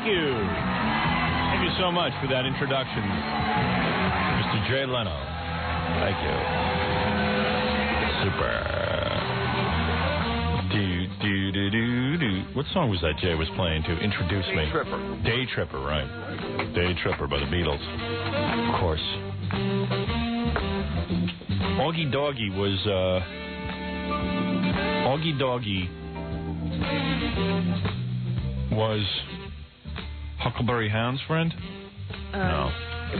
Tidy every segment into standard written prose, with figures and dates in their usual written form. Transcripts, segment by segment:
you. Thank you so much for that introduction, Mr. Jay Leno. Thank you. Super. What song was that Jay was playing to introduce me? Day Tripper. Day Tripper, right. Day Tripper by the Beatles. Of course. Augie Doggie was, Augie Doggie was Huckleberry Hound's friend? No.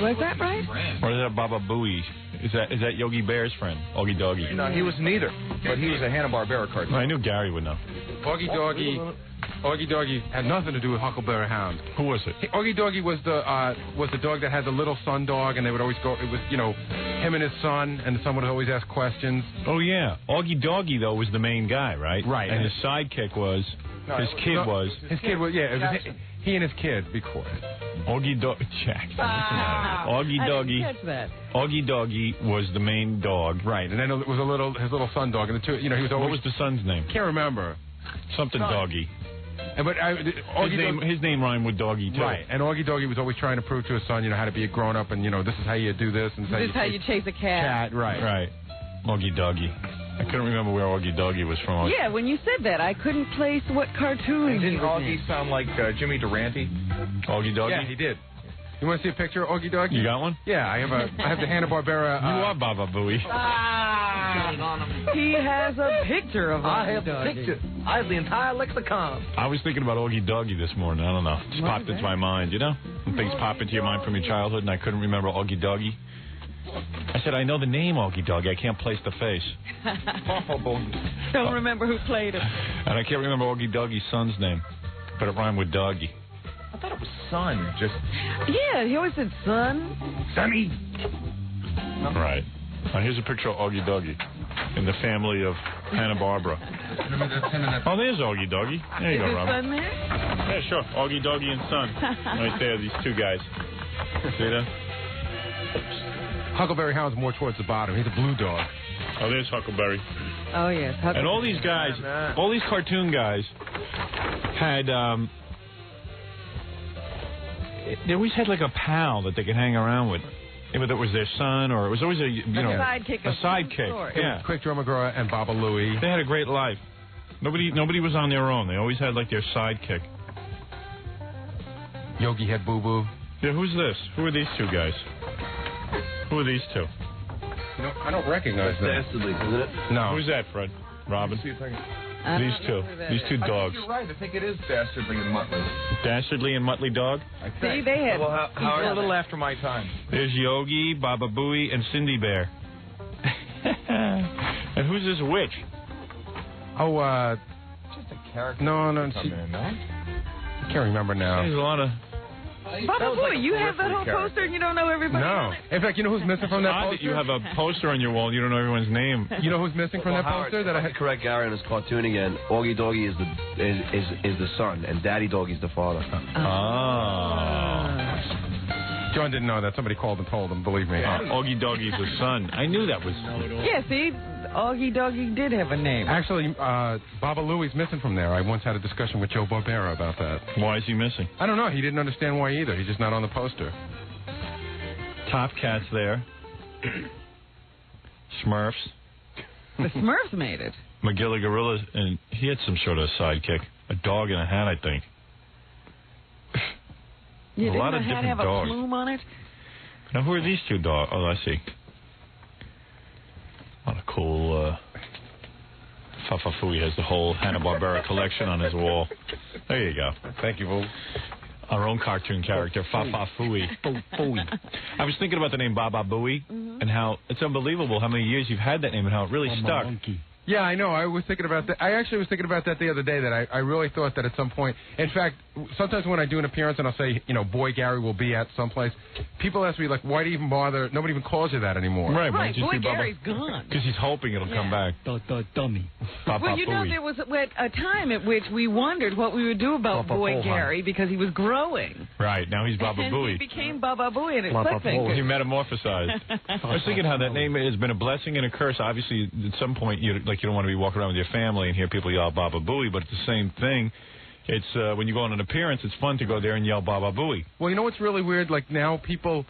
Was that right? Or is that Baba Booey? Is that Yogi Bear's friend, Augie Doggie? No, he was neither, but he was a Hanna-Barbera cartoon. I knew Gary would know. Augie Doggie had nothing to do with Huckleberry Hound. Who was it? Augie Doggie was the dog that had the little son dog, and they would always go. It was him and his son, and the son would always ask questions. Oh yeah, Augie Doggie though was the main guy, right? Right. And his sidekick was his kid was he and his kid. Be quiet. Augie Doggie. Jack. Augie Doggie. I didn't catch that. Augie Doggie was the main dog. Right, and then it was his little son dog, and the two. He was always. What was the son's name? Can't remember. Something Doggie. But his name rhymed with Doggie too. Right, and Augie Doggie was always trying to prove to his son, how to be a grown up, and this is how you do this, and this is how you chase a cat. Right. Right. Augie Doggie. I couldn't remember where Augie Doggie was from. Yeah, when you said that, I couldn't place what cartoon. And didn't Augie sound like Jimmy Durante? Augie Doggie? Yeah, he did. You want to see a picture of Augie Doggie? You got one? Yeah, I have the Hanna-Barbera. You are Baba Booey. He has a picture of Augie Doggie. I have the entire lexicon. I was thinking about Augie Doggie this morning. I don't know. It just popped into my mind, When things pop into your mind from your childhood, and I couldn't remember Augie Doggie. I said, I know the name Augie Doggie. I can't place the face. Don't remember who played it. And I can't remember Augie Doggie's son's name, but it rhymed with Doggie. I thought it was son. Just. Yeah, he always said son. Sonny. Right. Now here's a picture of Augie Doggie in the family of Hanna-Barbera. Oh, there's Augie Doggie. There you go, Robin. Is his son there? Yeah, sure. Augie Doggie and son. Right there, these two guys. See that? Huckleberry Hound's more towards the bottom. He's a blue dog. Oh, there's Huckleberry. Oh, yes. Huckleberry. And all these guys, all these cartoon guys had, they always had like a pal that they could hang around with. Whether it was their son or it was always a sidekick. A sidekick. Yeah. Quick Draw McGraw and Baba Louie. They had a great life. Nobody was on their own. They always had like their sidekick. Yogi had Boo Boo. Yeah, who's this? Who are these two guys? Who are these two? I don't recognize them. Dastardly, isn't it? No. Who's that, Fred? Robin? These two dogs. You're right. I think it is Dastardly and Muttley. Dastardly and Muttley dog? See, they had... Well, a little after my time. There's Yogi, Baba Booey, and Cindy Bear. And who's this witch? Oh, just a character. No. I I can't remember now. There's a lot of... Baba Booey, you have that whole poster and you don't know everybody on it? In fact, you know who's missing from that poster? You have a poster on your wall and you don't know everyone's name. You know who's missing from that poster? That I had to correct Gary on his cartoon again. Augie Doggie is the son, and Daddy Doggie's the father. John didn't know that. Somebody called and told him. Believe me. Augie Doggie's the son. I knew that was. Yeah, see, Augie Doggie did have a name. Actually, Baba Louie's missing from there. I once had a discussion with Joe Barbera about that. Why is he missing? I don't know. He didn't understand why either. He's just not on the poster. Top Cat's there. Smurfs. The Smurfs made it. McGilly Gorillas, and he had some sort of sidekick. A dog in a hat, I think. You a lot of didn't different have dogs. A plume on it? Now, who are these two dogs? Oh, I see. A lot of cool... Fafafui has the whole Hanna-Barbera collection on his wall. There you go. Thank you, Boo. Our own cartoon character, Fafafui. I was thinking about the name Baba Booey and how it's unbelievable how many years you've had that name and how it really stuck. Monkey. Yeah, I know. I was thinking about that. I actually was thinking about that the other day, that I really thought that at some point, in fact, sometimes when I do an appearance and I'll say, Boy Gary will be at someplace, people ask me, like, why do you even bother? Nobody even calls you that anymore. Right, Boy Gary's gone. Because he's hoping it'll come back. Dummy. Well, there was a time at which we wondered what we would do about Boy Gary because he was growing. Right, now he's Baba Booey. And he became Baba Booey, and it clicked. He metamorphosized. I was thinking how that name has been a blessing and a curse. Obviously, at some point, you don't want to be walking around with your family and hear people yell Baba Booey, but it's the same thing. It's when you go on an appearance, it's fun to go there and yell Baba Booey. Well, you know what's really weird? Like now, people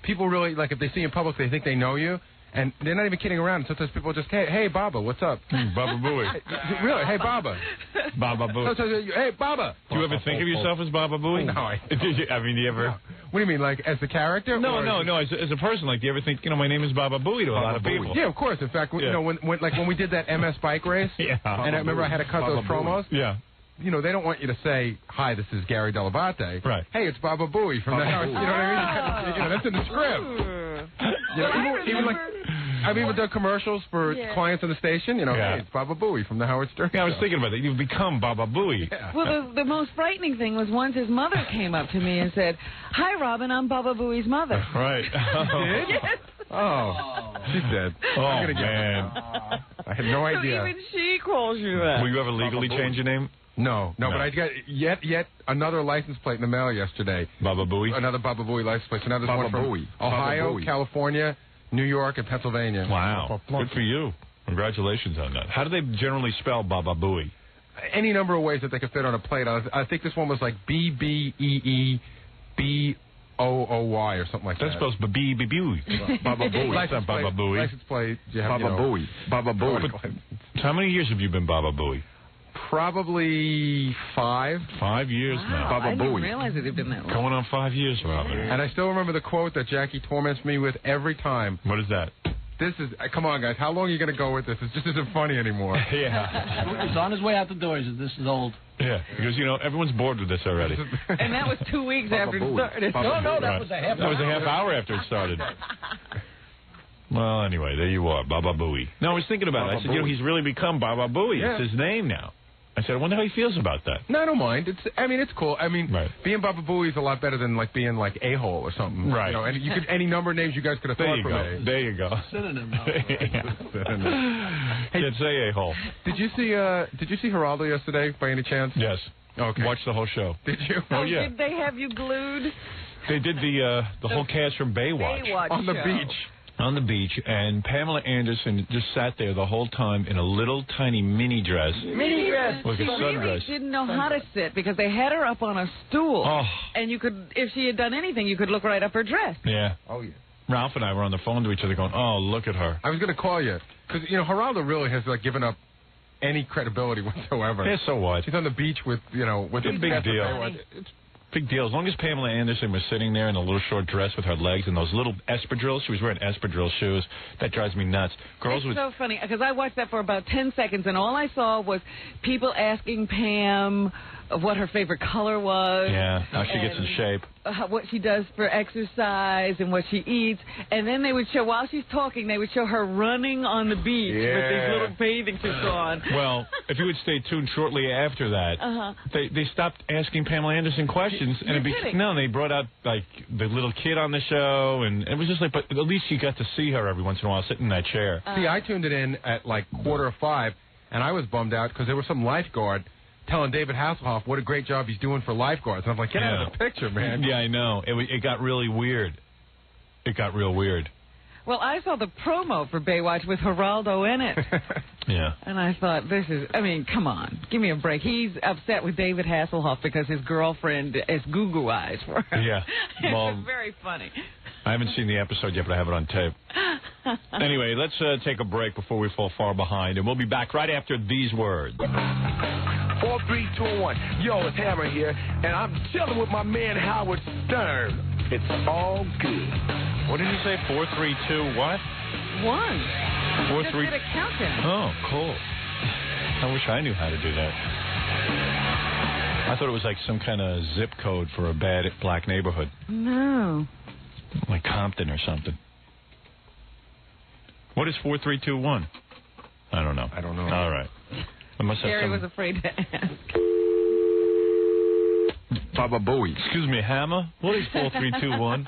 really like if they see you in public, they think they know you, and they're not even kidding around. Sometimes people just, hey, Baba, what's up? Baba Booey. Really? Hey, Baba. Baba Booey. Hey, Baba. Do you ever think of yourself as Baba Booey? No, I don't. Do you ever? No. What do you mean, like as the character? No. As a person, like, do you ever think, my name is Baba Booey to a lot of people? Yeah, of course. In fact, you know, when we did that MS bike race, yeah. And I remember I had to cut those promos. Yeah. You know, they don't want you to say, hi, this is Gary Dell'Abate. Right. Hey, it's Baba Booey from the house. You know what I mean? You know, that's in the script. You know, even like, I've even done commercials for clients on the station. You know, hey, it's Baba Booey from the Howard Stern Yeah, I was Show. thinking about that. You've become Baba Booey. Yeah. Well, the most frightening thing was once his mother came up to me and said, "Hi, Robin, I'm Baba Booey's mother." Right. Yes. Oh, she's dead. Oh, man. I had no idea. So even she calls you that. Will you ever legally change your name? No, but I got yet another license plate in the mail yesterday. Baba Booey? Another Baba Booey license plate. So now there's one from Booey. Ohio, Baba Booey. California, New York, and Pennsylvania. Wow. Good for you. Congratulations on that. How do they generally spell Baba Booey? Any number of ways that they could fit on a plate. I think this one was like BBEEBOOY or something like that. That spells Booey. Baba Booey. That's not Baba Booey. License plate. You have, Baba Booey. Baba Booey. How many years have you been Baba Booey? Probably 5. 5 years now. Wow, Baba I didn't Booey. realize it had been that long. Going on 5 years, Robin. And I still remember the quote that Jackie torments me with every time. What is that? This is, come on, guys, how long are you going to go with this? It just isn't funny anymore. Yeah. He's on his way out the door. He says, "This is old." Yeah, because, everyone's bored with this already. And that was 2 weeks after it started. No, that was a half That was a half hour after it started. Well, anyway, there you are, Baba Booey. No, I was thinking about it. I said, he's really become Baba Booey. Yeah. It's his name now. I said, I wonder how he feels about that. No, I don't mind. It's cool. I mean, being Baba Booey is a lot better than like being like a-hole or something. Right. You know, and you could any number of names you guys could have There thought you for go. me. There you go. Synonym. Can't say a-hole. Did you see Geraldo yesterday by any chance? Yes. Okay. Watch the whole show. Did you? Oh, yeah. Did they have you glued? They did the whole cast from Baywatch. On the show. beach. On the beach, and Pamela Anderson just sat there the whole time in a little tiny mini dress. Mini dress. Like a She really sundress. didn't know how to sit because they had her up on a stool. Oh. And you could, if she had done anything, you could look right up her dress. Yeah. Oh, yeah. Ralph and I were on the phone to each other going, oh, look at her. I was going to call you because Geraldo really has like given up any credibility whatsoever. Yeah, so what? She's on the beach with with It's a big deal. It's Big deal. As long as Pamela Anderson was sitting there in a little short dress with her legs and those little espadrilles, she was wearing espadrille shoes. That drives me nuts. Girls It's so funny because I watched that for about 10 seconds, and all I saw was people asking Pam what her favorite color was. Yeah, how she gets in shape. What she does for exercise and what she eats. And then they would show, while she's talking, they would show her running on the beach with these little bathing suits on. Well, if you would stay tuned shortly after that, they stopped asking Pamela Anderson questions. And they brought out, like, the little kid on the show. And it was just like, but at least you got to see her every once in a while sitting in that chair. See, I tuned it in at like 4:45, and I was bummed out because there was some lifeguard telling David Hasselhoff what a great job he's doing for lifeguards. And I'm like, get out of the picture, man. Yeah, I know. It got really weird. It got real weird. Well, I saw the promo for Baywatch with Geraldo in it. Yeah. And I thought, come on. Give me a break. He's upset with David Hasselhoff because his girlfriend is goo-goo eyes for him. Yeah. Well, It's very funny. I haven't seen the episode yet, but I have it on tape. Anyway, let's take a break before we fall far behind, and we'll be back right after these words. 4, 3, 2, 1. Yo, it's Hammer here, and I'm chilling with my man Howard Stern. It's all good. What did you say? 4, 3, 2, what? 1. 4, Just 3. did a countdown. Oh, cool. I wish I knew how to do that. I thought it was like some kind of zip code for a bad black neighborhood, No. like Compton or something. What is 4, 3, 2, 1? I don't know. All right. I must have Gary some... was afraid to ask. Baba Booey. Excuse me, Hammer. What is 4, 3, 2, 1?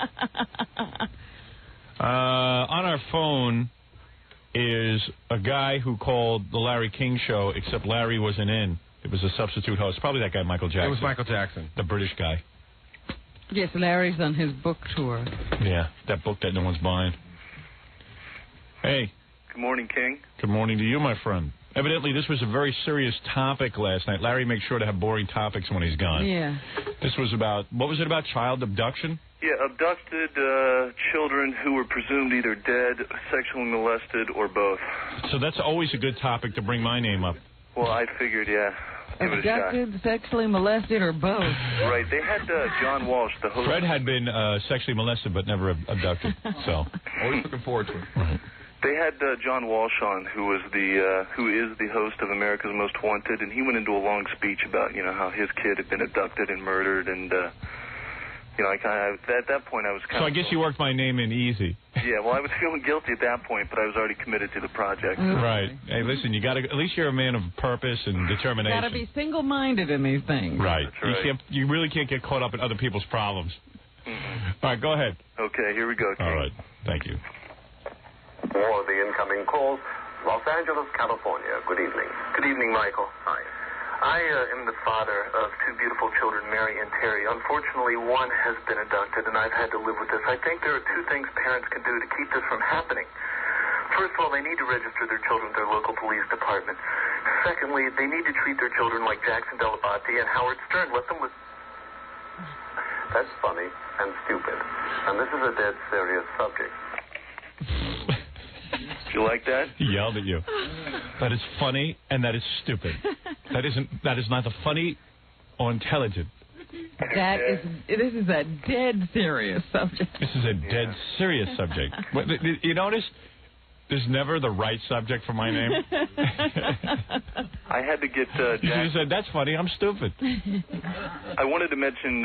On our phone is a guy who called the Larry King Show, except Larry wasn't in. It was a substitute host. Probably that guy, Michael Jackson. It was Michael Jackson. The British guy. Yes, Larry's on his book tour. Yeah, that book that no one's buying. Hey. Good morning, King. Good morning to you, my friend. Evidently, this was a very serious topic last night. Larry makes sure to have boring topics when he's gone. Yeah. This was about, what was it about, child abduction? Yeah, abducted children who were presumed either dead, sexually molested, or both. So that's always a good topic to bring my name up. Well, I figured, yeah. Give it a shot. Abducted, sexually molested, or both? Right. They had John Walsh, the host. Fred had been sexually molested but never abducted, so. Always looking forward to it. Right. They had John Walsh on, who is the host of America's Most Wanted, and he went into a long speech about, how his kid had been abducted and murdered, and, I kind of, at that point I was kind of... So I guess you worked my name in easy. Yeah, well, I was feeling guilty at that point, but I was already committed to the project. Right. Hey, listen, you got to, at least you're a man of purpose and determination. Got to be single-minded in these things. Right. That's right. You really can't get caught up in other people's problems. Mm-hmm. All right, go ahead. Okay, here we go, King. All right. Thank you. More of the incoming calls. Los Angeles, California. Good evening. Good evening, Michael. Hi. I am the father of two beautiful children, Mary and Terry. Unfortunately, one has been abducted, and I've had to live with this. I think there are two things parents can do to keep this from happening. First of all, they need to register their children with their local police department. Secondly, they need to treat their children like Jackson Delabate and Howard Stern. Let them... That's funny and stupid. And this is a dead serious subject. You like that? He yelled at you. That is funny and that is stupid. That is neither funny or intelligent. This is a dead serious subject. This is a dead serious subject. You notice there's never the right subject for my name. I had to get You should have said, that's funny, I'm stupid. I wanted to mention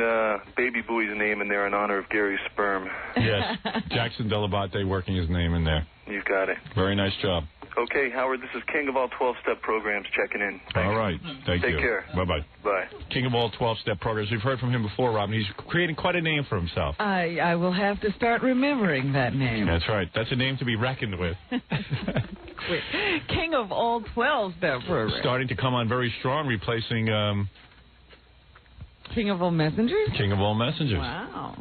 Baby Bowie's name in there in honor of Gary's sperm. Yes, Jackson Delabate working his name in there. You've got it. Very nice job. Okay, Howard, this is King of all 12-step programs checking in. Thanks. All right. Thank you. Take care. Bye-bye. Bye. King of all 12-step programs. We've heard from him before, Robin. He's creating quite a name for himself. I will have to start remembering that name. That's right. That's a name to be reckoned with. King of all 12-step programs. Starting to come on very strong, replacing King of all messengers? King of all messengers. Wow.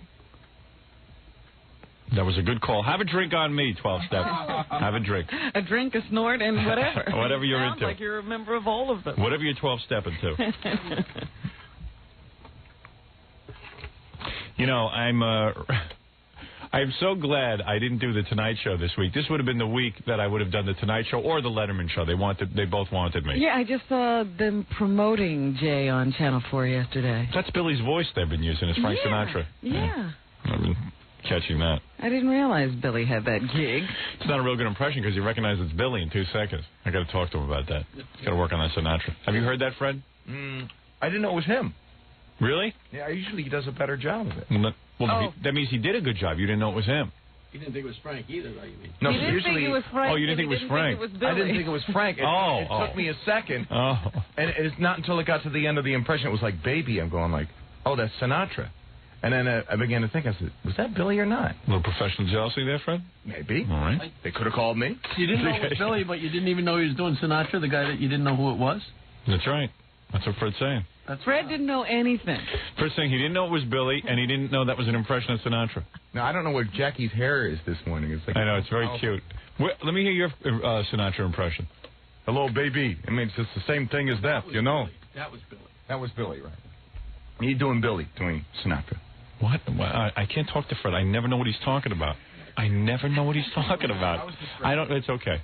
That was a good call. Have a drink on me, 12-step. Have a drink. A drink, a snort, and whatever. Whatever you're Sounds into. like you're a member of all of them. Whatever you're 12-stepping to. I'm so glad I didn't do the Tonight Show this week. This would have been the week that I would have done the Tonight Show or the Letterman Show. They both wanted me. Yeah, I just saw them promoting Jay on Channel 4 yesterday. That's Billy's voice they've been using. It's Frank Sinatra. Yeah. I've been catching that. I didn't realize Billy had that gig. It's not a real good impression because you recognize it's Billy in 2 seconds. I got to talk to him about that. Got to work on that Sinatra. Have you heard that, Fred? I didn't know it was him. Really? Yeah, usually he does a better job of it. That means he did a good job. You didn't know it was him. You didn't think it was Frank either, though, you mean? No, you didn't usually... think it was Frank. Oh, you didn't think it was Frank. I didn't think it was Frank. It took me a second. And it's not until it got to the end of the impression, it was like, baby. I'm going like, oh, that's Sinatra. And then I began to think, I said, was that Billy or not? A little professional jealousy there, Fred? Maybe. All right. They could have called me. You didn't know it was Billy, but you didn't even know he was doing Sinatra, the guy that you didn't know who it was? That's right. That's what Fred's saying. Fred didn't know anything. Fred's saying he didn't know it was Billy, and he didn't know that was an impression of Sinatra. Now, I don't know what Jackie's hair is this morning. It's like, I know, it's very cute. Let me hear your Sinatra impression. Hello, baby. I mean, it's just the same thing as that, you know? That was Billy. That was Billy, right? Me doing Billy, doing Sinatra. What? I can't talk to Fred. I never know what he's talking about. I never know what he's talking about. I don't. It's okay.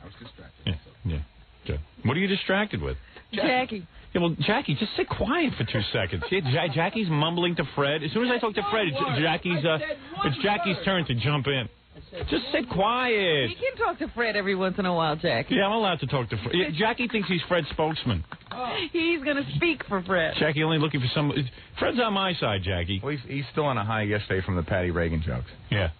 I was distracted. Yeah. Good. What are you distracted with? Jackie. Yeah, well, Jackie, just sit quiet for 2 seconds. Yeah, Jackie's mumbling to Fred. As soon as I talk to Fred, it's Jackie's turn to jump in. Just sit quiet. You can talk to Fred every once in a while, Jackie. Yeah, I'm allowed to talk to Fred. Yeah, Jackie thinks he's Fred's spokesman. He's going to speak for Fred. Jackie only looking for some... Fred's on my side, Jackie. Well, he's still on a high yesterday from the Patty Reagan jokes. Yeah.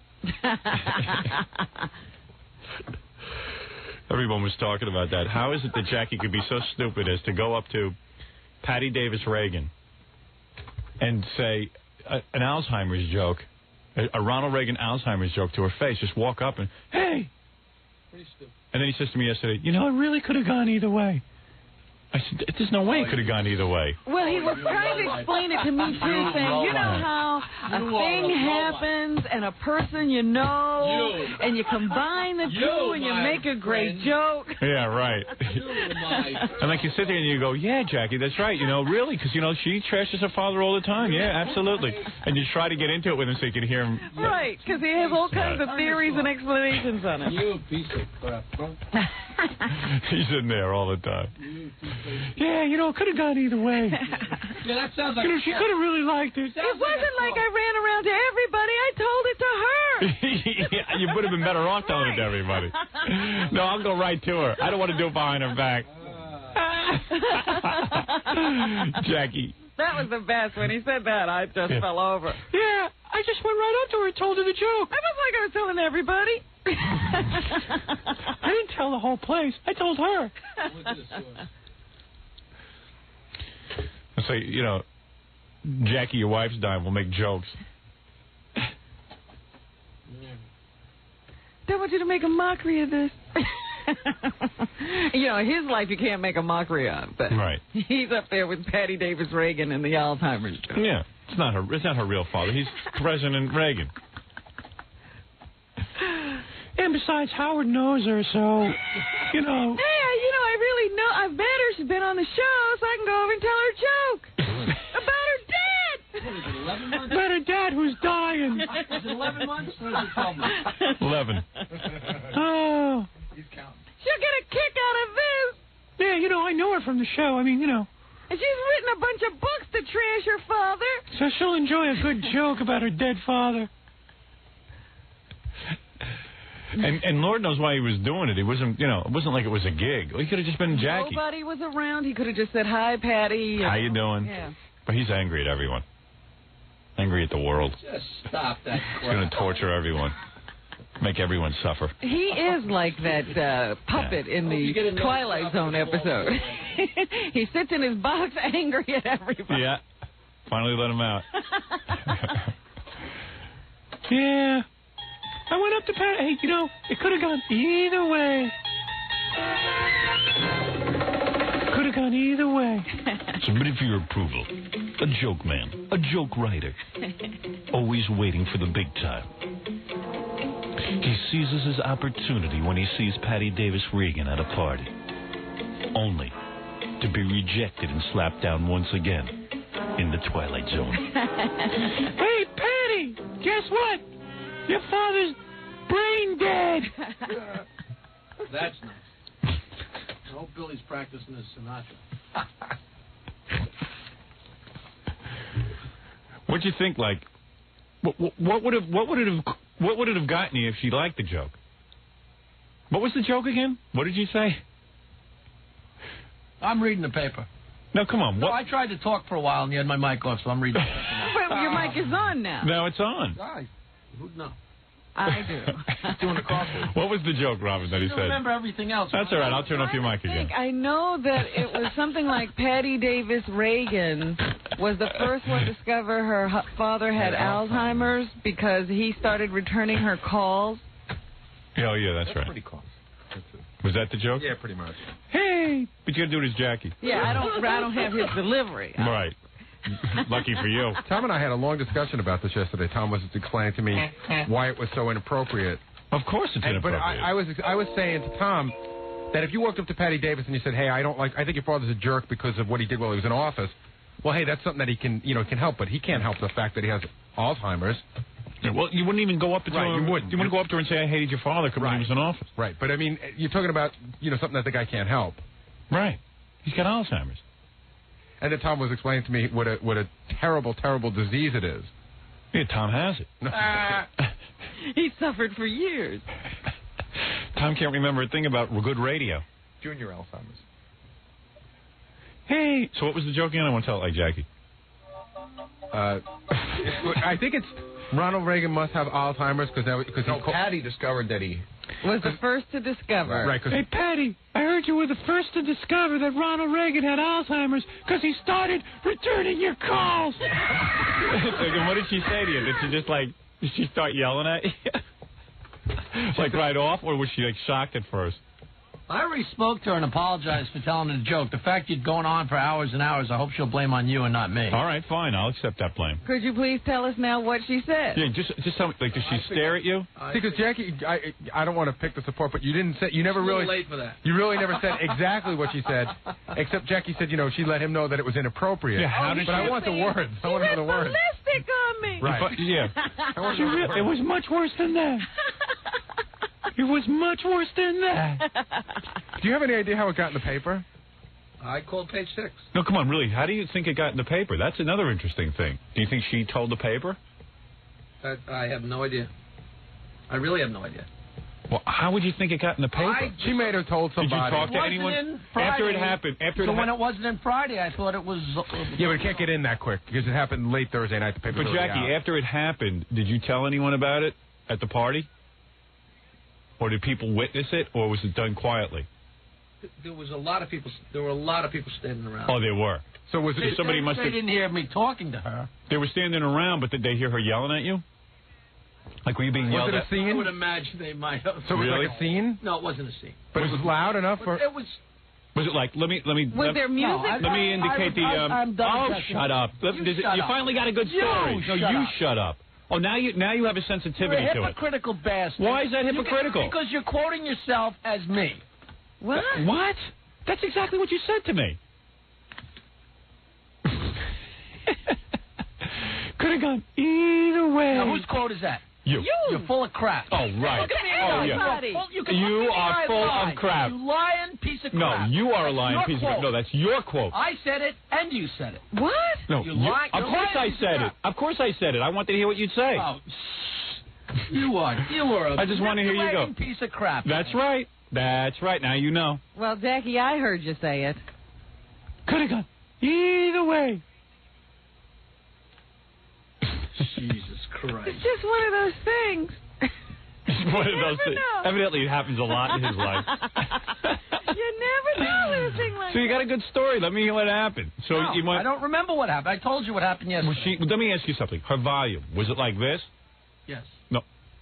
Everyone was talking about that. How is it that Jackie could be so stupid as to go up to Patty Davis Reagan and say an Alzheimer's joke, a Ronald Reagan Alzheimer's joke to her face, just walk up and, hey! Pretty stupid. And then he says to me yesterday, it really could have gone either way. I said, there's no way it could have gone either way. Well, he was trying to explain it to me, too, saying, you know how a thing happens and a person you know, and you combine the two and you make a great joke. Yeah, right. And like you sit there and you go, yeah, Jackie, that's right. You know, really, because, you know, she trashes her father all the time. Yeah, absolutely. And you try to get into it with him so you can hear him. Right, because he has all kinds of theories and explanations on it. You piece of crap, bro. He's in there all the time. Yeah, you know, it could have gone either way. Yeah, that sounds like... You know, she could have really liked it. It wasn't like I ran around to everybody. I told it to her. Yeah, you would have been better off telling it to everybody. No, I'll go right to her. I don't want to do it behind her back. Jackie. That was the best. When he said that, I just fell over. Yeah, I just went right up to her and told her the joke. I was like I was telling everybody. I didn't tell the whole place. I told her. I say, you know, Jackie, your wife's dying. We'll make jokes. They want you to make a mockery of this. You know, his life you can't make a mockery of. But right. He's up there with Patty Davis Reagan and the Alzheimer's joke. Yeah, it's not her real father. He's President Reagan. And besides, Howard knows her, so, you know. Hey, you know, I really know. I've met her. She's been on the show, so I can go over and tell her a joke about her dad. What is it, 11 months? About her dad who's dying. Is it 11 months or is it 12 months? 11. Oh. He's counting. She'll get a kick out of this. Yeah, you know, I know her from the show. I mean, you know. And she's written a bunch of books to trash her father. So she'll enjoy a good joke about her dead father. And Lord knows why he was doing it. He wasn't, you know, it wasn't like it was a gig. He could have just been Jackie. Nobody was around. He could have just said, hi, Patty. How you doing? Yeah. But he's angry at everyone. Angry at the world. Just stop that crap. He's going to torture everyone. Make everyone suffer. He is like that puppet in the Twilight Zone episode. He sits in his box angry at everybody. Yeah. Finally let him out. Yeah. I went up to Pat. Hey, you know, it could have gone either way. Could have gone either way. Submitted for your approval. A joke man. A joke writer. Always waiting for the big time. He seizes his opportunity when he sees Patty Davis Reagan at a party. Only to be rejected and slapped down once again in the Twilight Zone. Hey, Patty! Guess what? Your father's brain dead. That's nice. I hope Billy's practicing his Sinatra. What'd you think? Like, what would it have gotten you if she liked the joke? What was the joke again? What did you say? I'm reading the paper. No, come on. No, I tried to talk for a while and you had my mic off, so I'm reading. But your mic is on now. No, it's on. Who'd know? I do. He's doing the crossword. What was the joke, Robin, that he I said? remember everything else. That's all right. I'll turn off your mic again. I know that it was something like Patty Davis Reagan was the first one to discover her father had Alzheimer's because he started returning her calls. Oh, yeah, that's right. Pretty close. Was that the joke? Yeah, pretty much. Hey, but you got to do it as Jackie. Yeah, I don't have his delivery. Right. Lucky for you. Tom and I had a long discussion about this yesterday. Tom was explaining to me why it was so inappropriate. Of course it's inappropriate. But I was saying to Tom that if you walked up to Patty Davis and you said, "Hey, I think your father's a jerk because of what he did while he was in office," well, hey, that's something that he can help, but he can't help the fact that he has Alzheimer's. Yeah, well, you wouldn't even go up to him. You wouldn't. You wouldn't go up to her and say, "I hated your father," when he was in office. Right, but I mean, you're talking about something that the guy can't help. Right. He's got Alzheimer's. And then Tom was explaining to me what a terrible, terrible disease it is. Yeah, Tom has it. He suffered for years. Tom can't remember a thing about good radio. Junior Alzheimer's. Hey. So what was the joke again? I want to tell it like Jackie. I think it's Ronald Reagan must have Alzheimer's because Patty discovered that he was the first to discover. Right. Hey, Patty, I heard you were the first to discover that Ronald Reagan had Alzheimer's because he started returning your calls. And what did she say to you? Did she start yelling at you? Like right off, or was she like shocked at first? I already spoke to her and apologized for telling her the joke. The fact you're going on for hours and hours, I hope she'll blame on you and not me. All right, fine. I'll accept that blame. Could you please tell us now what she said? Yeah, just tell me. Like, does she stare at you? Because Jackie, I don't want to pick the support, but you didn't say. You never really. Late for that. You really never said exactly what she said, except Jackie said, she let him know that it was inappropriate. Yeah, how did but I want the words. I want to know the words. Ballistic on me. Right. But, yeah. It was much worse than that. It was much worse than that. Do you have any idea how it got in the paper? I called page 6. No, come on, really. How do you think it got in the paper? That's another interesting thing. Do you think she told the paper? I have no idea. I really have no idea. Well, how would you think it got in the paper? She may have told somebody. Did you talk to anyone after it happened? When it wasn't in Friday, I thought it was... Yeah, but it can't get in that quick because it happened late Thursday night. The paper. But Jackie, after it happened, did you tell anyone about it at the party? Or did people witness it, or was it done quietly? There was a lot of people. There were a lot of people standing around. Oh, there were. So was it somebody must have? They didn't hear me talking to her. They were standing around, but did they hear her yelling at you? Like, were you being yelled at? Was it a scene? I would imagine they might have. So it was like a scene? No, it wasn't a scene. But it was loud enough for. It was. Was it like? Let me. Was there music? Let me indicate the. I'm done. Oh, shut up! You finally got a good story. You shut up. Oh, now you have a sensitivity You're a to it. hypocritical bastard. Why is that hypocritical? Because you're quoting yourself as me. What? What? That's exactly what you said to me. Could have gone either way. Now, whose quote is that? You. You're full of crap. Oh, right. Look at me, oh, yeah. You are full of crap. You lying piece of crap. No, you are a lying piece of crap. No, that's your quote. I said it, and you said it. What? No, of course I said it. Of course I said it. I wanted to hear what you'd say. Oh, you are a I just want to hear you go. Piece of crap. That's right. That's right. Now you know. Well, Jackie, I heard you say it. Could have gone either way. Jesus Christ. It's just one of those things. One of those things. Evidently, it happens a lot in his life. You never know anything like that. So you got a good story. Let me hear what happened. So no, you I don't remember what happened. I told you what happened yesterday. Let me ask you something. Her volume, was it like this? Yes.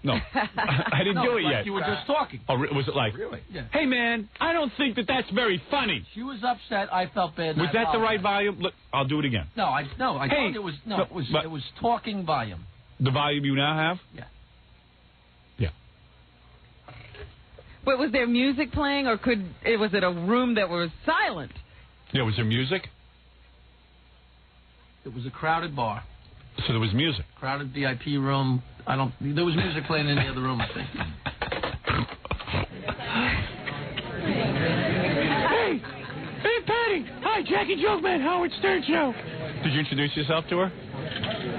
No. I didn't do it like yet. You were just talking. Oh, was it like? Really? Yeah. Hey, man, I don't think that's very funny. She was upset. I felt bad. Was that the right volume? Look, I'll do it again. No, I told you it was it was talking volume. The volume you now have? Yeah. Yeah. But was there music playing, or was it a room that was silent? Yeah, was there music? It was a crowded bar. So there was music. Crowded VIP room. There was music playing in the other room, I think. Hey, Patty. Hi, Jackie Jokeman, Howard Stern Show. Did you introduce yourself to her?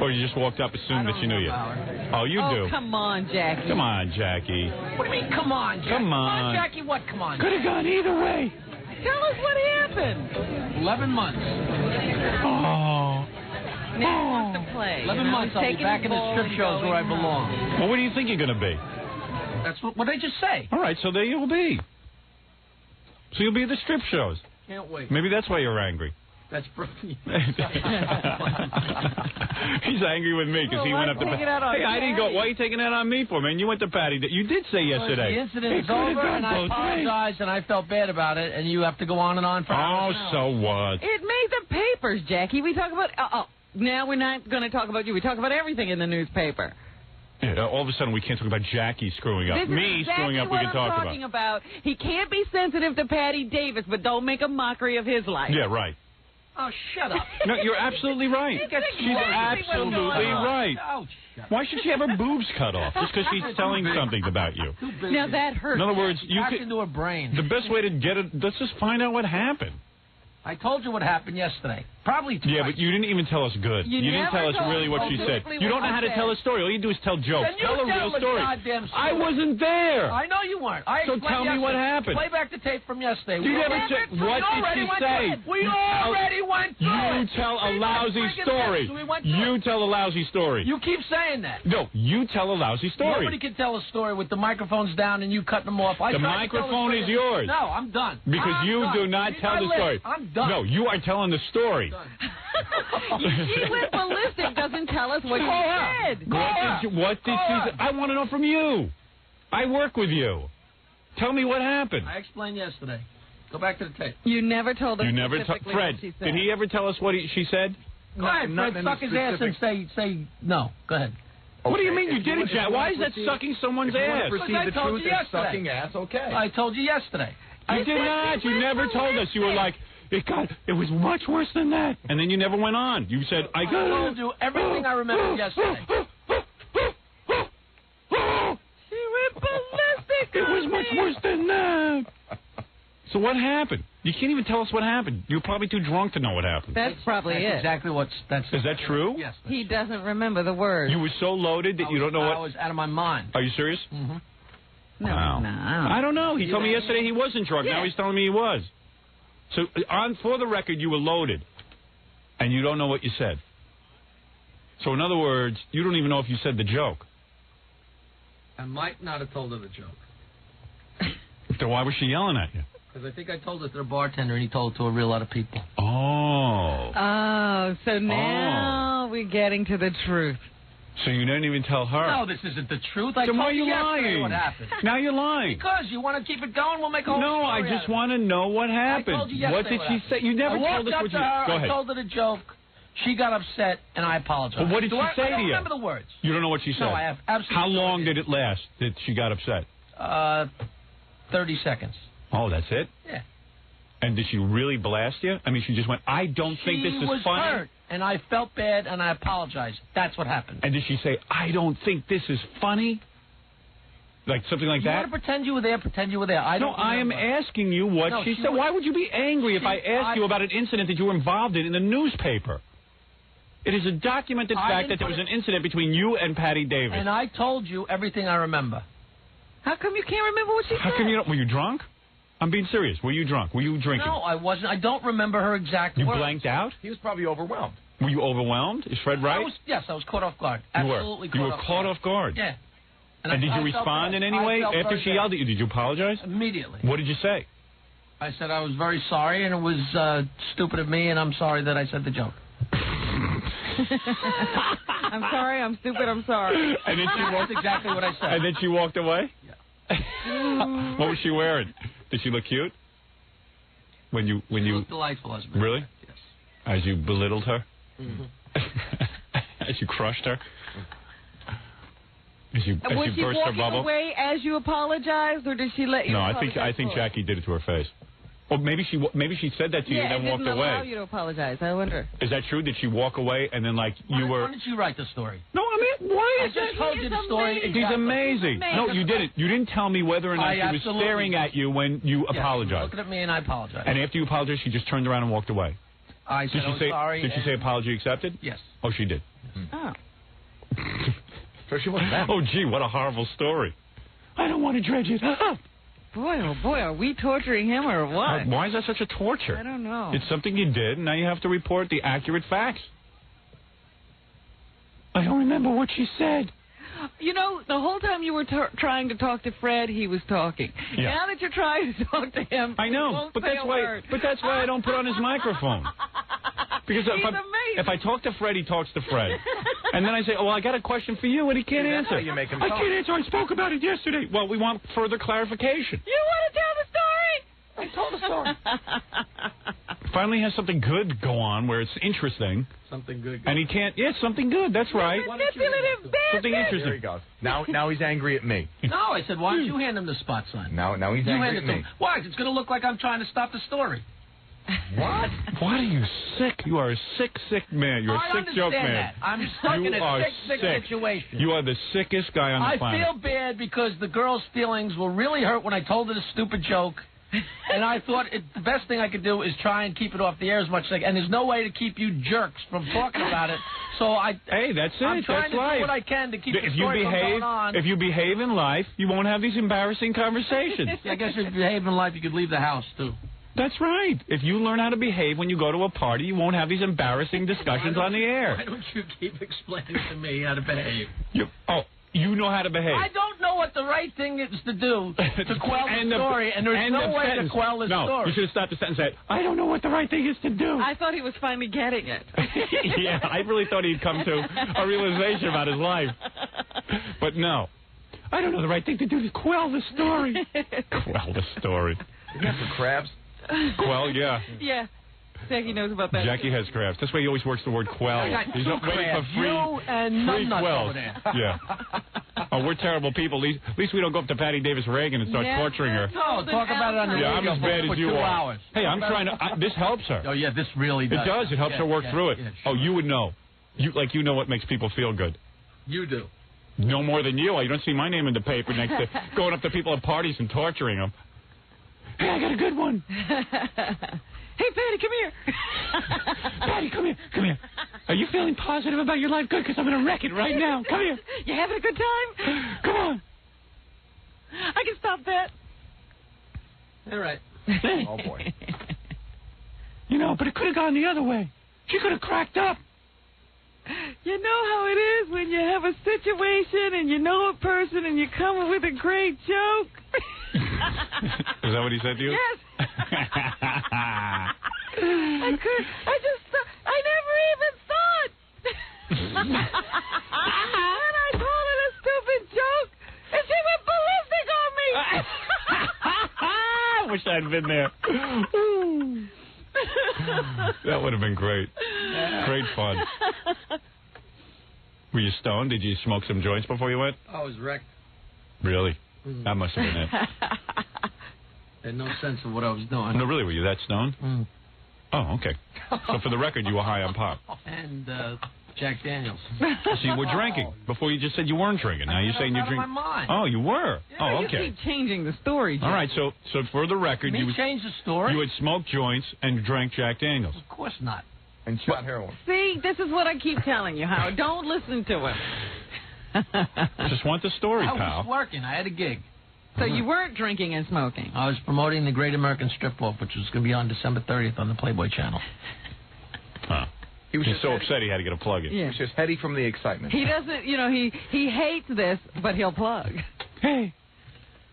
Or you just walked up, assumed that she knew you? Oh, you do. Oh, come on, Jackie. Come on, Jackie. What do you mean, come on, Jackie? Come on. Come on, Jackie, what? Come on. Could have gone either way. Tell us what happened. 11 months. Oh. Now he wants to play. 11 months, I'll be back in the strip shows where I belong. Well, what do you think you're going to be? That's what I just say. All right, so there you'll be. So you'll be at the strip shows. Can't wait. Maybe that's why you're angry. That's brilliant. He's angry with me because he went up to Patty. Hey, I didn't go. Why are you taking that on me for, man? You went to Patty. You did say yesterday. The incident is over, and I apologized, and I felt bad about it, and you have to go on and on for hours. Oh, so what? It made the papers, Jackie. We talk about... now we're not going to talk about you. We talk about everything in the newspaper. Yeah, all of a sudden we can't talk about Jackie screwing up. This Me is exactly screwing up, what we can talk talking about. He can't be sensitive to Patty Davis, but don't make a mockery of his life. Yeah, right. Oh, shut up. No, you're absolutely right. She's absolutely right. Oh, why should she have her boobs cut off? Just because she's telling something about you. Now that hurts. In other words, you could into her brain. The best way to get it, let's just find out what happened. I told you what happened yesterday. Probably twice. Yeah, but you didn't even tell us good. You didn't tell us really what she said. You don't know how to tell a story. All you do is tell jokes. Tell a real story. I wasn't there. I know you weren't. So tell me what happened. Play back the tape from yesterday. You never checked. What did she say? We already went through it. You tell a lousy story. You tell a lousy story. You keep saying that. No, you tell a lousy story. Nobody can tell a story with the microphones down and you cutting them off. The microphone is yours. No, I'm done. Because you do not tell the story. I'm done. No, you are telling the story. She went ballistic, doesn't tell us what she said. What did she say? I want to know from you. I work with you. Tell me what happened. I explained yesterday. Go back to the tape. You never told us specifically Fred, what she said. did he ever tell us what she said? Go ahead, Fred, suck his ass and say no. Go ahead. Okay. What do you mean you didn't, Jack? Why is that sucking someone's ass? If you want to perceive the truth as sucking ass, okay. I told you yesterday. You did not. You never told us. You were like, it was much worse than that. And then you never went on. You said, I told you everything I remember yesterday. She went ballistic. It was much worse than that. So what happened? You can't even tell us what happened. You're probably too drunk to know what happened. That's probably it. Exactly Is that true? Yes. He doesn't remember the words. You were so loaded that you don't know what... I was out of my mind. Are you serious? Mm-hmm. No, wow. no. I don't know. He told me yesterday he wasn't drunk. Yeah. Now he's telling me he was. So, for the record, you were loaded, and you don't know what you said. So, in other words, you don't even know if you said the joke. I might not have told her the joke. Then why was she yelling at you? Because I think I told it to the bartender, and he told it to a real lot of people. Oh. Oh, so now we're getting to the truth. So you didn't even tell her? No, this isn't the truth. I then told why are you yesterday lying? What happened. Now you're lying. Because you want to keep it going, we'll make a whole No, I story just want to know what happened. I told you yesterday what did she say? You never told us what you... Go ahead. I told her the joke. She got upset, and I apologized. Well, what did she say to you? I don't remember the words. You don't know what she said? No, I have absolutely How long did it last that she got upset? 30 seconds. Oh, that's it? Yeah. And did she really blast you? I mean, she just went, I don't think this is funny. She was hurt, and I felt bad, and I apologized. That's what happened. And did she say, I don't think this is funny? Like something like that? You want to pretend you were there, pretend you were there. I am asking you what she said. Why would you be angry if I asked you about an incident that you were involved in the newspaper? It is a documented fact that there was an incident between you and Patty Davis. And I told you everything I remember. How come you can't remember what she said? How come you don't? Were you drunk? I'm being serious. Were you drunk? Were you drinking? No, I wasn't. I don't remember her exact words. You blanked out? He was probably overwhelmed. Were you overwhelmed? Is Fred right? Yes, I was caught off guard. Absolutely you were caught off guard? Yeah. And did you respond in any way after she yelled at you? Did you apologize? Immediately. What did you say? I said I was very sorry, and it was stupid of me, and I'm sorry that I said the joke. I'm sorry, I'm stupid, I'm sorry. And then That's exactly what I said. And then she walked away? Yeah. What was she wearing? Did she look cute? When you looked delightful as a Really? Yes. As you belittled her? Mm-hmm. As you crushed her? As you burst her bubble? Was she walking away as you apologized, or did she let you? No, I think Jackie did it to her face. Or maybe she said that to you and then walked away. Yeah, didn't allow you to apologize. I wonder. Is that true? Did she walk away and then Why did you write the story? No, I mean, why is I just told you the story. He's amazing. No, you didn't. You didn't tell me whether or not she was staring at you when you apologized. She was looking at me and I apologized. And after you apologized, she just turned around and walked away. I said I was sorry. Did she say apology accepted? Yes. Oh, she did. Oh. So she wasn't that. Oh, gee, what a horrible story. I don't want to dredge it up. Boy, oh boy, are we torturing him or what? Why is that such a torture? I don't know. It's something you did, and now you have to report the accurate facts. I don't remember what she said. You know, the whole time you were trying to talk to Fred, he was talking. Yeah. Now that you're trying to talk to him, I know, he won't but say that's a why. word. But that's why I don't put on his microphone. Because if I talk to Fred, he talks to Fred, and then I say, "Oh, I got a question for you," and he can't answer. How you make him I talk. can't answer. I spoke about it yesterday. Well, we want further clarification. You want to tell the story? I told the story. Finally, has something good go on where it's interesting. Something good. And he can't. Yeah, something good. That's right. Manipulative Something interesting. There he goes. Now he's angry at me. No, I said, why don't you hand him the spot sign? Now he's you angry hand at it to me. him. Why? It's going to look like I'm trying to stop the story. What? Why are you sick? You are a sick man. You're a sick joke man. That. I'm stuck in a sick situation. You are the sickest guy on the planet. I feel bad because the girl's feelings were really hurt when I told her the stupid joke. And I thought the best thing I could do is try and keep it off the air as much as I can. And there's no way to keep you jerks from talking about it. So Hey, that's it. I'm trying that's to life. do what I can to keep the story from going on. If you behave in life, you won't have these embarrassing conversations. Yeah, I guess if you behave in life, you could leave the house, too. That's right. If you learn how to behave when you go to a party, you won't have these embarrassing discussions on the air. Why don't you keep explaining to me how to behave? You know how to behave. I don't know what the right thing is to do to quell the story, and there's no way to quell the story. No, you should have stopped the sentence and said, I don't know what the right thing is to do. I thought he was finally getting it. Yeah, I really thought he'd come to a realization about his life. But no. I don't know the right thing to do to quell the story. Quell the story. Isn't that for crabs? Quell, yeah. Yeah. Jackie knows about that. Jackie has crabs. That's why he always works the word quell. He's not waiting for free quells. Yeah. Oh, we're terrible people. At least we don't go up to Patty Davis Reagan and start torturing her. No, talk about it on the radio. I'm as bad as you are. Hours. Hey, I'm trying to. This helps her. Oh yeah, this really does. It does. It helps her work through it. Yeah, sure. Oh, you would know. You know what makes people feel good. You do. No more than you. You don't see my name in the paper next to going up to people at parties and torturing them. Hey, I got a good one. Hey, Patty, come here. Patty, come here. Come here. Are you feeling positive about your life? Good, because I'm going to wreck it right now. Come here. You having a good time? Come on. I can stop that. All right. Oh, boy. But it could have gone the other way. She could have cracked up. You know how it is when you have a situation and you know a person and you come up with a great joke. Is that what he said to you? Yes. I never even thought. And I told her a stupid joke, and she went ballistic on me. I wish I'd been there. That would have been great. Great fun. Were you stoned? Did you smoke some joints before you went? I was wrecked. Really? That must have been it. Had no sense of what I was doing. No, really? Were you that stoned? Oh, okay. So for the record, you were high on pop. And Jack Daniels. So you were drinking before you just said you weren't drinking. Now you're saying you're drinking. My mind. Oh, you were. Yeah, oh, okay. You keep changing the story, Jack. All right. So for the record, you changed the story. You had smoked joints and drank Jack Daniels. Of course not. And shot heroin. See, this is what I keep telling you, Howard. Don't listen to him. Just want the story, pal. I was working. I had a gig. So you weren't drinking and smoking? I was promoting the Great American Strip-Off, which was going to be on December 30th on the Playboy Channel. Huh. He was so upset he had to get a plug in. Yeah. He was just heady from the excitement. He doesn't, he hates this, but he'll plug. Hey,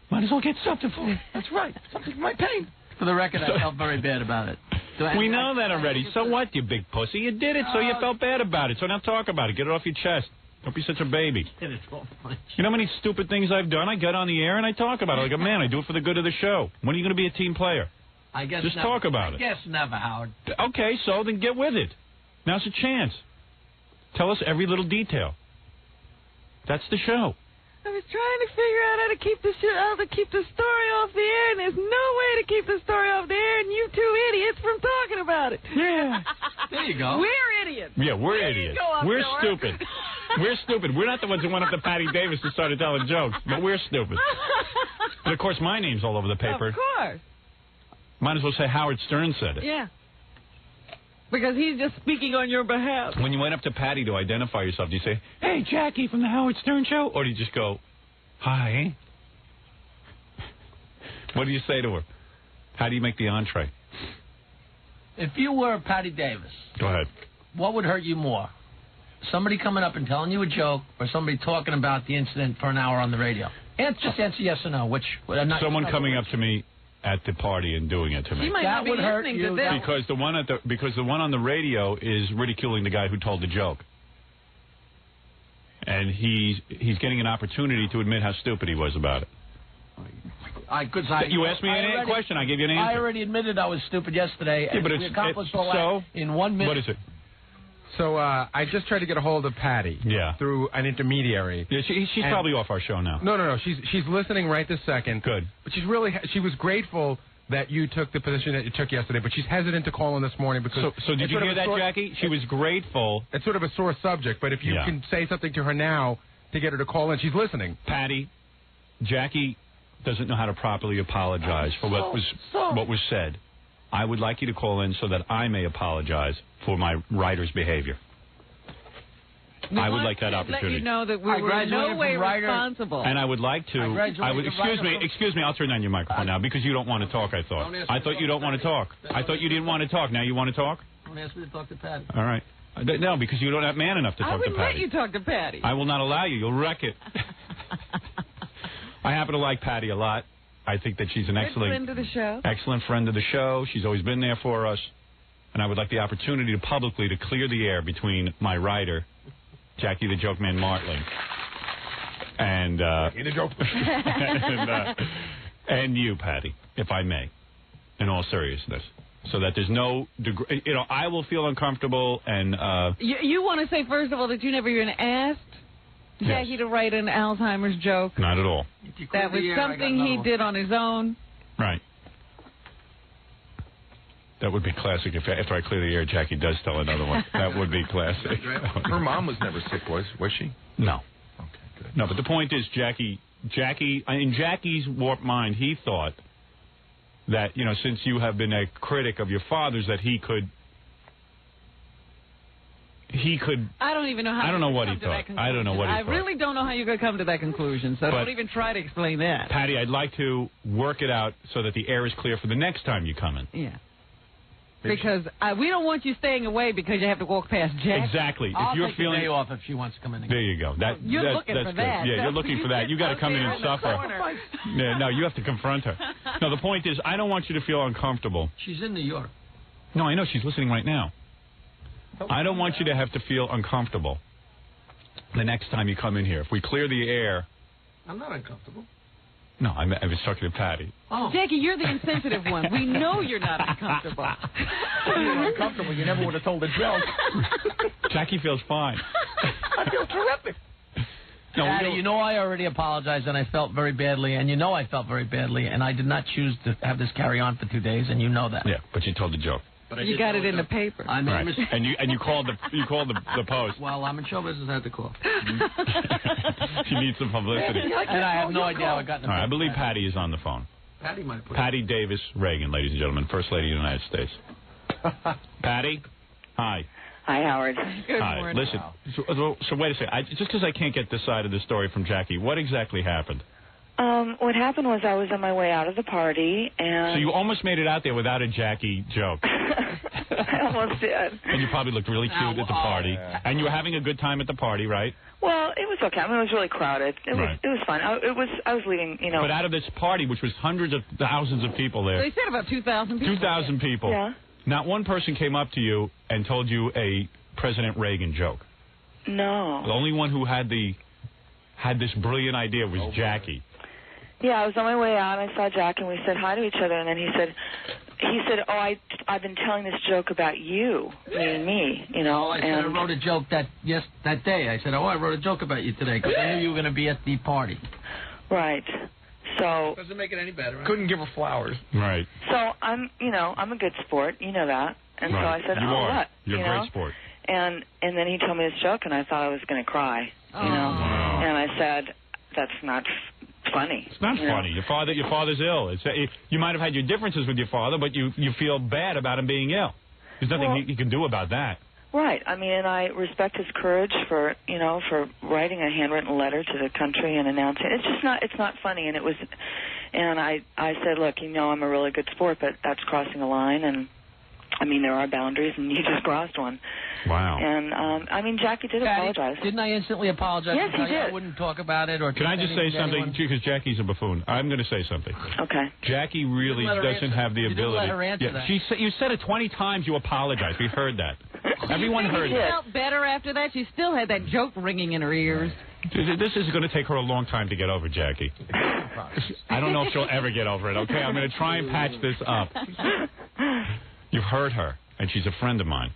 might as well get something for me. That's right. Something for my pain. For the record, I felt very bad about it. We know that already. So what, you big pussy? You did it, so you felt bad about it. So now talk about it. Get it off your chest. Don't be such a baby. You know how many stupid things I've done? I get on the air and I talk about it like a man. I do it for the good of the show. When are you going to be a team player? I guess just never. Talk about it. I guess never, Howard. Okay, so then get with it. Now's a chance. Tell us every little detail. That's the show. I was trying to figure out how to keep the story off the air, and there's no way to keep the story off the air, and you two idiots from talking about it. Yeah. There you go. We're idiots. Yeah, we're idiots. We're stupid. We're stupid. We're not the ones who went up to Patty Davis and started telling jokes, but we're stupid. But, of course, my name's all over the paper. Of course. Might as well say Howard Stern said it. Yeah. Because he's just speaking on your behalf. When you went up to Patty to identify yourself, do you say, "Hey, Jackie from the Howard Stern Show"? Or do you just go, "Hi"? What do you say to her? How do you make the entree? If you were Patty Davis. Go ahead. What would hurt you more? Somebody coming up and telling you a joke, or somebody talking about the incident for an hour on the radio? Just answer yes or no. Someone coming up to me at the party and doing it to me. She might not be listening to this. Because the one on the radio is ridiculing the guy who told the joke. And he's getting an opportunity to admit how stupid he was about it. You asked me a question, I gave you an answer. I already admitted I was stupid yesterday, and we accomplished all that in 1 minute. What is it? So I just tried to get a hold of Patty through an intermediary. Yeah, she's probably off our show now. No. She's listening right this second. Good. But she was grateful that you took the position that you took yesterday, but she's hesitant to call in this morning because... So did you hear that, Jackie? She was grateful. It's sort of a sore subject, but if you can say something to her now to get her to call in, she's listening. Patty, Jackie doesn't know how to properly apologize for what was said. I would like you to call in so that I may apologize for my writer's behavior. I would like that opportunity. Let you know that we were in no way responsible. And I would like to. Excuse me. I'll turn on your microphone now because you don't want to talk. I thought you don't want to talk. I thought you didn't want to talk. Now you want to talk? Don't ask me to talk to Patty. All right. No, because you don't have man enough to talk to Patty. I wouldn't let you talk to Patty. I will not allow you. You'll wreck it. I happen to like Patty a lot. I think that she's an excellent friend of the show. Excellent friend of the show. She's always been there for us. And I would like the opportunity to publicly to clear the air between my writer, Jackie the Joke Man Martling, And, in a joke. and you, Patty, if I may, in all seriousness. So that there's no degree, I will feel uncomfortable and... You want to say, first of all, that you never even asked Jackie to write an Alzheimer's joke? Not at all. That was something he did on his own? Right. That would be classic if after I clear the air, Jackie does tell another one. That would be classic. Her mom was never sick, was she? No. Okay, good. No, but the point is, Jackie, in Jackie's warped mind, he thought that, since you have been a critic of your father's, that he could. I don't even know how. I don't know what he thought. I don't know what he thought. I really don't know how you're going to come to that conclusion, so don't even try to explain that. Patty, I'd like to work it out so that the air is clear for the next time you come in. Yeah. Because we don't want you staying away because you have to walk past Jackie. Exactly. I'll if you're take feeling the day off if she wants to come in again. There you go. You're looking for that. Yeah, you're looking for that. You got to come in and suffer. Yeah, no, you have to confront her. No, the point is, I don't want you to feel uncomfortable. She's in New York. No, I know she's listening right now. I don't want you to have to feel uncomfortable the next time you come in here. If we clear the air... I'm not uncomfortable. No, I was talking to Patty. Oh. Jackie, you're the insensitive one. We know you're not uncomfortable. If you were uncomfortable, you never would have told a joke. Jackie feels fine. I feel terrific. No, Patty, I already apologized, and I felt very badly, and I felt very badly, and I did not choose to have this carry on for 2 days, and you know that. Yeah, but you told the joke. But you got it in the paper. I made a mistake. And you called the Post. Well, I'm in show business. I had to call. She needs some publicity. And I have no idea how I got in the All right, I believe Patty is on the phone. Patty might have put Patty Davis Reagan, ladies and gentlemen, First Lady of the United States. Patty, hi. Hi, Howard. Good hi. morning. Listen, so wait a second. Just because I can't get this side of the story from Jackie, what exactly happened? What happened was I was on my way out of the party, and... So you almost made it out there without a Jackie joke. I almost did. And you probably looked really cute at the party. Yeah. And you were having a good time at the party, right? Well, it was okay. I mean, it was really crowded. It was fun. I was leaving, But out of this party, which was hundreds of thousands of people there... They said about 2,000 people. 2,000 people. Yeah. Not one person came up to you and told you a President Reagan joke. No. The only one who had this brilliant idea was Jackie. Yeah, I was on my way out, and I saw Jack, and we said hi to each other, and then he said, oh, I've been telling this joke about you, meaning me, I said I wrote a joke that day. I said, I wrote a joke about you today, because I knew you were going to be at the party. Right. So... Doesn't make it any better, right? Couldn't give her flowers. Right. So I'm a good sport, you know that. And so I said, what? You're a great sport. And then he told me this joke, and I thought I was going to cry, Wow. And I said, that's not funny. It's not funny. Your father's ill. You might have had your differences with your father, but you feel bad about him being ill. There's nothing you can do about that. Right. I mean, and I respect his courage for writing a handwritten letter to the country and announcing. It's not funny, and I said, look, I'm a really good sport, but that's crossing a line, and I mean, there are boundaries, and you just crossed one. Wow. And, Jackie did apologize. Didn't I instantly apologize? Yes, he did. I wouldn't talk about it. Or can I just say something? Because Jackie's a buffoon. I'm going to say something. Okay. Jackie really doesn't have the ability. You didn't let her answer that. You said it 20 times. You apologized. We heard that. Everyone heard that. She felt better after that. She still had that joke ringing in her ears. This is going to take her a long time to get over, Jackie. I don't know if she'll ever get over it, okay? I'm going to try and patch this up. You've heard her, and she's a friend of mine.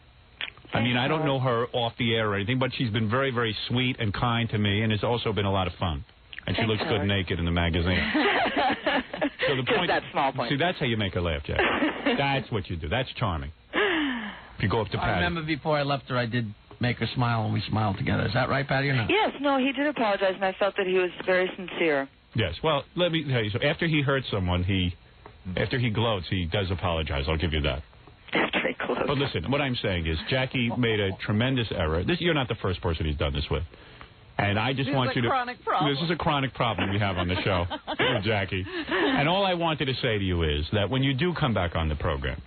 I mean, I don't know her off the air or anything, but she's been very, very sweet and kind to me, and it's also been a lot of fun. And she looks good naked in the magazine. So the point, that small point. See, that's how you make her laugh, Jackie. That's what you do. That's charming. If you go up to Patty. I remember before I left her, I did make her smile, and we smiled together. Is that right, Patty, or not? Yes, no, he did apologize, and I felt that he was very sincere. Yes, well, let me tell you, so after he hurts someone, after he gloats, he does apologize. I'll give you that. After he gloats. But listen, what I'm saying is Jackie made a tremendous error. You're not the first person he's done this with. And I just want you to... This is a chronic problem we have on the show with Jackie. And all I wanted to say to you is that when you do come back on the program,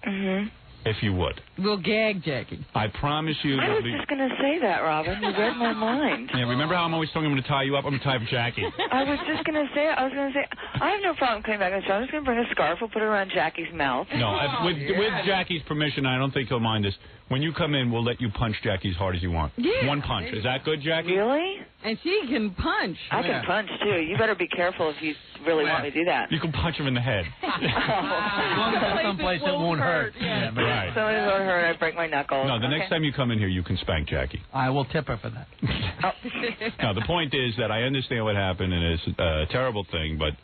if you would. We'll gag Jackie. I promise you... I was just going to say that, Robin. You read my mind. Yeah, remember how I'm always talking I'm going to tie you up? I'm going to tie up Jackie. I was going to say, I have no problem coming back on the show. I'm just going to bring a scarf. We'll put it around Jackie's mouth. No, with Jackie's permission, I don't think he'll mind this. When you come in, we'll let you punch Jackie as hard as you want. Yeah. One punch. Is that good, Jackie? Really? And she can punch. I can punch, too. You better be careful if you really want me to do that. You can punch him in the head. As long as it's someplace that won't hurt. Yeah. Right. So it won't hurt. I break my knuckles. No, the next time you come in here, you can spank Jackie. I will tip her for that. No, the point is that I understand what happened, and it's a terrible thing, but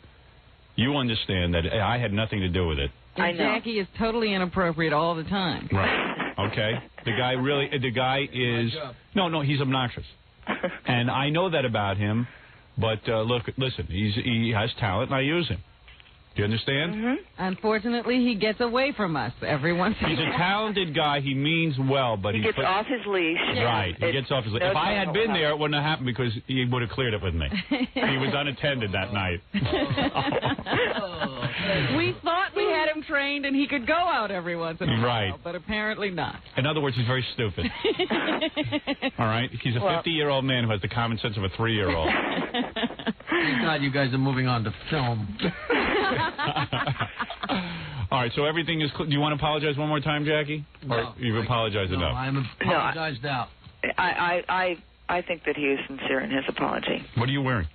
you understand that I had nothing to do with it. And Jackie is totally inappropriate all the time. Right. Okay. The guy is... No, he's obnoxious. And I know that about him, but listen, he has talent, and I use him. Do you understand? Mm-hmm. Unfortunately, he gets away from us every once in a while. He's a talented guy. He means well, but he gets off his leash. Right, he gets off his leash. If I had been there, it wouldn't have happened because he would have cleared it with me. He was unattended that night. We thought we had him trained and he could go out every once in a while, right, but apparently not. In other words, he's very stupid. All right? He's a 50-year-old man who has the common sense of a 3-year-old. Thank God you guys are moving on to film. All right, so everything is... Do you want to apologize one more time, Jackie? No. Or you've apologized enough? I'm apologized out. I think that he is sincere in his apology. What are you wearing?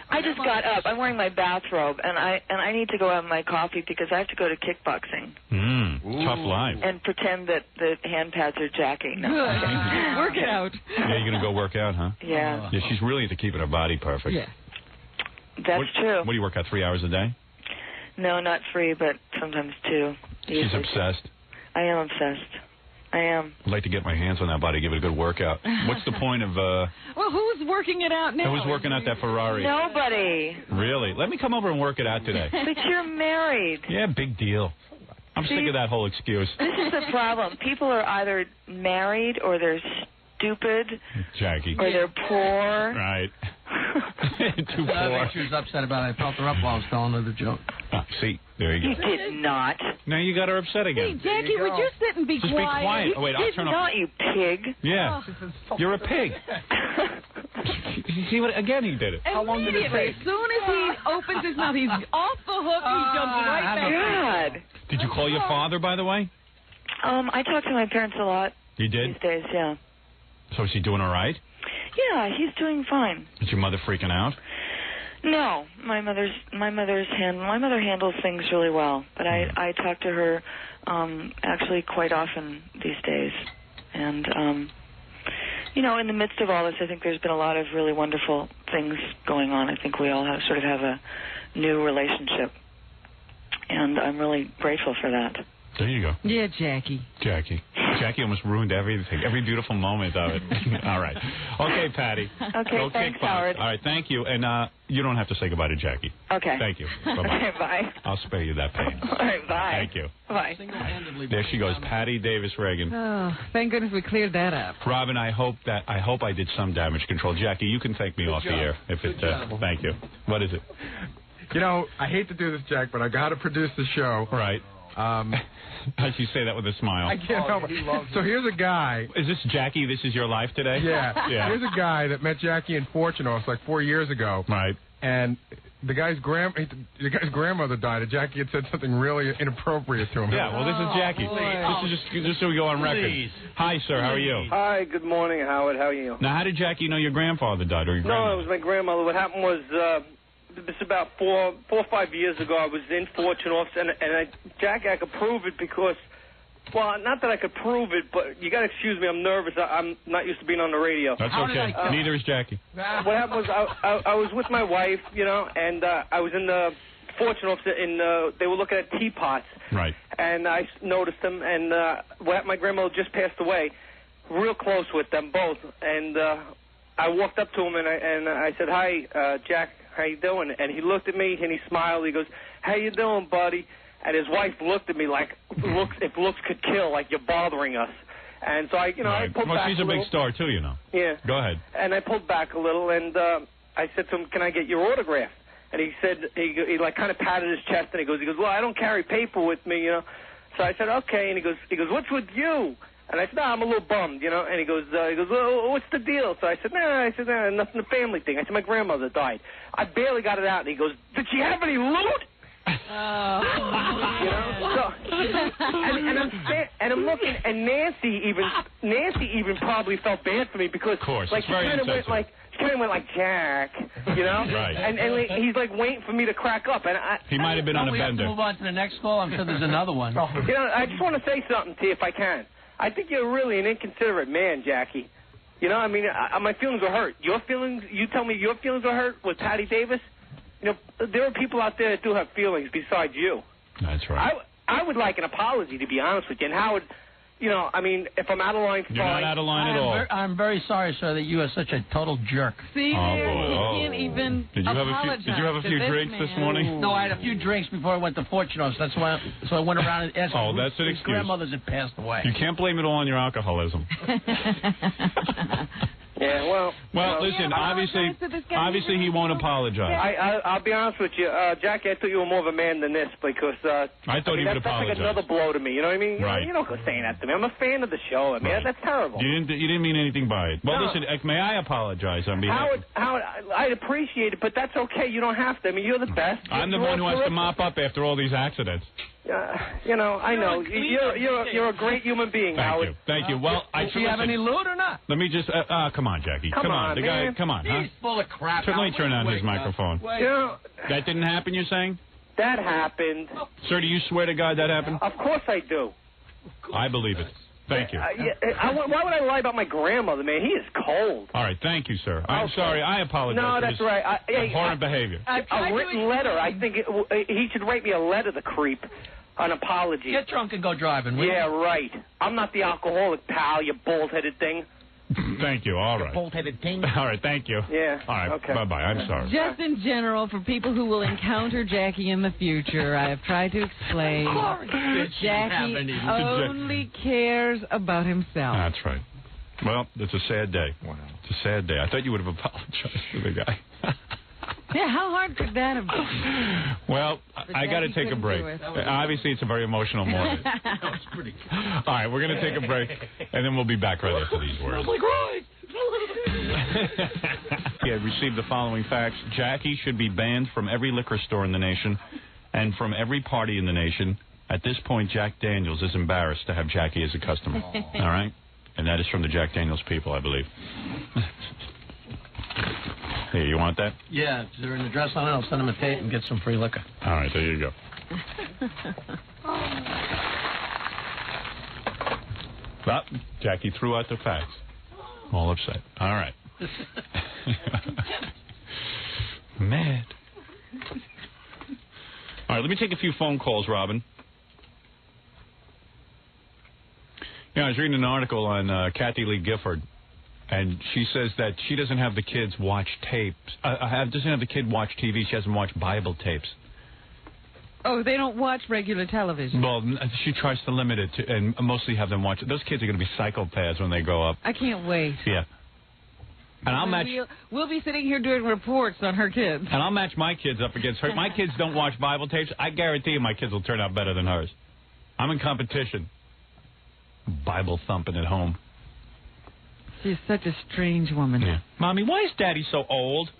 I just got up. I'm wearing my bathrobe, and I need to go have my coffee because I have to go to kickboxing. Tough life. And pretend that the hand pads are Jackie. No. Good. Work it out. Yeah, you're going to go work out, huh? Yeah. Yeah, she's really into keeping her body perfect. Yeah. That's true. What do you work out, 3 hours a day? No, not 3, but sometimes 2. She's obsessed. I am obsessed. I am. I'd like to get my hands on that body, give it a good workout. What's the point of... Well, who's working it out now? Who's working out that Ferrari? Nobody. Really? Let me come over and work it out today. But you're married. Yeah, big deal. I'm sick of that whole excuse. This is the problem. People are either married or they're stupid. Jackie. Or they're poor. Right. Too I poor. think she was upset about it. I felt her up while I was telling her the joke. See, there you go. You did not. Now you got her upset again. Hey, Jackie, would you sit and be Just quiet? be quiet. Oh, wait, I'll turn off. You pig. Yeah. You're a pig. You see what? Again, he did it. How long did it take? As soon as he opens his mouth, he's off the hook. He jumps right back. God. Did you call your father, by the way? I talk to my parents a lot. You did? These days, yeah. So is he doing all right? Yeah, he's doing fine. Is your mother freaking out? No, my mother handles things really well, but I talk to her actually quite often these days, and in the midst of all this, I think there's been a lot of really wonderful things going on. I think we all sort of have a new relationship, and I'm really grateful for that. There you go. Yeah, Jackie. Jackie almost ruined everything, every beautiful moment of it. All right. Okay, Patty. Okay, thanks, Howard. All right, thank you. And you don't have to say goodbye to Jackie. Okay. Thank you. Bye-bye. Okay, bye. I'll spare you that pain. All right, bye. Thank you. Bye. There she goes, Patty Davis Reagan. Oh, thank goodness we cleared that up. Robin, I hope I did some damage control. Jackie, you can thank me off the air if it. Thank you. What is it? You know, I hate to do this, Jack, but I got to produce the show. Right. How'd you say that with a smile? I can't help it. So here's a guy. Is this Jackie? This is your life today? Yeah. Here's a guy that met Jackie in Fortune like 4 years ago. Right. And the guy's grandmother died, and Jackie had said something really inappropriate to him. Yeah, well, this is Jackie. This is just so we go on record. Hi, sir. How are you? Hi. Good morning, Howard. How are you? Now, how did Jackie know your grandfather died or your grandmother? No, it was my grandmother. What happened was... This is about 4 or 5 years ago. I was in Fortune office, and Jackie, I could prove it because, well, not that I could prove it, but you got to excuse me. I'm nervous. I'm not used to being on the radio. That's okay. Neither is Jackie. What happened was I was with my wife, and I was in the Fortune office, and they were looking at teapots. Right. And I noticed them, and my grandmother just passed away, real close with them both, and I walked up to him, and I said, "Hi, Jack. How you doing?" And he looked at me and he smiled. He goes, "How you doing, buddy?" And his wife looked at me like, if looks could kill, like you're bothering us. And so I pulled back. She's a big star too, Yeah. Go ahead. And I pulled back a little, and I said to him, "Can I get your autograph?" And he said, he like kind of patted his chest, and he goes, "Well, I don't carry paper with me, So I said, "Okay." And he goes, "What's with you?" And I said, "No, I'm a little bummed, And he goes, "Well, what's the deal?" So I said, "Nah, nothing, a family thing." I said, "My grandmother died." I barely got it out, and he goes, "Did she have any loot?" So and I'm looking, and Nancy even probably felt bad for me because, of course, like, she kind of went like Jack, you know, right? And he's like waiting for me to crack up, and he might have been on a bender. We have to move on to the next call. I'm sure there's another one. You know, I just want to say something to you if I can. I think you're really an inconsiderate man, Jackie. You know, I mean, my feelings were hurt. Your feelings, you tell me your feelings were hurt with Patty Davis? You know, there are people out there that do have feelings besides you. That's right. I would like an apology, to be honest with you. And Howard, you know, I mean, if I'm out of line, you're not out of line at all. I'm very sorry, sir, that you are such a total jerk. See, he can't even apologize. Did you have a few drinks this morning? No, I had a few drinks before I went to Fortuno's. That's why. So I went around and asked. Oh, that's an excuse. Grandmothers had passed away. You can't blame it all on your alcoholism. Yeah, well, listen. Obviously, he won't apologize. I'll be honest with you, Jackie. I thought you were more of a man than this because I thought he would apologize. That's like another blow to me. You know what I mean? Right. You don't go saying that to me. I'm a fan of the show. I mean, that's terrible. You didn't mean anything by it. Well, listen. May I apologize on behalf? Howard, I'd appreciate it, but that's okay. You don't have to. I mean, you're the best. I'm the one who has to mop up after all these accidents. You know, I know. You're a great human being, Howard. Thank you. Well, do you have any loot or not? Let me just. Come on, Jackie. Come on, the man. guy. Come on, huh? He's full of crap. Let me turn on his microphone. You know, that didn't happen. You're saying? That happened. Sir, do you swear to God that happened? Of course I do. I believe it. Thank you. Why would I lie about my grandmother, man? He is cold. All right, thank you, sir. I'm sorry. I apologize. No, that's right. Abhorrent behavior. A written letter. I think he should write me a letter, the creep. An apology. Get drunk and go driving. Yeah, right. I'm not the alcoholic, pal, you bald-headed thing. Thank you. All right. Bald-headed thing. All right, thank you. Yeah. All right, okay. Bye-bye. I'm sorry. Just in general, for people who will encounter Jackie in the future, I have tried to explain Jackie only cares about himself. That's right. Well, it's a sad day. Wow. It's a sad day. I thought you would have apologized to the guy. Yeah, how hard could that have been? Well, I got to take a break. Obviously, it's a very emotional morning. That was pretty good. All right, we're going to take a break, and then we'll be back right after these words. Like, right. Yeah, received the following facts. Jackie should be banned from every liquor store in the nation and from every party in the nation. At this point, Jack Daniels is embarrassed to have Jackie as a customer. All right? And that is from the Jack Daniels people, I believe. Here, you want that? Yeah, if they're in the dress on it, I'll send them a tape and get some free liquor. All right, there you go. Well, Jackie threw out the facts. All upset. All right. Mad. All right, let me take a few phone calls, Robin. Yeah, I was reading an article on Kathy Lee Gifford. And she says that she doesn't have the kids watch tapes. Doesn't have the kid watch TV. She hasn't watched Bible tapes. Oh, they don't watch regular television. Well, she tries to limit it to, and mostly have them watch it. Those kids are going to be psychopaths when they grow up. I can't wait. Yeah. And I'll match. We'll be sitting here doing reports on her kids. And I'll match my kids up against her. My kids don't watch Bible tapes. I guarantee you my kids will turn out better than hers. I'm in competition. Bible thumping at home. She's such a strange woman. Yeah. Mommy, why is Daddy so old?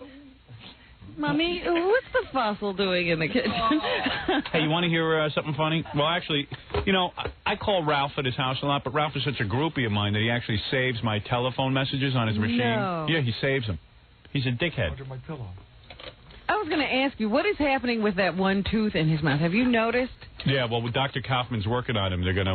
Mommy, what's the fossil doing in the kitchen? Hey, you want to hear something funny? Well, actually, you know, I call Ralph at his house a lot, but Ralph is such a groupie of mine that he actually saves my telephone messages on his machine. No. Yeah, he saves them. He's a dickhead. Under my pillow. I was going to ask you, what is happening with that one tooth in his mouth? Have you noticed? Yeah, well, Dr. Kaufman's working on him. They're going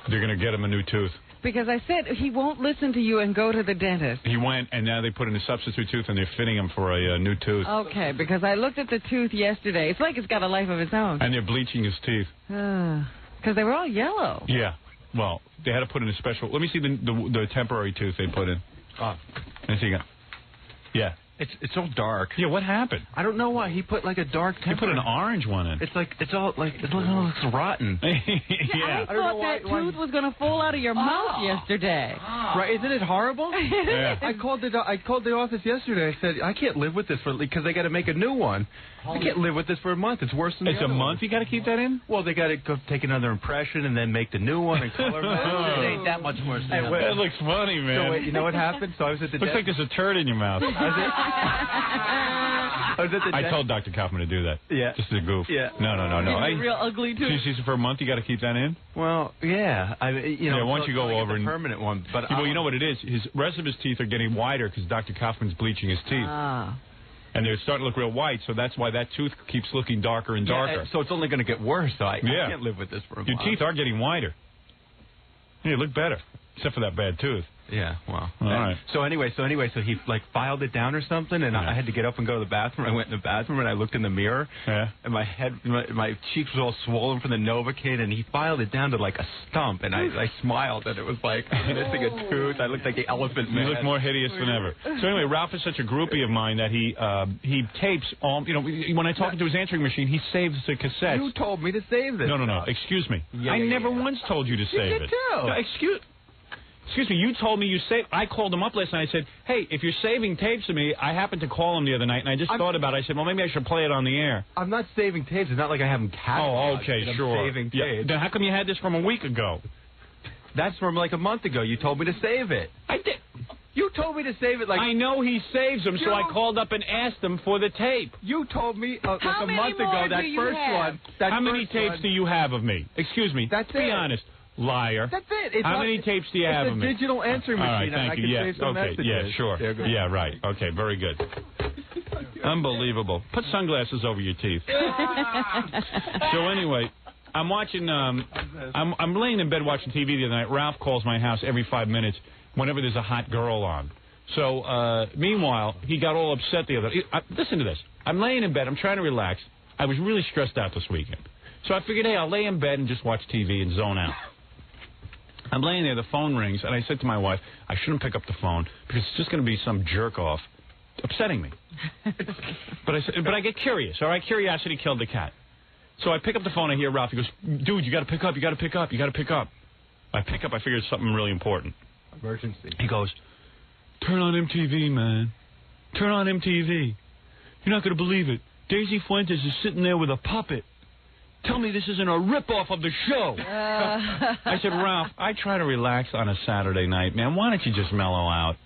to get him a new tooth. Because I said he won't listen to you and go to the dentist. He went, and now they put in a substitute tooth, and they're fitting him for a new tooth. Okay, because I looked at the tooth yesterday. It's like it's got a life of its own. And they're bleaching his teeth. Because they were all yellow. Yeah. Well, they had to put in a special... Let me see the temporary tooth they put in. Oh. Let's see. Yeah. It's so dark. Yeah, what happened? I don't know why. He put like a dark temper. He put an orange one in. It's like, it looks rotten. Yeah. I thought that tooth was going to fall out of your mouth yesterday. Right, isn't it horrible? Yeah. I called the office yesterday. I said, I can't live with this because they got to make a new one. I can't live with this for a month. It's worse than the other It's a month you got to keep that in? Well, they got to go take another impression and then make the new one and color it. It ain't that much worse than that. That looks funny, man. So wait, you know what happened? So I was at the Looks like there's a turd in your mouth. I I told Dr. Kaufman to do that. Yeah. Just a goof. Yeah. No. It's real ugly, too. She's for a month, you got to keep that in? Well, yeah. Once you go over and permanent one. But well, you know what it is? His rest of his teeth are getting wider because Dr. Kaufman's bleaching his teeth. And they're starting to look real white, so that's why that tooth keeps looking darker and darker. So it's only going to get worse. So I can't live with this for a Your month. teeth are getting wider. Yeah, you look better, except for that bad tooth. Yeah, well. All right. So anyway, he filed it down or something, and I had to get up and go to the bathroom. I went in the bathroom and I looked in the mirror, and my cheeks was all swollen from the Novocaine, and he filed it down to like a stump, and I smiled, and it was like missing a tooth. I looked like the Elephant Man. You look more hideous than ever. So anyway, Ralph is such a groupie of mine that he tapes all. When I talk into his answering machine, he saves the cassettes. You told me to save this. No. Excuse me. I never once told you to save it. You did too. No, Excuse me, you told me you saved. I called him up last night. I said, hey, if you're saving tapes of me, I happened to call him the other night, and I just thought about it. I said, well, maybe I should play it on the air. I'm not saving tapes. It's not like I have them cataloged. Oh, okay, sure. I'm saving tapes. Then how come you had this from a week ago? That's from like a month ago. You told me to save it. I did. You told me to save it like... I know he saves them, so I called up and asked him for the tape. You told me like a month ago, that first one... How many tapes do you have of me? Excuse me. That's Be honest. Liar. That's it. How many tapes do you have of me? It's a digital answering machine. All right, thank you. I can save some messages. Yeah, sure. Yeah, right. Okay, very good. Unbelievable. Put sunglasses over your teeth. So anyway, I'm watching. I'm laying in bed watching TV the other night. Ralph calls my house every 5 minutes whenever there's a hot girl on. So meanwhile, he got all upset the other. Listen to this. I'm laying in bed. I'm trying to relax. I was really stressed out this weekend. So I figured, hey, I'll lay in bed and just watch TV and zone out. I'm laying there, the phone rings, and I said to my wife, I shouldn't pick up the phone because it's just going to be some jerk-off upsetting me. But I get curious, all right? Curiosity killed the cat. So I pick up the phone, I hear Ralph. He goes, dude, you got to pick up, you got to pick up, you got to pick up. I pick up, I figure it's something really important. Emergency. He goes, turn on MTV, man. Turn on MTV. You're not going to believe it. Daisy Fuentes is sitting there with a puppet. Tell me this isn't a rip-off of the show. I said, Ralph, I try to relax on a Saturday night, man. Why don't you just mellow out?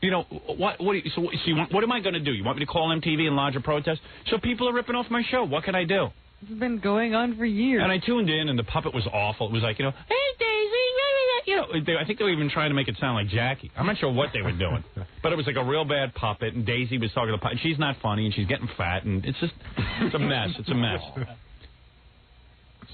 You know, what am I going to do? You want me to call MTV and lodge a protest? So people are ripping off my show. What can I do? It's been going on for years. And I tuned in, and the puppet was awful. It was like, hey, Daisy, I think they were even trying to make it sound like Jackie. I'm not sure what they were doing. But it was like a real bad puppet, and Daisy was talking to the puppet. She's not funny, and she's getting fat, and it's a mess. It's a mess.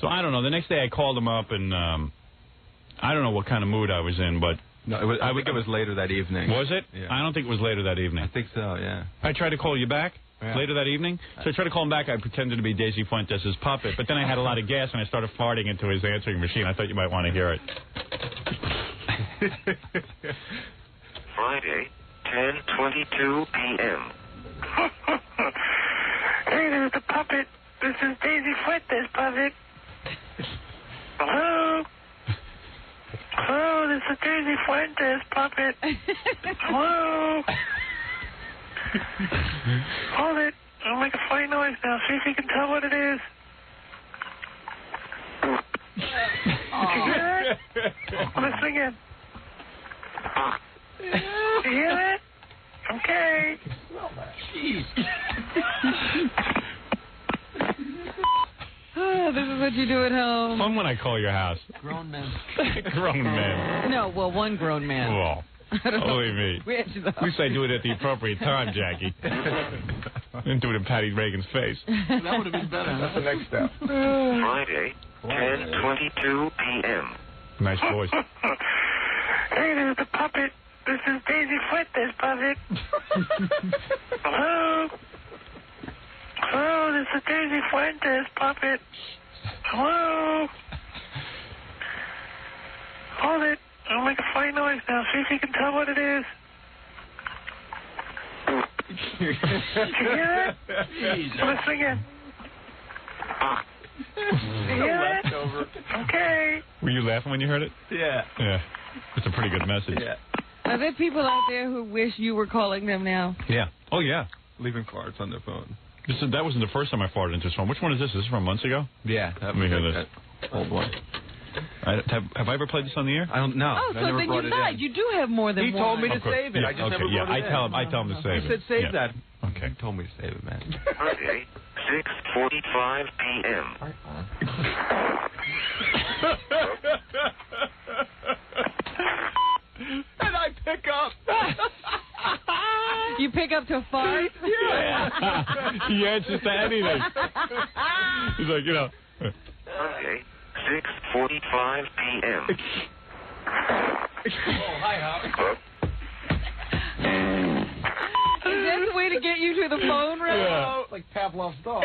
So I don't know. The next day I called him up, and I don't know what kind of mood I was in, but... No, I think it was later that evening. Was it? Yeah. I don't think it was later that evening. I think so, yeah. I tried to call you back later that evening. So I tried to call him back. I pretended to be Daisy Fuentes' puppet, but then I had a lot of gas, and I started farting into his answering machine. I thought you might want to hear it. Friday, 10:22 p.m. Hey, there's the puppet. This is Daisy Fuentes, puppet. Hello? Hello, this is Daisy Fuentes, puppet. Hello? Hold it. I'll make a funny noise now. See if you can tell what it is. Did you hear that? Listen again. Did you hear that? Okay. Jeez. This is what you do at home. Fun when I call your house. Grown men. Grown men. No, well, one grown man. Well, only me. At least I do it at the appropriate time, Jackie. Didn't do it in Patty Reagan's face. That would have been better. That's the next step. Friday, 10:22 p.m. Nice voice. Hey, there's the puppet. This is Daisy Fuentes, puppet. Hello? Hello, this is Daisy Fuentes, puppet. Hello? Hold it. I'll make a funny noise now. See if you can tell what it is. Did you hear that? Listen again. Did you hear that? Okay. Were you laughing when you heard it? Yeah. Yeah. It's a pretty good message. Yeah. Are there people out there who wish you were calling them now? Yeah. Oh, yeah. Leaving cards on their phone. That wasn't the first time I farted into his phone. Which one is this? Is this from months ago? Yeah. Let me hear this. Old one. Have I ever played this on the air? I don't know. Oh, so then you lied. You do have more than one. He told me to save it. Yeah, I just never yeah, wrote it in. I tell him to save it. He said save that. Okay. You told me to save it, man. Friday, 6:45 p.m. And I pick up. You pick up to fart? Yeah. He answers to anything. He's like, Friday, 6:45 p.m. Hi, Howard. Is that the way to get you to the phone, Ray? Yeah. Like Pavlov's dog.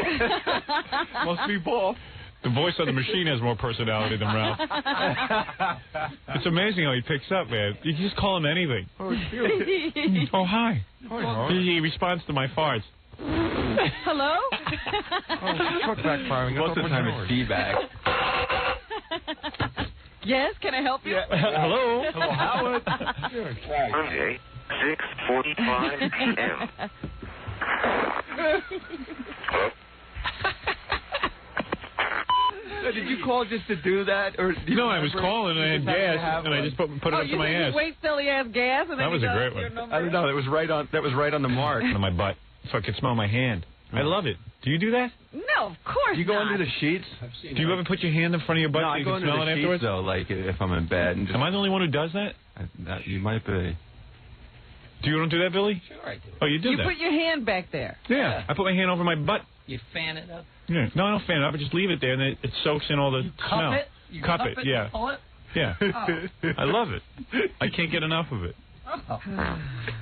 Must be both. The voice on the machine has more personality than Ralph. It's amazing how he picks up, man. You can just call him anything. Oh, hi. He responds to my farts. Hello? Truck backfiring. Most of the time it's feedback. Yes, can I help you? Hello? Hello, Howard. Monday, 6:45 p.m. Did you call just to do that, or No, I was calling and I had gas, and I just put it up to my ass. Wait till he has gas, and then That was a great one. I don't know. That was right on the mark. On my butt, so I could smell my hand. I love it. Do you do that? No, of course Do you go not. under the sheets? Do you ever put your hand in front of your butt No, so I you go can under smell the it sheets, afterwards? though, like if I'm in bed. And just, Am I the only one who does that? You might be. You don't do that, Billy? Sure I do. Oh, you do You that? put your hand back there. Yeah, I put my hand over my butt. You fan it up. Yeah. No, I don't fan it up. I just leave it there, and then it soaks in all the smell. Cup it? You Cup it, yeah. and pull it? Yeah. Oh. I love it. I can't get enough of it. Oh.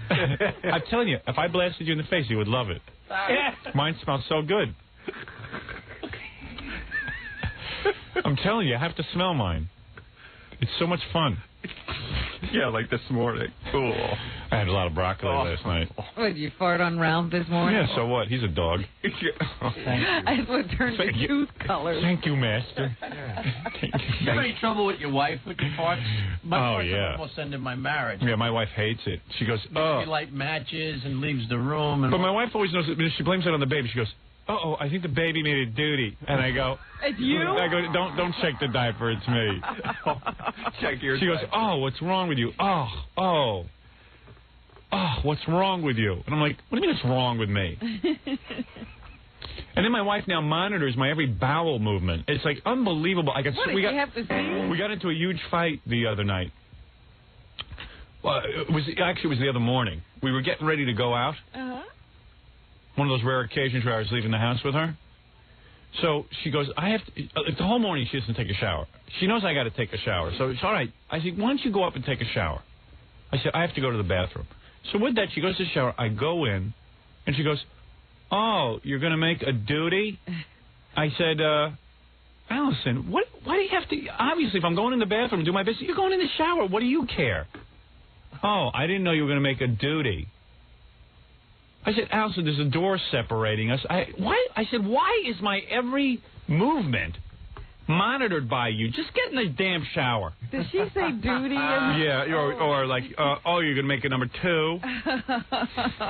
I'm telling you, if I blasted you in the face, you would love it. Mine smells so good. I'm telling you, I have to smell mine. It's so much fun. Yeah, like this morning. Cool. I had a lot of broccoli last night. What, did you fart on Ralph this morning? Yeah, so what? He's a dog. That's what turned Thank your you. tooth colors. Thank you, master. You have any trouble with your wife with your farts? My Oh, first yeah. almost ended my marriage. Yeah, my wife hates it. She goes, She light matches and leaves the room. And But my wife always knows that she blames it on the baby. She goes, uh-oh, I think the baby made a duty. And I go, It's you? I go, don't check the diaper, it's me. Check your She goes, diaper. oh, what's wrong with you? Oh, what's wrong with you? And I'm like, what do you mean what's wrong with me? And then my wife now monitors my every bowel movement. It's like unbelievable. What, did you have to see? We got into a huge fight the other night. Well, it was the other morning. We were getting ready to go out. Uh-huh. One of those rare occasions where I was leaving the house with her. So she goes, I have to, the whole morning she doesn't take a shower. She knows I got to take a shower. So it's all right. I said, why don't you go up and take a shower? I said, I have to go to the bathroom. So with that, she goes to the shower. I go in, and she goes, oh, you're going to make a duty? I said, Allison, why do you have to, obviously, if I'm going in the bathroom and do my business, you're going in the shower. What do you care? Oh, I didn't know you were going to make a duty. I said, Allison, there's a door separating us. I said, why is my every movement monitored by you? Just get in the damn shower. Did she say duty? Yeah, or like, oh, you're going to make it number 2.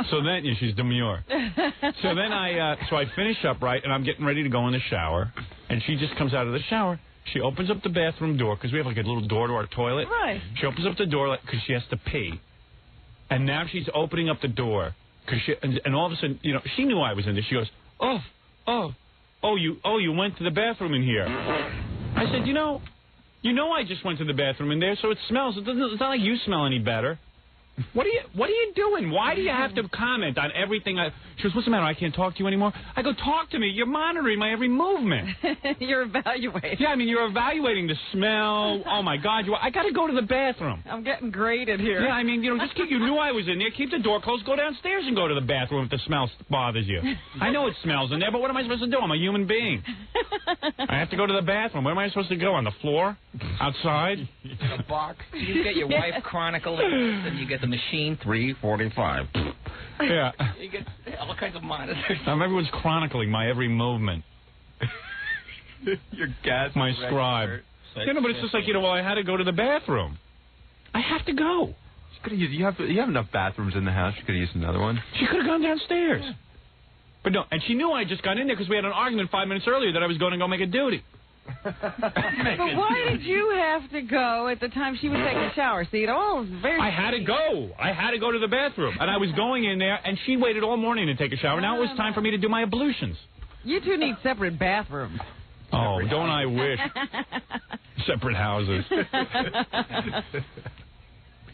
So then, yeah, she's demure. So then I finish up, right, and I'm getting ready to go in the shower, and she just comes out of the shower. She opens up the bathroom door, because we have like a little door to our toilet. Right. She opens up the door because she has to pee. And now she's opening up the door. And all of a sudden, she knew I was in there. She goes, you went to the bathroom in here. I said, you know I just went to the bathroom in there, so it smells. It's not like you smell any better. What are you doing? Why do you have to comment on everything? She goes, what's the matter? I can't talk to you anymore? I go, talk to me. You're monitoring my every movement. You're evaluating. Yeah, I mean, you're evaluating the smell. Oh, my God. I got to go to the bathroom. I'm getting graded here. Yeah, I mean, you knew I was in there. Keep the door closed. Go downstairs and go to the bathroom if the smell bothers you. I know it smells in there, but what am I supposed to do? I'm a human being. I have to go to the bathroom. Where am I supposed to go? On the floor? Outside? In a box. You get your wife chronicling, and you get the machine 345. Yeah. You get all kinds of monitors. Everyone's chronicling my every movement. Your gas. My scribe. But it's just like, I had to go to the bathroom. I have to go. You have enough bathrooms in the house. You could have used another one. She could have gone downstairs. Yeah. But no, and she knew I just got in there because we had an argument 5 minutes earlier that I was going to go make a duty. But why did you have to go at the time she was taking a shower? See, it all is very... I had to go. I had to go to the bathroom. And I was going in there, and she waited all morning to take a shower. Now it was time for me to do my ablutions. You two need separate bathrooms. Oh, don't I wish. Separate houses.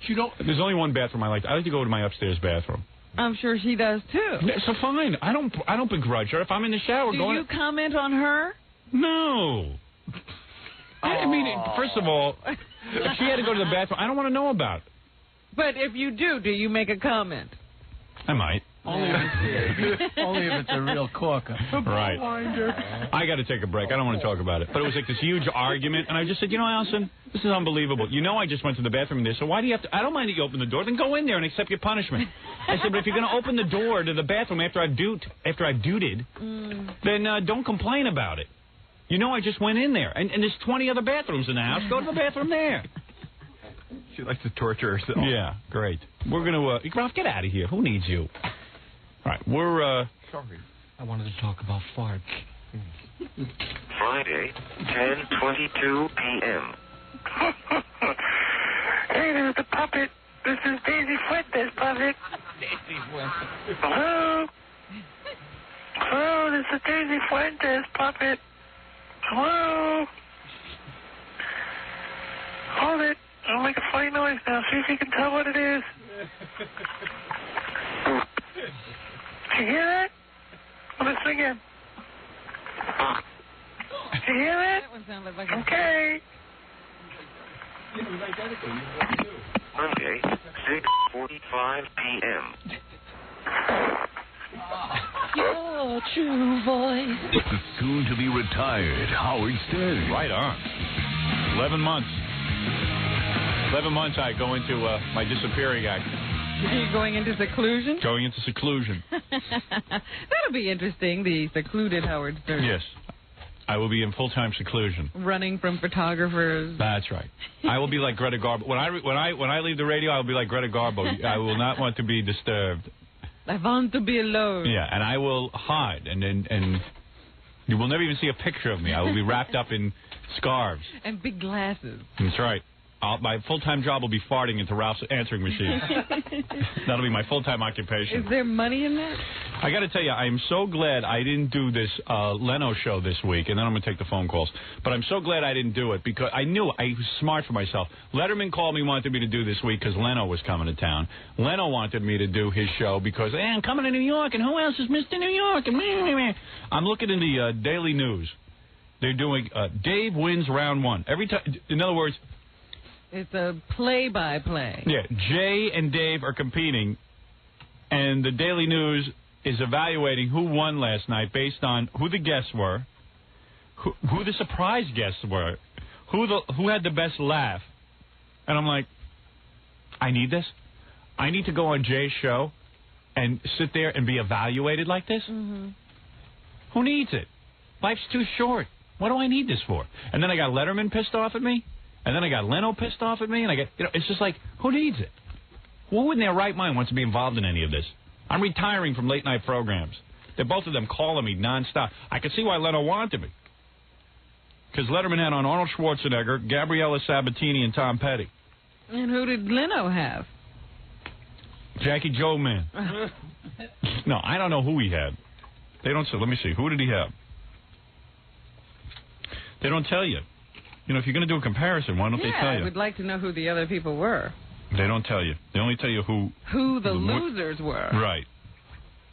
You don't... There's only one bathroom I like. I like to go to my upstairs bathroom. I'm sure she does, too. Yeah, so fine. I don't begrudge her. If I'm in the shower Do you comment on her? No. I mean, first of all, if she had to go to the bathroom, I don't want to know about it. But if you do you make a comment? I might. Only if it's a real corker. Right. I got to take a break. I don't want to talk about it. But it was like this huge argument, and I just said, Allison, this is unbelievable. I just went to the bathroom there, so why do you have to... I don't mind that you open the door. Then go in there and accept your punishment. I said, but if you're going to open the door to the bathroom after I've dooted, then don't complain about it. I just went in there, and there's 20 other bathrooms in the house. Go to the bathroom there. She likes to torture herself. Yeah, great. We're going to... Ralph, get out of here. Who needs you? All right, we're... Sorry. I wanted to talk about farts. Friday, 10:22 p.m. Hey, there's the puppet. This is Daisy Fuentes, puppet. Hello? Hello, this is Daisy Fuentes, puppet. Hello? Hold it. I'll make a funny noise now. See if you can tell what it is. Did you hear that? Well, listen again. Did you hear that? That one sounded like okay. Monday, 6:45 p.m. Your true voice. The soon-to-be-retired Howard Stern. Right on. 11 months. 11 months I go into my disappearing act. You're going into seclusion? Going into seclusion. That'll be interesting, the secluded Howard Stern. Yes. I will be in full-time seclusion. Running from photographers. That's right. I will be like Greta Garbo. When I leave the radio, I will be like Greta Garbo. I will not want to be disturbed. I want to be alone. Yeah, and I will hide, and you will never even see a picture of me. I will be wrapped up in scarves. And big glasses. That's right. My full-time job will be farting into Ralph's answering machine. That'll be my full-time occupation. Is there money in that? I got to tell you, I am so glad I didn't do this Leno show this week, and then I'm going to take the phone calls. But I'm so glad I didn't do it because I knew I was smart for myself. Letterman called me, wanted me to do this week because Leno was coming to town. Leno wanted me to do his show because, I'm coming to New York, and who else is Mr. New York? And I'm looking in the Daily News. They're doing Dave wins round one. Every time, in other words... It's a play-by-play. Yeah, Jay and Dave are competing, and the Daily News is evaluating who won last night based on who the guests were, who the surprise guests were, who had the best laugh. And I'm like, I need this. I need to go on Jay's show and sit there and be evaluated like this? Mm-hmm. Who needs it? Life's too short. What do I need this for? And then I got Letterman pissed off at me. And then I got Leno pissed off at me, and I get, it's just like, who needs it? Who in their right mind wants to be involved in any of this? I'm retiring from late-night programs. They're both of them calling me nonstop. I can see why Leno wanted me. Because Letterman had on Arnold Schwarzenegger, Gabriella Sabatini, and Tom Petty. And who did Leno have? Jackie Joe Man. No, I don't know who he had. They don't say. Let me see. Who did he have? They don't tell you. If you're going to do a comparison, why don't they tell you? I would like to know who the other people were. They don't tell you. They only tell you who the losers were. Right.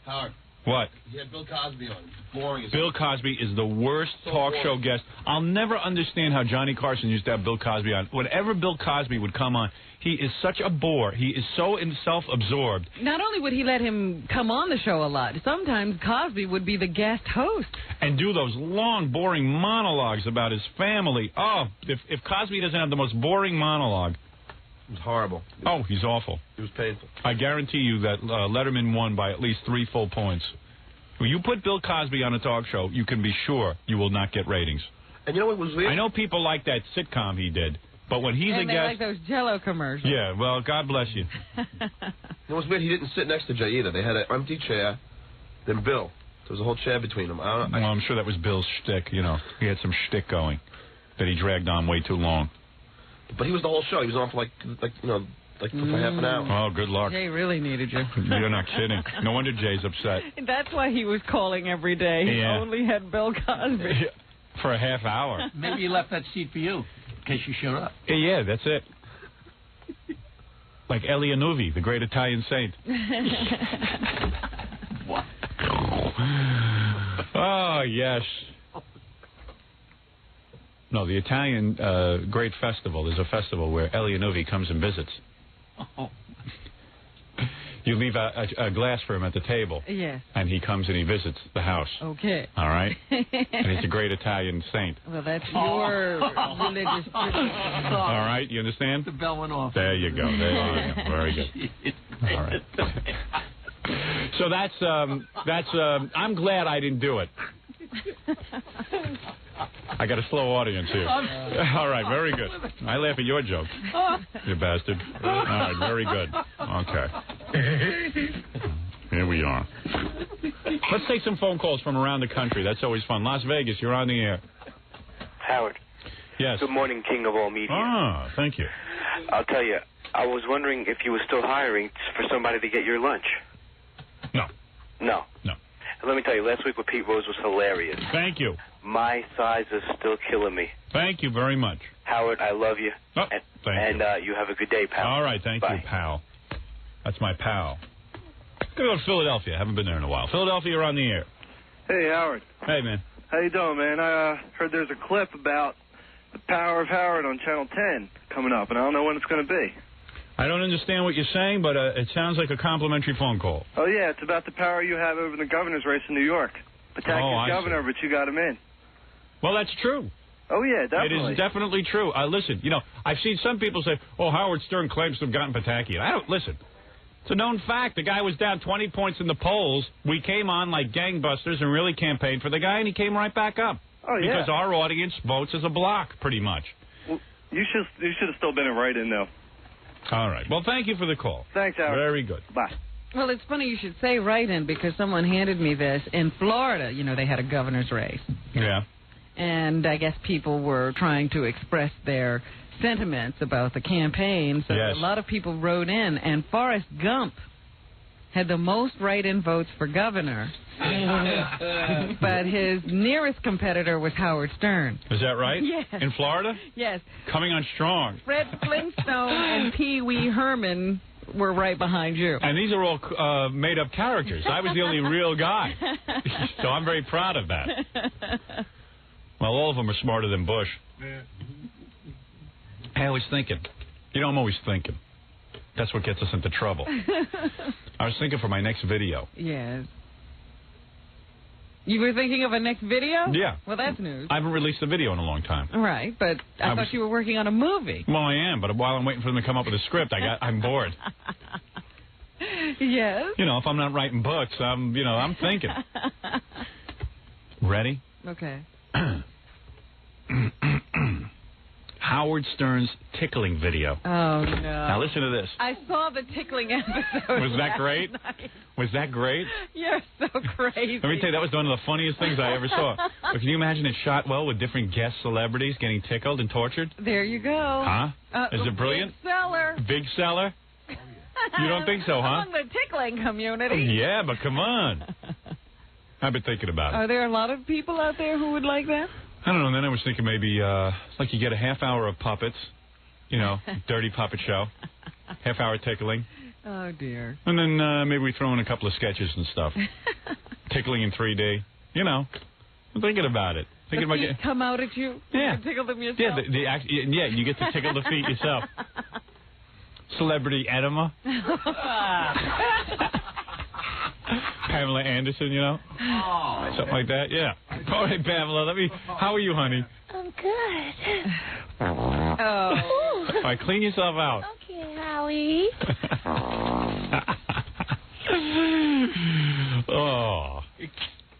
Howard. What? You had Bill Cosby on. Boring as Bill Cosby is the worst talk show guest. I'll never understand how Johnny Carson used to have Bill Cosby on. Whenever Bill Cosby would come on, he is such a bore. He is so self-absorbed. Not only would he let him come on the show a lot, sometimes Cosby would be the guest host. And do those long, boring monologues about his family. Oh, if Cosby doesn't have the most boring monologue. It was horrible. Oh, he's awful. It was painful. I guarantee you that Letterman won by at least 3 full points. When you put Bill Cosby on a talk show, you can be sure you will not get ratings. And you know what was weird? I know people like that sitcom he did, but when he's and a guest... like those Jell-O commercials. Yeah, well, God bless you. It was weird. He didn't sit next to Jay either. They had an empty chair, then Bill. There was a whole chat between them. Well, I'm sure that was Bill's shtick. You know, he had some shtick going that he dragged on way too long. But he was the whole show. He was on for like for half an hour. Oh, good luck. Jay really needed you. You're not kidding. No wonder Jay's upset. That's why he was calling every day. He only had Bill Cosby. For a half hour. Maybe he left that seat for you, in case you showed up. Yeah, that's it. Like Elianuvi, the great Italian saint. What? Oh, yes. No, the Italian great festival. There's a festival where Elianuvi comes and visits. Oh. You leave a glass for him at the table. Yes. And he comes and he visits the house. Okay. All right? And he's a great Italian saint. Well, that's your religious tradition. All right, you understand? The bell went off. There you go. There you go. Very good. All right. So that's I'm glad I didn't do it. I got a slow audience here. All right, very good. I laugh at your jokes, you bastard. All right, very good. Okay. Here we are. Let's take some phone calls from around the country. That's always fun. Las Vegas, you're on the air. Howard. Yes. Good morning, King of all media. Ah, thank you. I'll tell you, I was wondering if you were still hiring for somebody to get your lunch. No. No. No. And let me tell you, last week with Pete Rose was hilarious. Thank you. My thighs are still killing me. Thank you very much. Howard, I love you. Oh, thank you. You have a good day, pal. All right, thank you, pal. That's my pal. Gonna go to Philadelphia. Haven't been there in a while. Philadelphia, you're on the air. Hey, Howard. Hey, man. How you doing, man? I heard there's a clip about the Power of Howard on Channel 10 coming up, and I don't know when it's going to be. I don't understand what you're saying, but it sounds like a complimentary phone call. Oh, yeah, it's about the power you have over the governor's race in New York. Pataki is governor, but you got him in. Well, that's true. Oh, yeah, definitely. It is definitely true. Listen, I've seen some people say, oh, Howard Stern claims to have gotten Pataki. I don't, listen. It's a known fact. The guy was down 20 points in the polls. We came on like gangbusters and really campaigned for the guy, and he came right back up. Oh, yeah. Because our audience votes as a block, pretty much. Well, you should have still been a write-in, though. All right. Well, thank you for the call. Thanks, Howard. Very good. Bye. Well, it's funny you should say write-in because someone handed me this. In Florida, they had a governor's race. Yeah. And I guess people were trying to express their sentiments about the campaign. So a lot of people wrote in, and Forrest Gump had the most write-in votes for governor. But his nearest competitor was Howard Stern. Is that right? Yes. In Florida? Yes. Coming on strong. Fred Flintstone and Pee Wee Herman were right behind you. And these are all made-up characters. I was the only real guy. So I'm very proud of that. Well, all of them are smarter than Bush. I was thinking. I'm always thinking. That's what gets us into trouble. I was thinking for my next video. Yes. You were thinking of a next video? Yeah. Well, that's news. I haven't released a video in a long time. Right, but I thought you were working on a movie. Well, I am, but while I'm waiting for them to come up with a script, I'm bored. Yes. If I'm not writing books, I'm thinking. Ready? Okay. Howard Stern's tickling video. Oh, no. Now listen to this. I saw the tickling episode. Was that great? Night. Was that great? You're so crazy. Let me tell you, that was one of the funniest things I ever saw. But can you imagine it shot well with different guest celebrities getting tickled and tortured? There you go. Huh? Is it brilliant? Big seller. Big seller? You don't think so, huh? Among the tickling community. Yeah, but come on. I've been thinking about it. Are there a lot of people out there who would like that? I don't know. And then I was thinking maybe like you get a half hour of puppets, dirty puppet show, half hour tickling. Oh, dear. And then maybe we throw in a couple of sketches and stuff. Tickling in 3D. I'm thinking about it. Thinking the about feet come out at you? Yeah. You can tickle them yourself? Yeah, you get to tickle the feet yourself. Celebrity enema. Pamela Anderson, something like that. Yeah. All right, Pamela. How are you, honey? I'm good. Oh. All right, clean yourself out. Okay, Howie. Oh.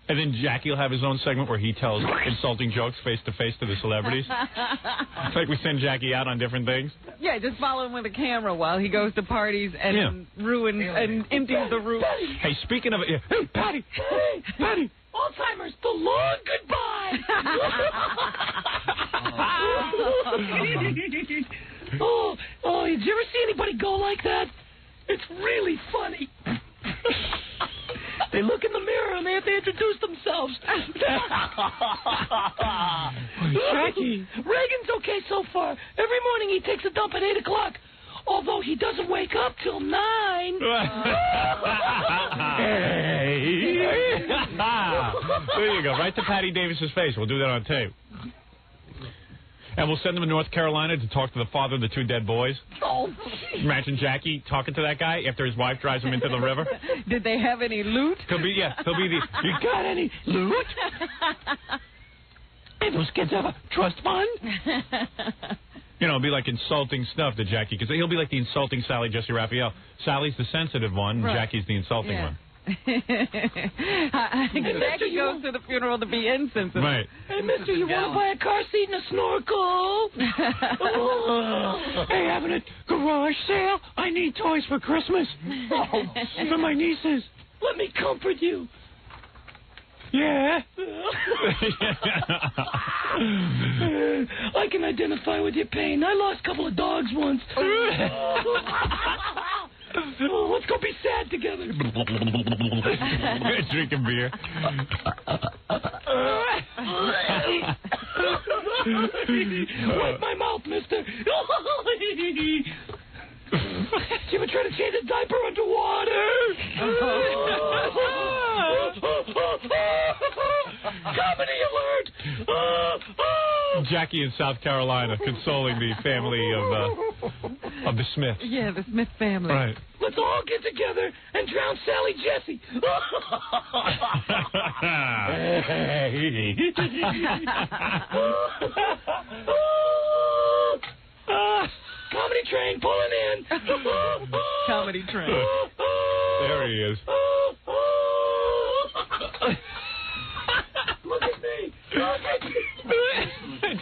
And then Jackie will have his own segment where he tells insulting jokes face-to-face to the celebrities. It's like we send Jackie out on different things. Yeah, just follow him with a camera while he goes to parties and ruins and empties the room. Hey, speaking of it, hey, Patty! Hey, Patty! Alzheimer's, the long goodbye! oh, did you ever see anybody go like that? It's really funny. They look in the mirror and they have to introduce themselves. Jackie. Reagan's okay so far. Every morning he takes a dump at 8 o'clock. Although he doesn't wake up till 9. Hey. There you go. Right to Patty Davis's face. We'll do that on tape. And we'll send him to North Carolina to talk to the father of the 2 dead boys. Oh. Imagine Jackie talking to that guy after his wife drives him into the river. Did they have any loot? He'll be the, you got any loot? Hey, those kids have a trust fund? You know, it'll be like insulting stuff to Jackie, because he'll be like the insulting Sally Jesse Raphael. Sally's the sensitive one, and Jackie's the insulting one. Jackie goes to the funeral to be insensitive. Right. Hey, mister, you want to buy a car seat and a snorkel? Hey, having a garage sale? I need toys for Christmas. For my nieces. Let me comfort you. Yeah. I can identify with your pain. I lost a couple of dogs once. Let's go be sad together. Drinking beer. Wipe my mouth, mister. Did you ever try to change a diaper underwater? Comedy alert! Jackie in South Carolina consoling the family of the Smiths. Yeah, the Smith family. Right. Let's all get together and drown Sally Jesse. Comedy train pulling in. Comedy train. There he is. Look at me.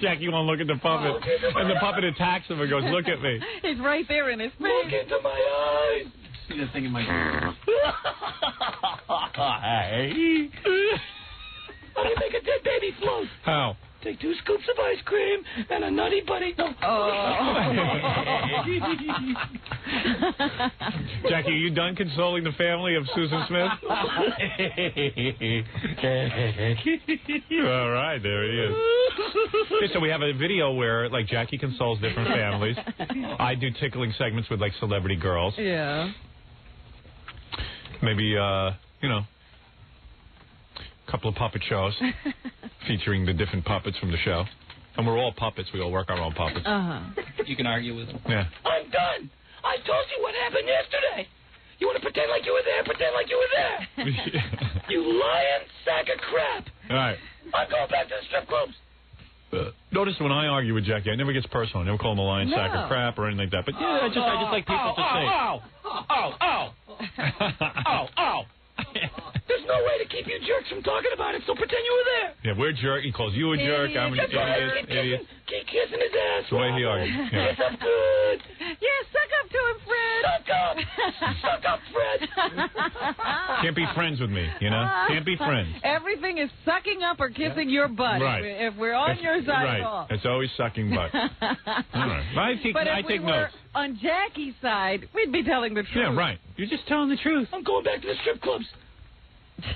Jackie won't look at the puppet. And the puppet attacks him and goes, look at me. He's right there in his face. Look into my eyes. See that thing in my ear. Hey. How do you make a dead baby float? How? Take 2 scoops of ice cream and a nutty buddy. No. Jackie, are you done consoling the family of Susan Smith? All right, there he is. Okay, so we have a video where, like, Jackie consoles different families. I do tickling segments with, like, celebrity girls. Yeah. Maybe, you know, a couple of puppet shows featuring the different puppets from the show. And we're all puppets. We all work our own puppets. You can argue with them. Yeah. I'm done. I told you what happened yesterday. You want to pretend like you were there? Pretend like you were there. You lying sack of crap. All right. I'm going back to the strip clubs. Notice when I argue with Jackie, I never gets personal. I never call him a lying sack of crap or anything like that. But yeah, I just like people to say. There's no way to keep you jerks from talking about it, so pretend you were there. Yeah, we're jerk. He calls you a jerk. I'm an idiot. Keep kissing his ass. That's the way he argues. Yeah. Kiss up good. Yeah, suck up to him, Fred. Suck up, Fred. Can't be friends with me, you know? Can't be friends. Everything is sucking up or kissing your butt. Right. If we're on your side right. at all. It's always sucking butt. All right. I take we were notes. On Jackie's side, we'd be telling the truth. Yeah, right. You're just telling the truth. I'm going back to the strip clubs.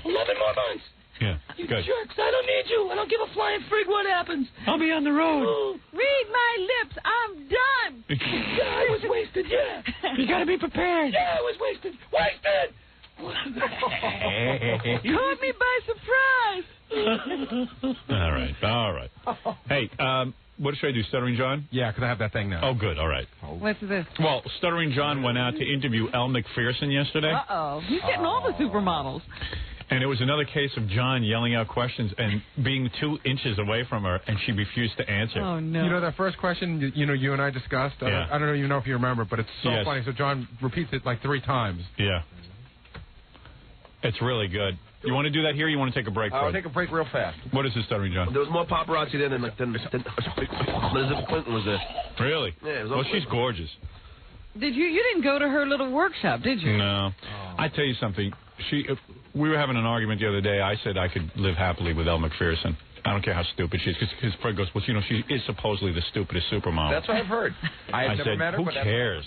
11 more months. Yeah, you good. jerks. I don't need you. I don't give a flying frig what happens. I'll be on the road. Read my lips. I'm done. Yeah, I was wasted, yeah. You got to be prepared. Yeah, I was wasted. Wasted! Caught me by surprise. All right. Hey, what should I do, Stuttering John? Yeah, because I have that thing now. Oh, good. All right. What's this? Well, Stuttering John went out to interview Elle McPherson yesterday. Uh-oh. He's getting all the supermodels. And it was another case of John yelling out questions and being 2 inches away from her, and she refused to answer. Oh, no. You know that first question, you and I discussed? Yeah. I don't even know if you remember, but it's so funny. So John repeats it like 3 times. Yeah. It's really good. You want to do that here? Or you want to take a break? I'll take a break real fast. What is this, Stuttering John? There was more paparazzi then than Elizabeth Clinton was there. Really? Yeah. Well, she's gorgeous. Did you didn't go to her little workshop, did you? No. I tell you something. We were having an argument the other day. I said I could live happily with Elle Macpherson. I don't care how stupid she is. Because Fred goes, well, she is supposedly the stupidest supermodel. That's what I've heard. I never said, met her, who cares?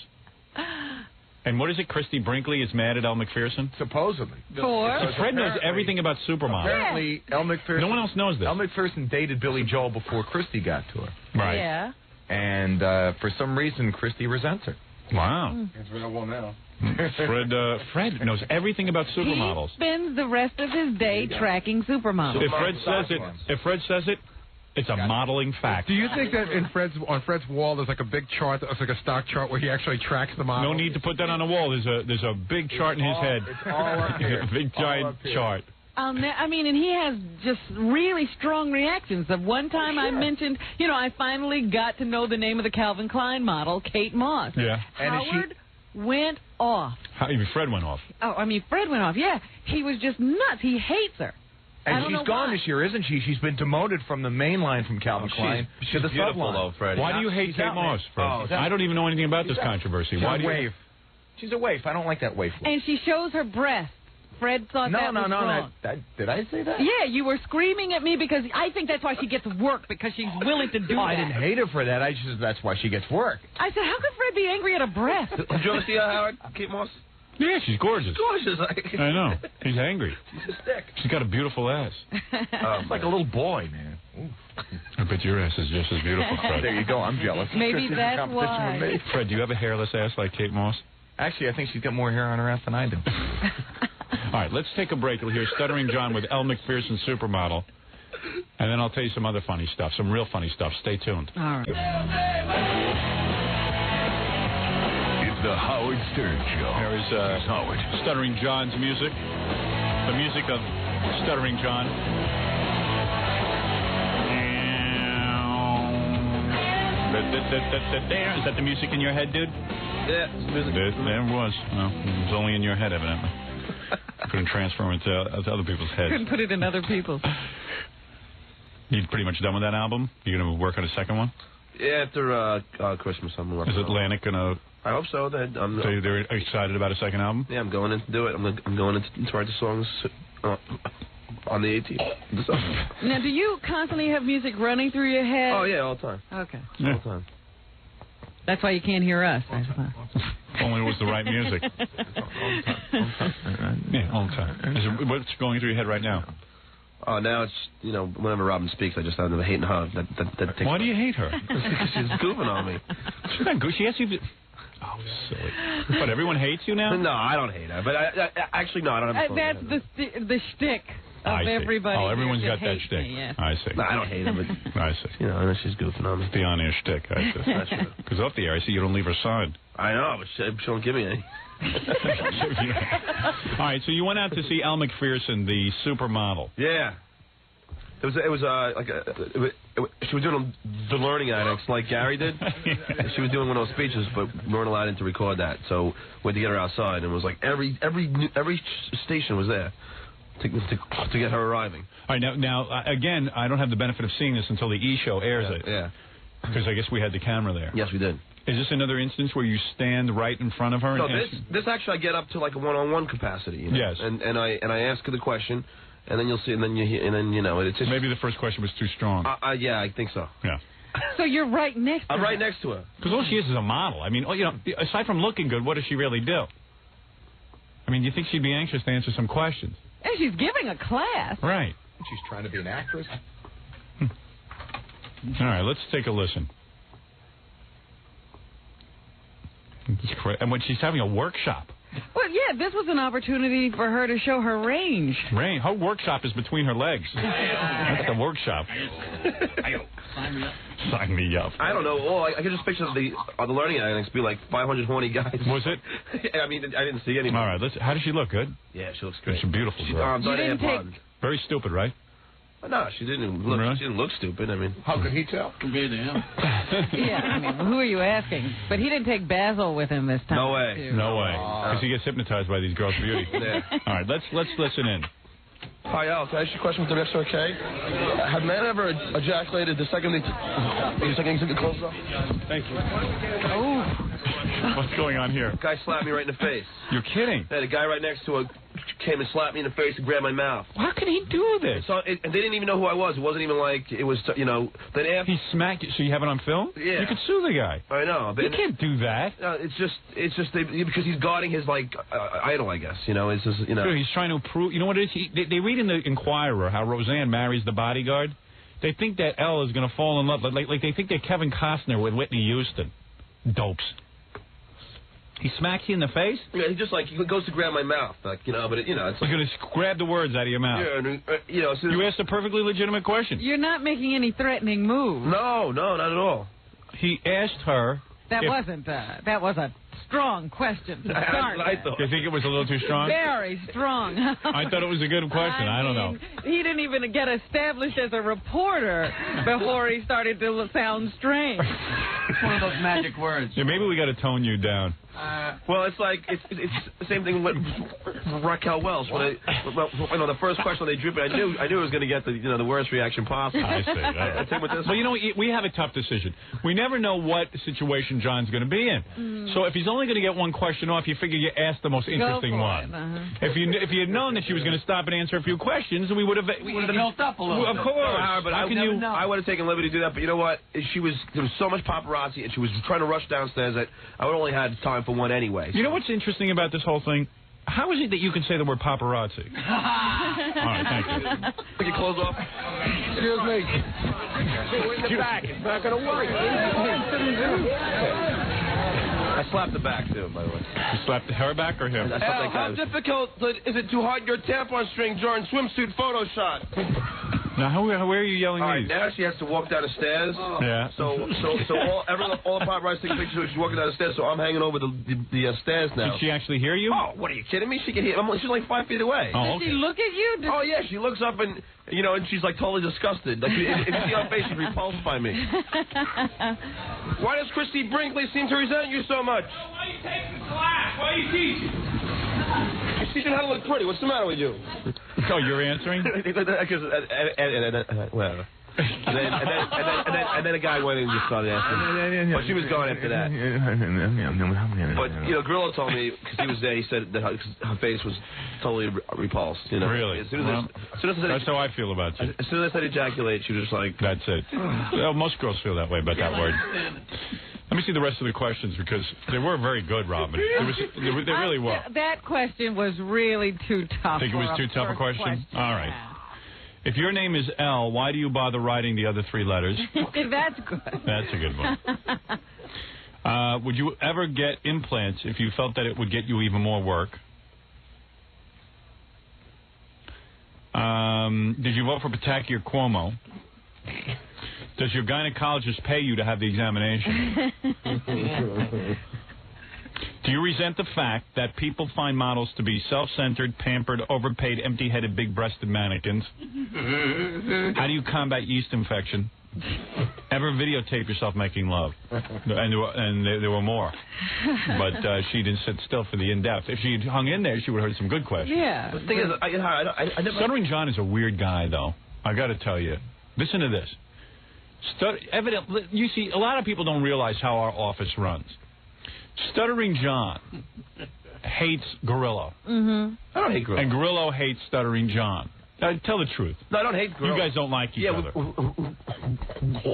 And what is it? Christy Brinkley is mad at Elle Macpherson? Supposedly. For? Fred knows everything about supermodels. Apparently, Elle Macpherson... No one else knows this. Elle Macpherson dated Billy Joel before Christy got to her. Right. Yeah. And for some reason, Christy resents her. Wow. It's real well now. Fred knows everything about supermodels. He spends the rest of his day tracking supermodels. If Fred says it, it's a modeling fact. Do you think that on Fred's wall there's like a big chart that looks like a stock chart where he actually tracks the model? No need to put that on the wall. There's a big chart in his head. It's all up here. Big giant chart. I mean, and he has just really strong reactions. The one time I mentioned, I finally got to know the name of the Calvin Klein model, Kate Moss. Yeah. Howard went off. Fred went off. Oh, I mean, Fred went off. Yeah, he was just nuts. He hates her. And she's gone this year, isn't she? She's been demoted from the main line from Calvin Klein to the sub line. Though, Fred. Why do you hate Kate Moss, Fred? I don't even know anything about this controversy. She's Why do you? Wave. She's a waif. I don't like that waif. And she shows her breast. Fred thought that was wrong. Did I say that? Yeah, you were screaming at me because I think that's why she gets work, because she's willing to do that. I didn't hate her for that. That's why she gets work. I said, how could Fred be angry at a breast? Did you ever see her, Howard? Kate Moss? Yeah, she's gorgeous. Gorgeous. I know. He's angry. She's a stick. She's got a beautiful ass. It's like a little boy, man. I bet your ass is just as beautiful, Fred. There you go. I'm jealous. Maybe that's why. With me. Fred, do you have a hairless ass like Kate Moss? Actually, I think she's got more hair on her ass than I do. All right, let's take a break. We'll hear Stuttering John with Elle Macpherson, supermodel. And then I'll tell you some other funny stuff, some real funny stuff. Stay tuned. All right. It's the Howard Stern Show. There is Howard. Stuttering John's music. The music of Stuttering John. Is that the music in your head, dude? Yeah, it's music. There it was. Well, it was only in your head, evidently. Couldn't transfer it to other people's heads. Couldn't put it in other people's. You pretty much done with that album? You going to work on a second one? Yeah, after Christmas, I'm working. Is Atlantic going to... I hope so. So they're excited about a second album? Yeah, I'm going in to do it. I'm going in to write the songs on the 18th. Now, do you constantly have music running through your head? Oh, yeah, all the time. Okay. Yeah. All the time. That's why you can't hear us, I suppose. Only it was the right music. Yeah, all the time. What's going through your head right now? Oh, now it's, whenever Robin speaks, I just have a hate and hug. Why do you hate her? Because she's goofing on me. She's not goofy. She has you... Oh, silly. But everyone hates you now? No, I don't hate her. But actually, no, I don't have a that's the shtick of everybody. Oh, everyone's got that shtick. Yeah. I see. No, I don't hate her, but... I see. I know she's goofing on me. It's the on-air shtick. I see. That's true. Because off the air, I see you don't leave her side. I know, but she don't give me any. All right, so you went out to see Elle Macpherson, the supermodel. Yeah. It was she was doing the learning annex like Gary did. She was doing one of those speeches, but we weren't allowed in to record that, so we had to get her outside, and it was like every station was there to get her arriving. All right, now again, I don't have the benefit of seeing this until the E! Show airs it. Yeah. Because I guess we had the camera there. Yes, we did. Is this another instance where you stand right in front of her? No, this actually I get up to like a one-on-one capacity. Yes. And I ask her the question. And then you'll see, and then it's just... Maybe the first question was too strong. Yeah, I think so. Yeah. So you're right next to her. I'm right next to her. Because all she is a model. I mean, aside from looking good, what does she really do? I mean, do you think she'd be anxious to answer some questions? And she's giving a class. Right. She's trying to be an actress. All right, let's take a listen. And when she's having a workshop. Well, yeah, this was an opportunity for her to show her range. Her workshop is between her legs. That's the workshop. Sign me up. Sign me up. I don't know. Oh, I can just picture the learning annex be like 500 horny guys. Was it? I mean, I didn't see anything. All right, how does she look? Good? Yeah, she looks great. She's a beautiful girl. Very stupid, right? No, she didn't look. Really? She didn't look stupid. I mean, how could he tell? Compared to him. Yeah, I mean, who are you asking? But he didn't take Basil with him this time. No way. No way. Because he gets hypnotized by these girls' beauty. Yeah. All right, let's listen in. Hi, Al. Can I ask you a question with WXRK? Have men ever ejaculated the second they took the clothes off? Thank you. Oh. What's going on here? Guy slapped me right in the face. You're kidding. Yeah, the guy right next to her came and slapped me in the face and grabbed my mouth. How could he do this? So, and they didn't even know who I was. It wasn't even like it was, you know. Then after he smacked you, so you have it on film? Yeah. You could sue the guy. I know. You can't do that. It's just because he's guarding his idol, I guess. You know, it's just Sure, he's trying to prove. You know what it is? They read in the Inquirer how Roseanne marries the bodyguard. They think that Elle is going to fall in love, like they think they're Kevin Costner with Whitney Houston. Dopes. He smacks you in the face? Yeah, he goes to grab my mouth, but it's like... He's going to grab the words out of your mouth. Yeah, and, you asked a perfectly legitimate question. You're not making any threatening moves. No, not at all. He asked her... That was a strong question to start. I thought. You think it was a little too strong? Very strong. I thought it was a good question. I don't know. He didn't even get established as a reporter before he started to sound strange. It's one of those magic words. Yeah, maybe we got to tone you down. Well, it's like it's the same thing with Raquel Welch. The first question when they drew it, I knew it was going to get the worst reaction possible. I see. Right. Same with this. Well, we have a tough decision. We never know what situation John's going to be in. So if he's only going to get one question off, you figure you ask the most interesting one. If you had known that she was going to stop and answer a few questions, we would have built up a little. Of course. But I would have taken liberty to do that. But you know what? There was so much paparazzi, and she was trying to rush downstairs that I would only had time for one anyway. You know what's interesting about this whole thing? How is it that you can say the word paparazzi? All right, thank you. Put your clothes off. Excuse me. Get back. It's not going to work. I slapped the back, too, by the way. You slapped her back or him? How difficult is it to hide your tampon string during swimsuit photo shot? Now, where are you yelling All right, these? now she has to walk down the stairs. Yeah. So all the paparazzi taking pictures. She's walking down the stairs, so I'm hanging over the stairs now. Did she actually hear you? Oh, what are you kidding me? She can hear. She's like 5 feet away. Oh, okay. Did she look at you? Oh yeah, she looks up and and she's like totally disgusted. Like if you see her face, she's repulsed by me. Why does Christy Brinkley seem to resent you so much? Why are you taking class? Why are you teaching? She's teaching how to look pretty. What's the matter with you? Oh, you're answering? Whatever. And then a guy went in and just started asking. But she was gone after that. But Grillo told me because he was there. He said that her face was totally repulsed. Really? As soon as that's how I feel about you. As soon as I said ejaculate, she was just like, "That's it." Well, most girls feel that way about that word. Let me see the rest of the questions because they were very good, Robin. They really were. That question was really too tough. Think it was too tough a question? All right. If your name is L, why do you bother writing the other 3 letters? That's good. That's a good one. Would you ever get implants if you felt that it would get you even more work? Did you vote for Pataki or Cuomo? Does your gynecologist pay you to have the examination? Do you resent the fact that people find models to be self-centered, pampered, overpaid, empty-headed, big-breasted mannequins? How do you combat yeast infection? Ever videotape yourself making love? And there were more. But she didn't sit still for the in-depth. If she had hung in there, she would have heard some good questions. Yeah. The thing is, I never... Stuttering John is a weird guy, though. I got to tell you. Listen to this. Evidently, you see, a lot of people don't realize how our office runs. Stuttering John hates Gorillo. Mm-hmm. I don't hate Gorillo. And Gorillo hates Stuttering John. Tell the truth. No, I don't hate Gorillo. You guys don't like each other.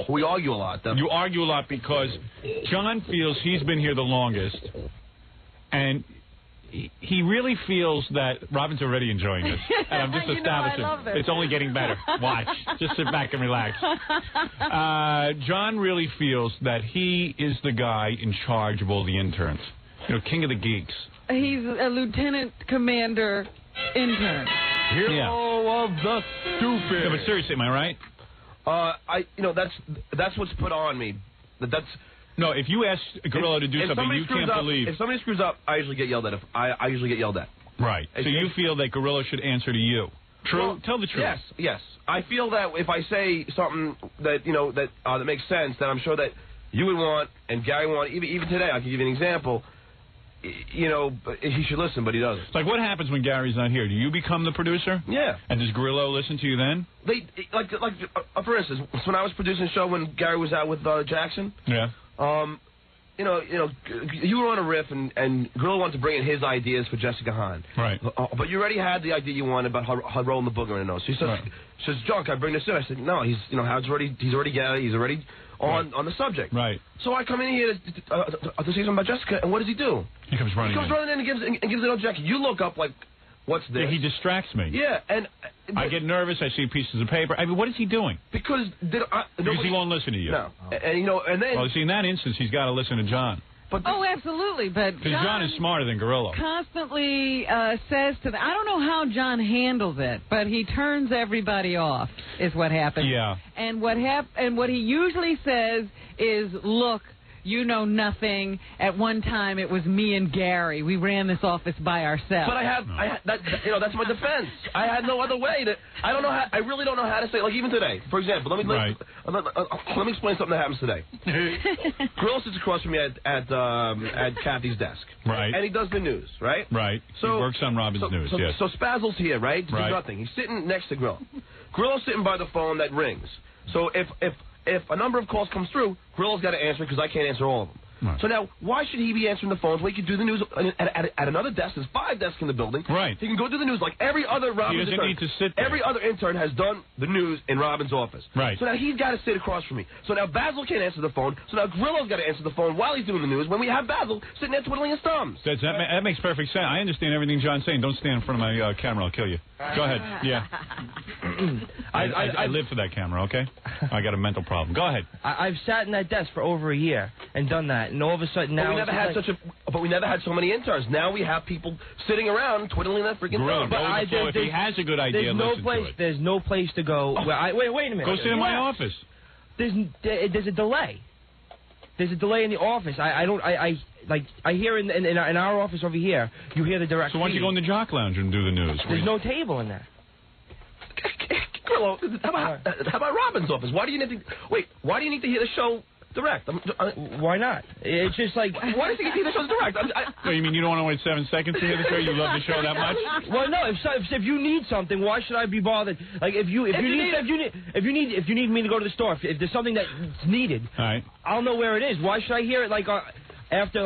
We argue a lot, though. You argue a lot because John feels he's been here the longest, and he really feels that Robin's already enjoying this. And I'm just establishing. I love this. It's only getting better. Watch. Just sit back and relax. John really feels that he is the guy in charge of all the interns. King of the geeks. He's a lieutenant commander intern. Hero of the stupid. Yeah, but seriously, am I right? That's what's put on me. That's. No, if you ask Gorillo to do something you can't believe... If somebody screws up, I usually get yelled at. I usually get yelled at. Right. So you feel that Gorillo should answer to you. True? Well, tell the truth. Yes. I feel that if I say something that, that makes sense, then I'm sure that you would want, and Gary would want, even today, I can give you an example. you know, he should listen, but he doesn't. Like, what happens when Gary's not here? Do you become the producer? Yeah. And does Grillo listen to you then? For instance, when I was producing a show when Gary was out with Jackson. Yeah. You know, you were on a riff, and Grillo wanted to bring in his ideas for Jessica Hahn. Right. But you already had the idea you wanted about her rolling the booger in her nose. She says, John, can I bring this in? I said, no, he's already Gary. He's already on the subject. Right. So I come in here to say something about Jessica, and what does he do? He comes running in. And gives it on Jackie. You look up like, what's this? Yeah, he distracts me. Yeah, and I get nervous. I see pieces of paper. I mean, what is he doing? Because he won't listen to you. No. And then. Well, see, in that instance, he's got to listen to John. Absolutely, but because John is smarter than Grillo. Constantly says to them, I don't know how John handles it, but he turns everybody off. Is what happens. Yeah. And what he usually says is, "Look, you know nothing. At one time, it was me and Gary. We ran this office by ourselves." But that's my defense. I had no other way to. I really don't know how to say. Like even today, for example, let me explain something that happens today. Grillo sits across from me at Kathy's desk. Right. And he does the news. Right. Right. So he works on Robin's news. Yes. So Spazzle's here. Right. Right. Does nothing. He's sitting next to Grillo. Grillo's sitting by the phone that rings. So if a number of calls comes through, Grillo's got to answer it because I can't answer all of them. Right. So now, why should he be answering the phones when he can do the news at another desk? There's 5 desks in the building. Right. He can go do the news like every other Robin's intern. He doesn't need to sit there. Every other intern has done the news in Robin's office. Right. So now he's got to sit across from me. So now Basil can't answer the phone. So now Grillo's got to answer the phone while he's doing the news when we have Basil sitting there twiddling his thumbs. That makes perfect sense. I understand everything John's saying. Don't stand in front of my camera. I'll kill you. Go ahead. Yeah. I live for that camera, okay? I got a mental problem. Go ahead. I've sat in that desk for over a year and done that, and all of a sudden now... But we never had so many interns. Now we have people sitting around twiddling their freaking thumbs. If he has a good idea, there's no place to go. Wait a minute. Go sit in my office. There's a delay. There's a delay in the office. I hear in our office over here, you hear the direct So why don't you go in the Jock Lounge and do the news? There's no table in there. Grillo, how about Robin's office? Why do you need to hear the show direct? Why not? It's just like... Why do you think the show's direct? So you mean you don't want to wait 7 seconds to hear the show? You love the show that much? Well, no. If you need something, why should I be bothered? Like if you need me to go to the store, if there's something that's needed, all right, I'll know where it is. Why should I hear it after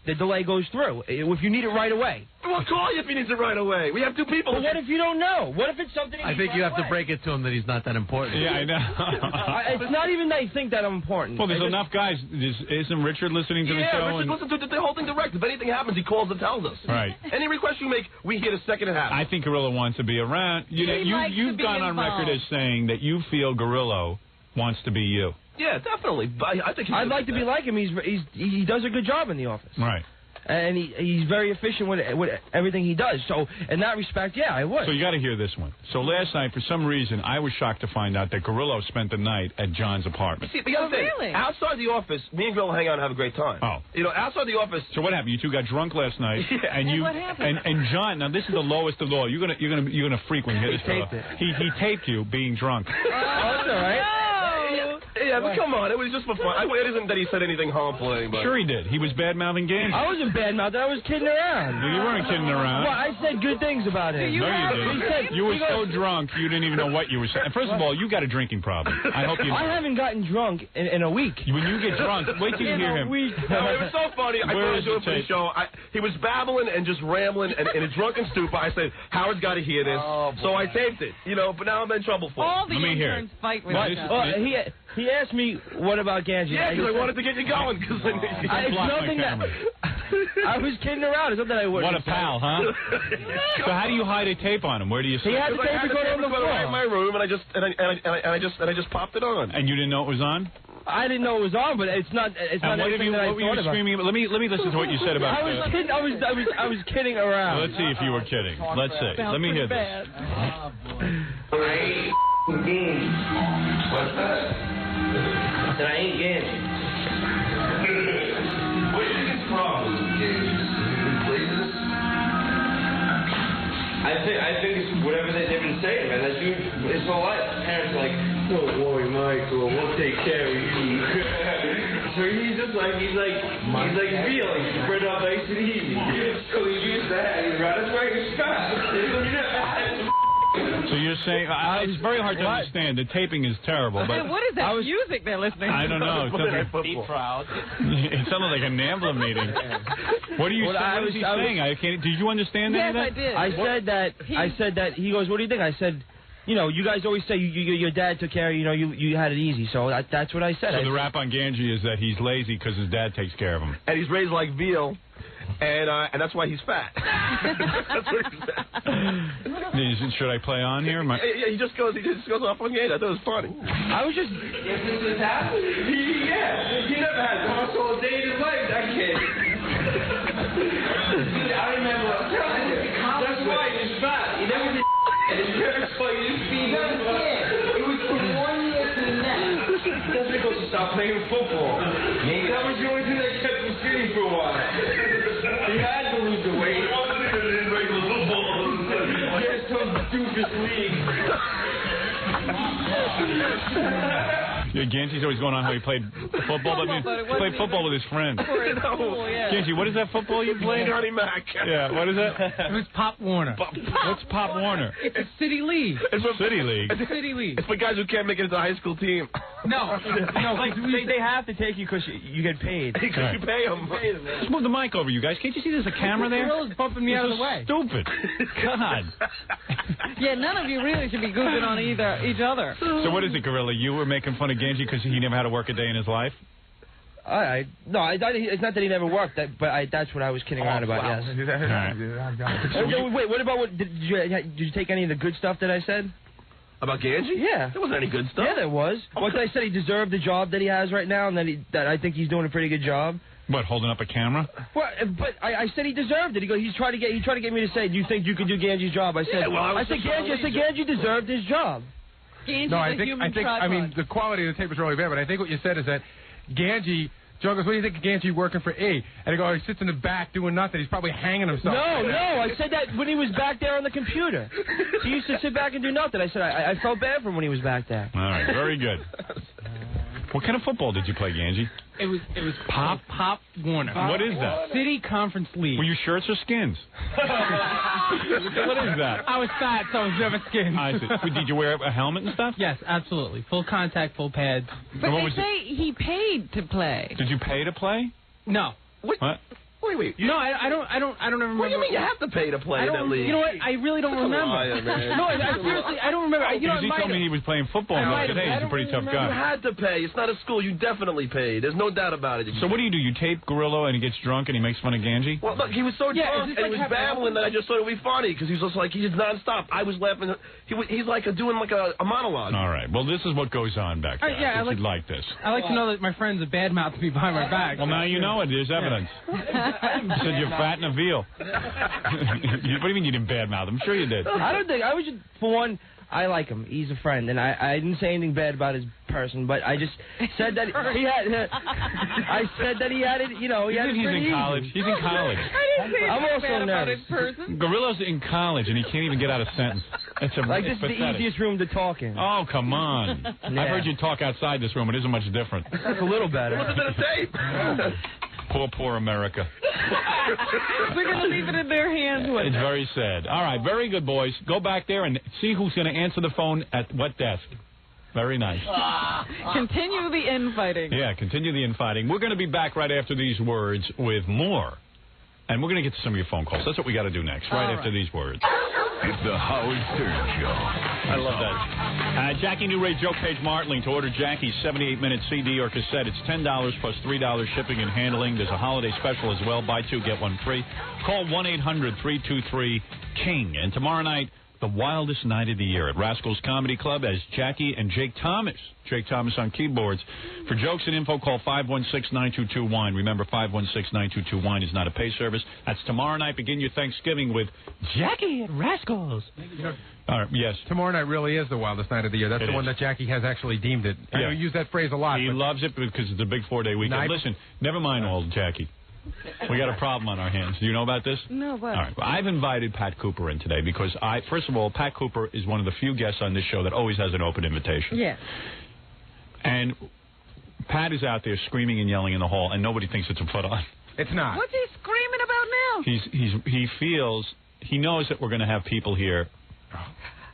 the delay goes through? If you need it right away. We'll call you if he needs it right away. We have 2 people. But what if you don't know? What if it's something? I think you have to break it to him that he's not that important. Yeah, I know. It's not even that I think that I'm important. Well, there's enough guys. Isn't Richard listening to the show? Yeah, Richard listens to the whole thing direct. If anything happens, he calls and tells us. Right. Any request you make, we hear the second it happens. I think Grillo wants to be around. You've gone on record as saying that you feel Grillo wants to be you. Yeah, definitely. I think I'd like to be like him. He does a good job in the office. Right. And he's very efficient with everything he does. So in that respect, yeah, I would. So you got to hear this one. So last night, for some reason, I was shocked to find out that Grillo spent the night at John's apartment. See, really? Outside the office, me and Grillo hang out and have a great time. Oh. Outside the office. So what happened? You 2 got drunk last night. Yeah. And what happened? And John. Now this is the lowest of all. You're gonna freak when you hear this fellow. He taped you being drunk. Oh, that's all right. Yeah, but come on, it was just for fun. It isn't that he said anything harmful. Anybody. Sure he did. He was bad-mouthing Gaines. I wasn't bad-mouthing. I was kidding around. You weren't kidding around. Well, I said good things about him. No, you didn't. You were so drunk, you didn't even know what you were saying. First of all, you got a drinking problem. I hope you know. I haven't gotten drunk in a week. When you get drunk, wait till you hear him. No, it was so funny. I thought I was doing for the show. He was babbling and just rambling, and in a drunken stupor, I said, Howard's got to hear this. So I taped it, but now I'm in trouble for it. All the interns fight with each other. He asked me, what about Ganji? Yeah, because I wanted to get you going. It's nothing that... I was kidding around. It's not that I wouldn't. What a pal, huh? So how do you hide a tape on him? Where do you see it? He had the tape recorder on the floor. Right in my room, and I just popped it on. And you didn't know it was on? I didn't know it was on, but it's not anything that I thought about. Screaming? Let me listen to what you said about I was kidding. I was kidding around. Well, let's see if you were kidding. Let's see. Let me hear this. What's that? That I ain't Ganji. What do you think his problem is with Ganji? Laziness? I think it's whatever they've been saying, man. That dude, his whole life, parents are like, don't worry, Michael, we'll take care of you. So he's just like, he's like real. He's spread out nice and easy. So he used that. He's right as right as fast. So you're saying it's very hard to understand. The taping is terrible. But what is that music they're listening to? I don't know. Be proud. It sounded like a NAMBLA meeting. What are you saying? I can't. Did you understand that? Yes, I did. I said that. He goes, "What do you think?" I said, "You know, you guys always say your dad took care of you. You know, you had it easy." So that's what I said. So the rap on Ganji is that he's lazy because his dad takes care of him, and he's raised like veal. And that's why he's fat. That's what he said. Should I play on here? Yeah, he just goes off on Ganji. I thought it was funny. I was just. Yes, this is happening. Yeah, he never had muscle a day in his life. That kid. I remember. I'm telling you. That's why he's fat. He never did. His parents saw you feed him. It was from 1 year to the next. That's because he stopped playing football. That was the only thing that kept him skinny for a while. He had to lose the weight. He wasn't in regular football. Get some doofus league. Ganji's always going on how he played football. He played football with his friends. Ganji, what is that football you played? Johnny Mac. Yeah, what is that? It was Pop Warner. What's Pop Warner? It's a city league. It's a city league. It's a city league. It's for guys who can't make it into a high school team. No, like they have to take you because you get paid. Because you pay them. Just move the mic over, you guys. Can't you see there's a camera there? Gorilla's bumping me out of the way. Stupid. God. Yeah, none of you really should be goofing on each other. So what is it, Gorilla? You were making fun of Ganji because he never had to work a day in his life? No, it's not that he never worked, but that's what I was kidding around about, yes. Right. Wait, what about, did you take any of the good stuff that I said? About Ganji? Yeah. There wasn't any good stuff. Yeah, there was. Once I said he deserved the job that he has right now, and that I think he's doing a pretty good job. What, holding up a camera? Well, but I said he deserved it. He tried to get me to say, "Do you think you could do Ganji's job?" I said, I said Ganji deserved his job. Ganji's I mean, the quality of the tape is really bad, but I think what you said is that Ganji, Joe goes, "What do you think of Ganji working for E?" And he goes, "He sits in the back doing nothing. He's probably hanging himself." No, I said that when he was back there on the computer. He used to sit back and do nothing. I said I felt bad for him when he was back there. All right, very good. What kind of football did you play, Ganji? It was Pop Warner. What is that? City Conference League. Were you shirts or skins? What is that? I was fat, so I was never skins. I see. Did you wear a helmet and stuff? Yes, absolutely. Full contact, full pads. But they say he paid to play. Did you pay to play? No. What? Wait. No, I don't remember. What do you mean you have to pay to play in that league? You know what? I really don't remember. No, seriously, I don't remember. Because he told me he was playing football today. He's a pretty tough guy. You had to pay. It's not a school. You definitely paid. There's no doubt about it. So what do? You tape Gorilla and he gets drunk and he makes fun of Ganji? Well, look, he was so drunk and he was babbling that I just thought it would be funny because he was just like, he's nonstop. I was laughing. He's like doing like a monologue. All right. Well, this is what goes on back there. I think you'd like this. I like to know that my friends are badmouthing me behind my back. Well, now you know it. There's evidence. You said you're fat and a veal. What do you mean you didn't badmouth him? I'm sure you did. I don't think. I was just, for one, I like him. He's a friend, and I didn't say anything bad about his person, but I just said that he had. I said that he had it. You know, he had it pretty in college. easy. He's in college. I didn't say I'm anything also bad about nervous. his person. Gorilla's in college and he can't even get out a sentence. It's this is the pathetic. easiest room to talk in. Oh, come on. Yeah. I've heard you talk outside this room. It isn't much different. That's a little better. What's a bit of tape? Poor America. We're going to leave it in their hands. It's very sad. All right, very good, boys. Go back there and see who's going to answer the phone at what desk. Very nice. Continue the infighting. Yeah, continue the infighting. We're going to be back right after these words with more. And we're going to get to some of your phone calls. That's what we got to do next, right after these words. It's the Howard Stern Show. I love that. Jackie New Ray Joke Page Martling to order Jackie's 78-minute CD or cassette. It's $10 plus $3 shipping and handling. There's a holiday special as well. Buy two, get one free. Call 1-800-323-KING. And tomorrow night, the wildest night of the year at Rascals Comedy Club as Jackie and Jake Thomas. Jake Thomas on keyboards. For jokes and info, call 516-922-WINE. Remember, 516-922-WINE is not a pay service. That's tomorrow night. Begin your Thanksgiving with Jackie at Rascals. All right, yes. Tomorrow night really is the wildest night of the year. That's the one that Jackie has actually deemed it. I know you use that phrase a lot. He loves it because it's a big 4-day weekend. Listen, never mind old Jackie. We got a problem on our hands. Do you know about this? No, what? All right. Well, I've invited Pat Cooper in today because first of all, Pat Cooper is one of the few guests on this show that always has an open invitation. Yeah. And Pat is out there screaming and yelling in the hall, and nobody thinks it's a put-on. It's not. What's he screaming about now? He knows that we're going to have people here.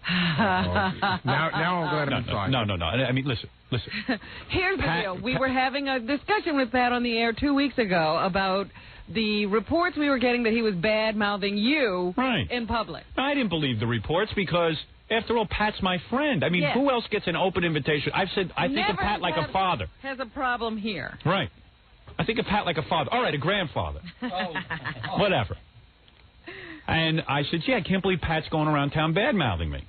Now I'm glad I'm inside. No. I mean, listen. Here's the deal. We were having a discussion with Pat on the air 2 weeks ago about the reports we were getting that he was bad-mouthing you in public. I didn't believe the reports because, after all, Pat's my friend. I mean, who else gets an open invitation? I've said I think of Pat like a father. Has a problem here. Right. I think of Pat like a father. All right, a grandfather. Whatever. And I said, I can't believe Pat's going around town bad-mouthing me.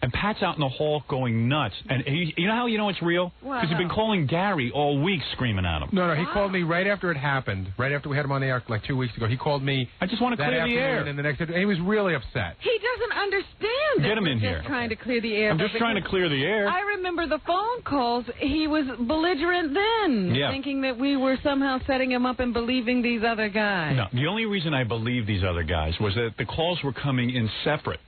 And Pat's out in the hall going nuts. And you know how you know it's real? Because he's been calling Gary all week screaming at him. No, he called me right after it happened, right after we had him on the air like 2 weeks ago. He called me. I just want to clear the air. And the next day, he was really upset. He doesn't understand. Get him in here. Just trying to clear the air. I'm just trying to clear the air. I remember the phone calls. He was belligerent then, thinking that we were somehow setting him up and believing these other guys. No, the only reason I believed these other guys was that the calls were coming in separate.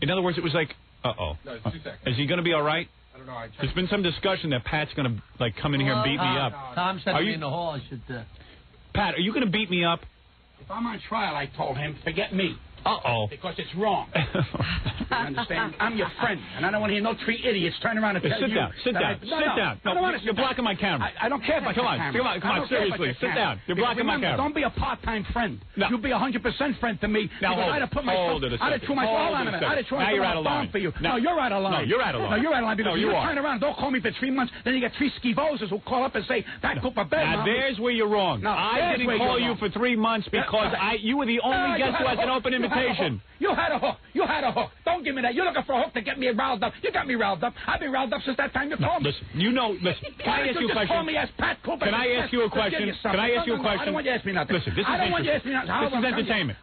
In other words, it was like, No, it's 2 seconds. Is he going to be all right? I don't know. There's been some discussion that Pat's going to come in here and beat me up. Tom sent me in the hall. I should. Pat, are you going to beat me up? If I'm on trial, I told him, forget me. Because it's wrong. You understand? I'm your friend, and I don't want to hear no three idiots turn around and tell you. Sit down. No, you're blocking my camera. I don't care about your camera. Come on, seriously, sit down. You're blocking my camera. Don't be a part-time friend. No. You be 100% friend to me. Now I'd have put myself. I'd have threw myself on it. I'd have thrown myself on the phone for you. No, you're out of line. No, you're out of line. No, you're out of line because you turn around, don't call me for 3 months, then you get 3 skivoses who call up and say that Cooper bed. Now there's where you're wrong. No, I didn't call you for 3 months because you were the only guest who has an open invitation. You had a hook. You had a hook. Don't give me that. You're looking for a hook to get me riled up. You got me riled up. I've been riled up since that time you called me. Listen, can I ask you a question? Call me as Pat Cooper. Can I ask you a question? Can I ask you a question? I don't want you to ask me nothing. Listen, this is interesting. This is entertainment.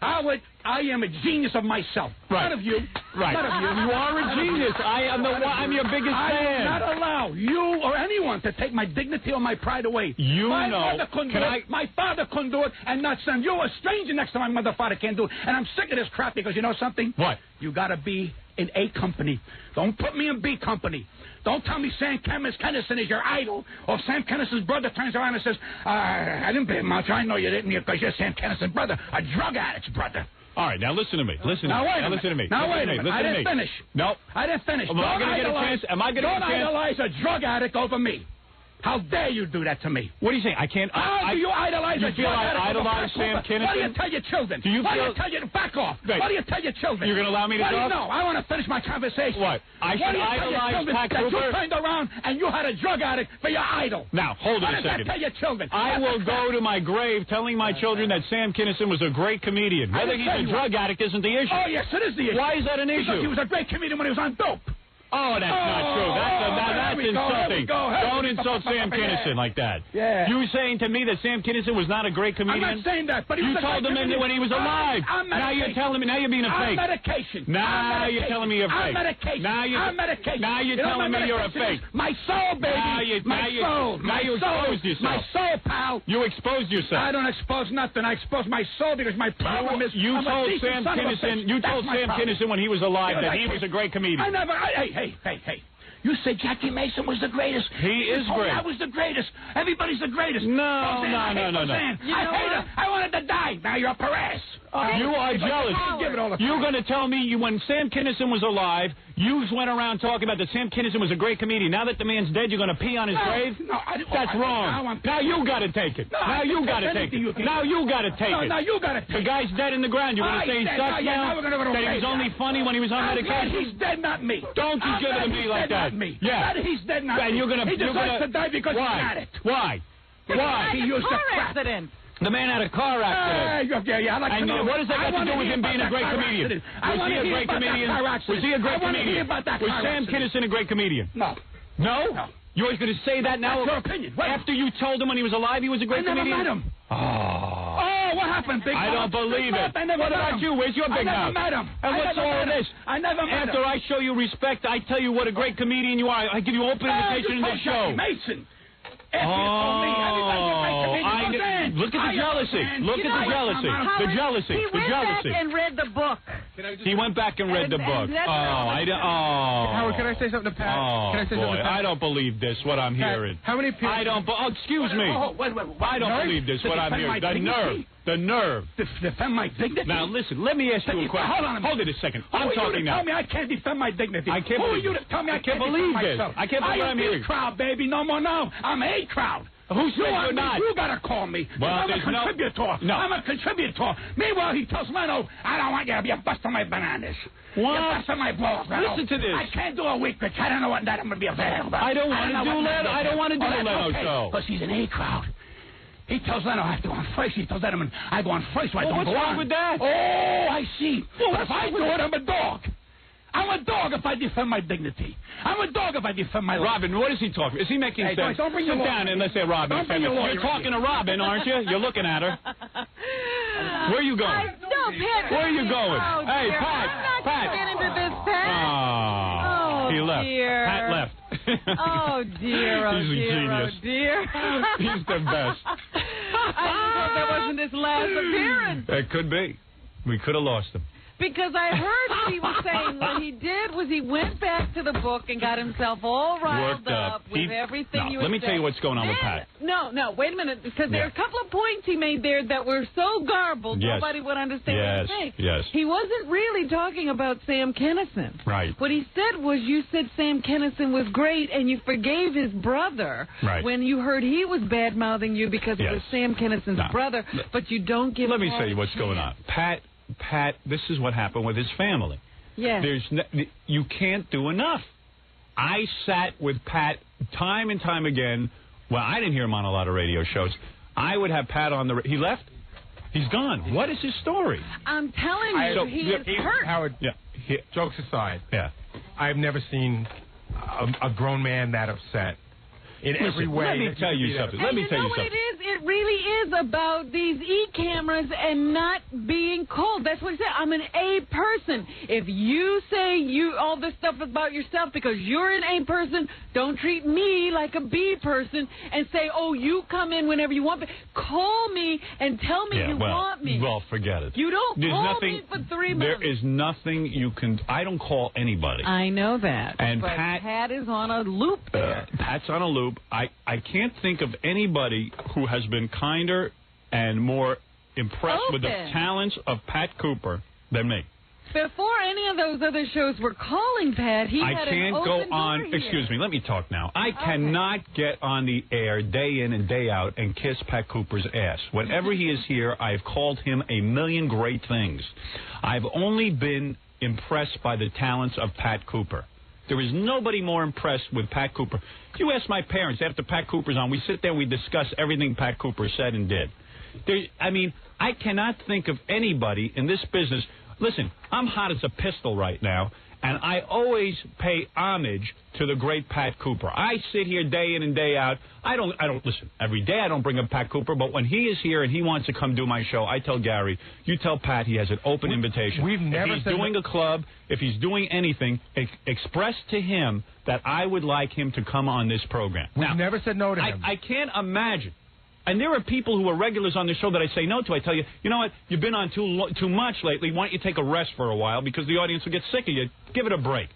I am a genius of myself. Right. None of you. Right. None of you. You are a genius. I'm your biggest fan. I will not allow you or anyone to take my dignity or my pride away. My father couldn't do it, and not son. You're a stranger next to my mother, father can't do it. And I'm sick of this crap because you know something? What? You got to be in A company. Don't put me in B company. Don't tell me Sam Kinison is your idol, or Sam Kinison's brother turns around and says, I didn't pay much. I know you didn't because you're Sam Kinison's brother, a drug addict's brother. All right, now listen to me. Listen to me. Now wait a minute. I didn't finish. No. I didn't finish. Am I going to get a chance? Don't idolize a drug addict over me. How dare you do that to me? What are you saying? I can't. How do you idolize a drug addict? I idolize Sam Kinison? What do you tell your children? What do you tell your back off? Wait. What do you tell your children? You're going to allow me to talk? No, I want to finish my conversation. What? I should idolize Pat Cooper? You turned around and you had a drug addict for your idol. Now, hold on a second. What does that tell your children? I will go to my grave telling my children that Sam Kinison was a great comedian. Whether he's a drug addict isn't the issue. Oh, yes, it is the issue. Why is that an issue? Because he was a great comedian when he was on dope. Oh, that's not true. That's insulting. Don't insult Sam Kinison like that. Yeah. You saying to me that Sam Kinison was not a great comedian? I'm not saying that, but he was you told him when he was alive. Now you're telling me. Now you're being a fake. I'm medication. Now you're telling me you're fake. I'm medication. I'm medication. Now you're telling me you're a fake. My soul, baby. My soul. Now you exposed yourself. My soul, pal. You exposed yourself. I don't expose nothing. I expose my soul because my problem is you told Sam Kinison. You told Sam Kinison when he was alive that he was a great comedian. I never. Hey. You said Jackie Mason was the greatest. He is great. I was the greatest. Everybody's the greatest. No. I hate her. I wanted to die. Now you're a Perez. You are jealous. You're going to tell me when Sam Kinison was alive, you went around talking about that Sam Kinison was a great comedian. Now that the man's dead, you're going to pee on his grave? No, that's wrong. Now you got to take it. Now you got to take it. Now you got to take it. Now you got to take it. The guy's dead in the ground. You're going to say he sucks now? That he was only funny when he was on medication? He's dead, not me. Don't you give it to me like that. Yeah. He's dead, not me. He deserves to die because he had it. Why? He used a accident. The man had a car accident. I'd like to know. What does that got to do with him being a great comedian? Was he a great comedian? Was he a great comedian? Was Sam Kinison a great comedian? No. No? You're always going to say that now? That's your opinion. After you told him when he was alive he was a great comedian? I never met him. Oh, what happened, Big Mouth? I don't believe it. What about you? Where's your Big Mouth? I never met him. And what's all of this? I never met him. After I show you respect, I tell you what a great comedian you are. I give you open invitation in the show. Mason. Look at the jealousy. Look at the jealousy. The jealousy. He went back and read the book. He went back and read the book. Howard, can I say something to Pat? Oh, can I say boy, something to Pat? I don't believe this, what I'm hearing. How many people... excuse me. I don't believe this, what I'm hearing. The nerve. The nerve. Defend my dignity? Now, listen, let me ask you a question. Hold on a minute. Hold it a second. Who I'm are talking you to now. tell me I can't defend my dignity? I can't Who believe are you to tell me I can't believe defend this. myself? I can't believe what I'm hearing. crowd, baby. No more now. I'm a crowd. Who said you're not? You gotta call me. Well, I'm a there's contributor. No. I'm a contributor. Meanwhile, he tells Leno, I don't want you to be busting my bananas. What? You're busting my balls, Leno. Listen to this. I can't do a week, but I don't know what that I'm gonna be available. I don't want to do Leno. I don't want to do the Leno show. Because he's an A crowd. He tells Leno I have to go on first. He tells Letterman I go on first, so I don't what's go wrong on. with that? Oh, I see. Well, but if I do it, I'm a dog. I'm a dog if I defend my dignity. I'm a dog if I defend my life. Robin, what is he talking? Is he making sense? Don't bring your Sit lawyer. down and let's say Robin. Don't bring your lawyer. You're talking to Robin, aren't you? You're looking at her. Where are you going? Where are you going? Oh, hey, dear. Pat. I'm not Pat. Get into this, Pat. He left. Dear. Pat left. Oh, dear. Oh, He's a dear. genius. Oh, dear. He's the best. I just hope that wasn't his last appearance. It could be. We could have lost him. Because I heard what he was saying. What he did was he went back to the book and got himself all riled Worked up. with everything you were Let me saying. tell you what's going on with Pat. No, wait a minute. Because there are a couple of points he made there that were so garbled, Yes. nobody would understand what he was saying. Yes. He wasn't really talking about Sam Kinison. Right. What he said was you said Sam Kinison was great and you forgave his brother when you heard he was bad-mouthing you because it was Sam Kinison's brother, but you don't give Let me tell you what's going on. Pat, this is what happened with his family. Yes. You can't do enough. I sat with Pat time and time again. Well, I didn't hear him on a lot of radio shows. I would have Pat on the... He left? He's gone. What is his story? I'm telling you, he is hurt. Howard, jokes aside, I've never seen a grown man that upset. In every way. Let me tell you something. Let me tell you something. It really is about these e-cameras and not being cold. That's what he said. I'm an A person. If you say all this stuff about yourself because you're an A person, don't treat me like a B person and say, oh, you come in whenever you want me. Call me and tell me you want me. Well, forget it. You don't call me for 3 months. There is nothing you can... I don't call anybody. I know that. And but Pat is on a loop there. Pat's on a loop. I can't think of anybody who has been kinder and more impressed with the talents of Pat Cooper than me. Before any of those other shows were calling Pat, he had an open door here. Excuse me, let me talk now. I cannot get on the air day in and day out and kiss Pat Cooper's ass. Whenever he is here, I've called him a million great things. I've only been impressed by the talents of Pat Cooper. There is nobody more impressed with Pat Cooper. You ask my parents after Pat Cooper's on, we sit there and we discuss everything Pat Cooper said and did. I cannot think of anybody in this business. Listen, I'm hot as a pistol right now, and I always pay homage to the great Pat Cooper. I sit here day in and day out. I don't listen every day. I don't bring up Pat Cooper, but when he is here and he wants to come do my show, I tell Gary, you tell Pat he has an open invitation. If he's doing a club, if he's doing anything, express to him that I would like him to come on this program. We've never said no to him. I can't imagine. And there are people who are regulars on the show that I say no to. I tell you, you know what? You've been on too much lately. Why don't you take a rest for a while because the audience will get sick of you. Give it a break.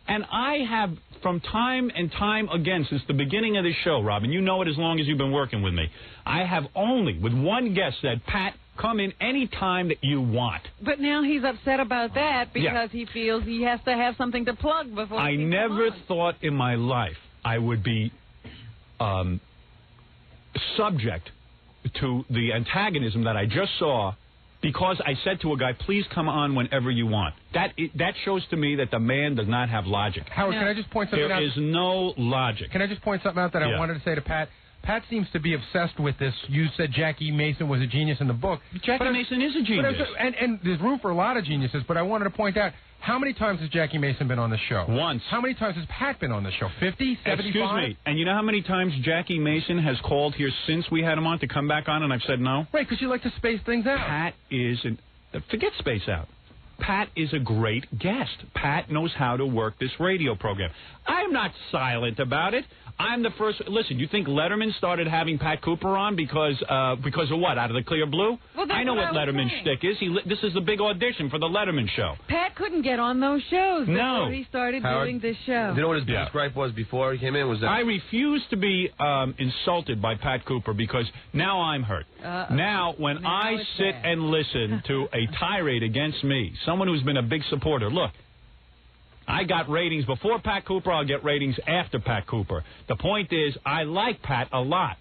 And I have, from time and time again, since the beginning of this show, Robin, you know it as long as you've been working with me, I have only, with one guest, said, Pat, come in any time that you want. But now he's upset about that because he feels he has to have something to plug before I he can never come on. thought in my life I would be subject to the antagonism that I just saw because I said to a guy, please come on whenever you want. That shows to me that the man does not have logic. Howard, can I just point something out? There is no logic. Can I just point something out that I wanted to say to Pat? Pat seems to be obsessed with this. You said Jackie Mason was a genius in the book. Jackie Mason is a genius. And there's room for a lot of geniuses, but I wanted to point out, how many times has Jackie Mason been on the show? Once. How many times has Pat been on the show? 50, 75? Excuse me. And you know how many times Jackie Mason has called here since we had him on to come back on, and I've said no? Right, because you like to space things out. Pat is... Forget space out. Pat is a great guest. Pat knows how to work this radio program. I'm not silent about it. I'm the first. Listen, you think Letterman started having Pat Cooper on because of what? Out of the clear blue? Well, I know what Letterman's shtick is. This is the big audition for the Letterman show. Pat couldn't get on those shows before he started doing this show. You know what his biggest gripe was before he came in? Was that I refuse to be insulted by Pat Cooper because now I'm hurt. Now, when I sit and listen to a tirade against me, someone who's been a big supporter, look, I got ratings before Pat Cooper. I'll get ratings after Pat Cooper. The point is, I like Pat a lot.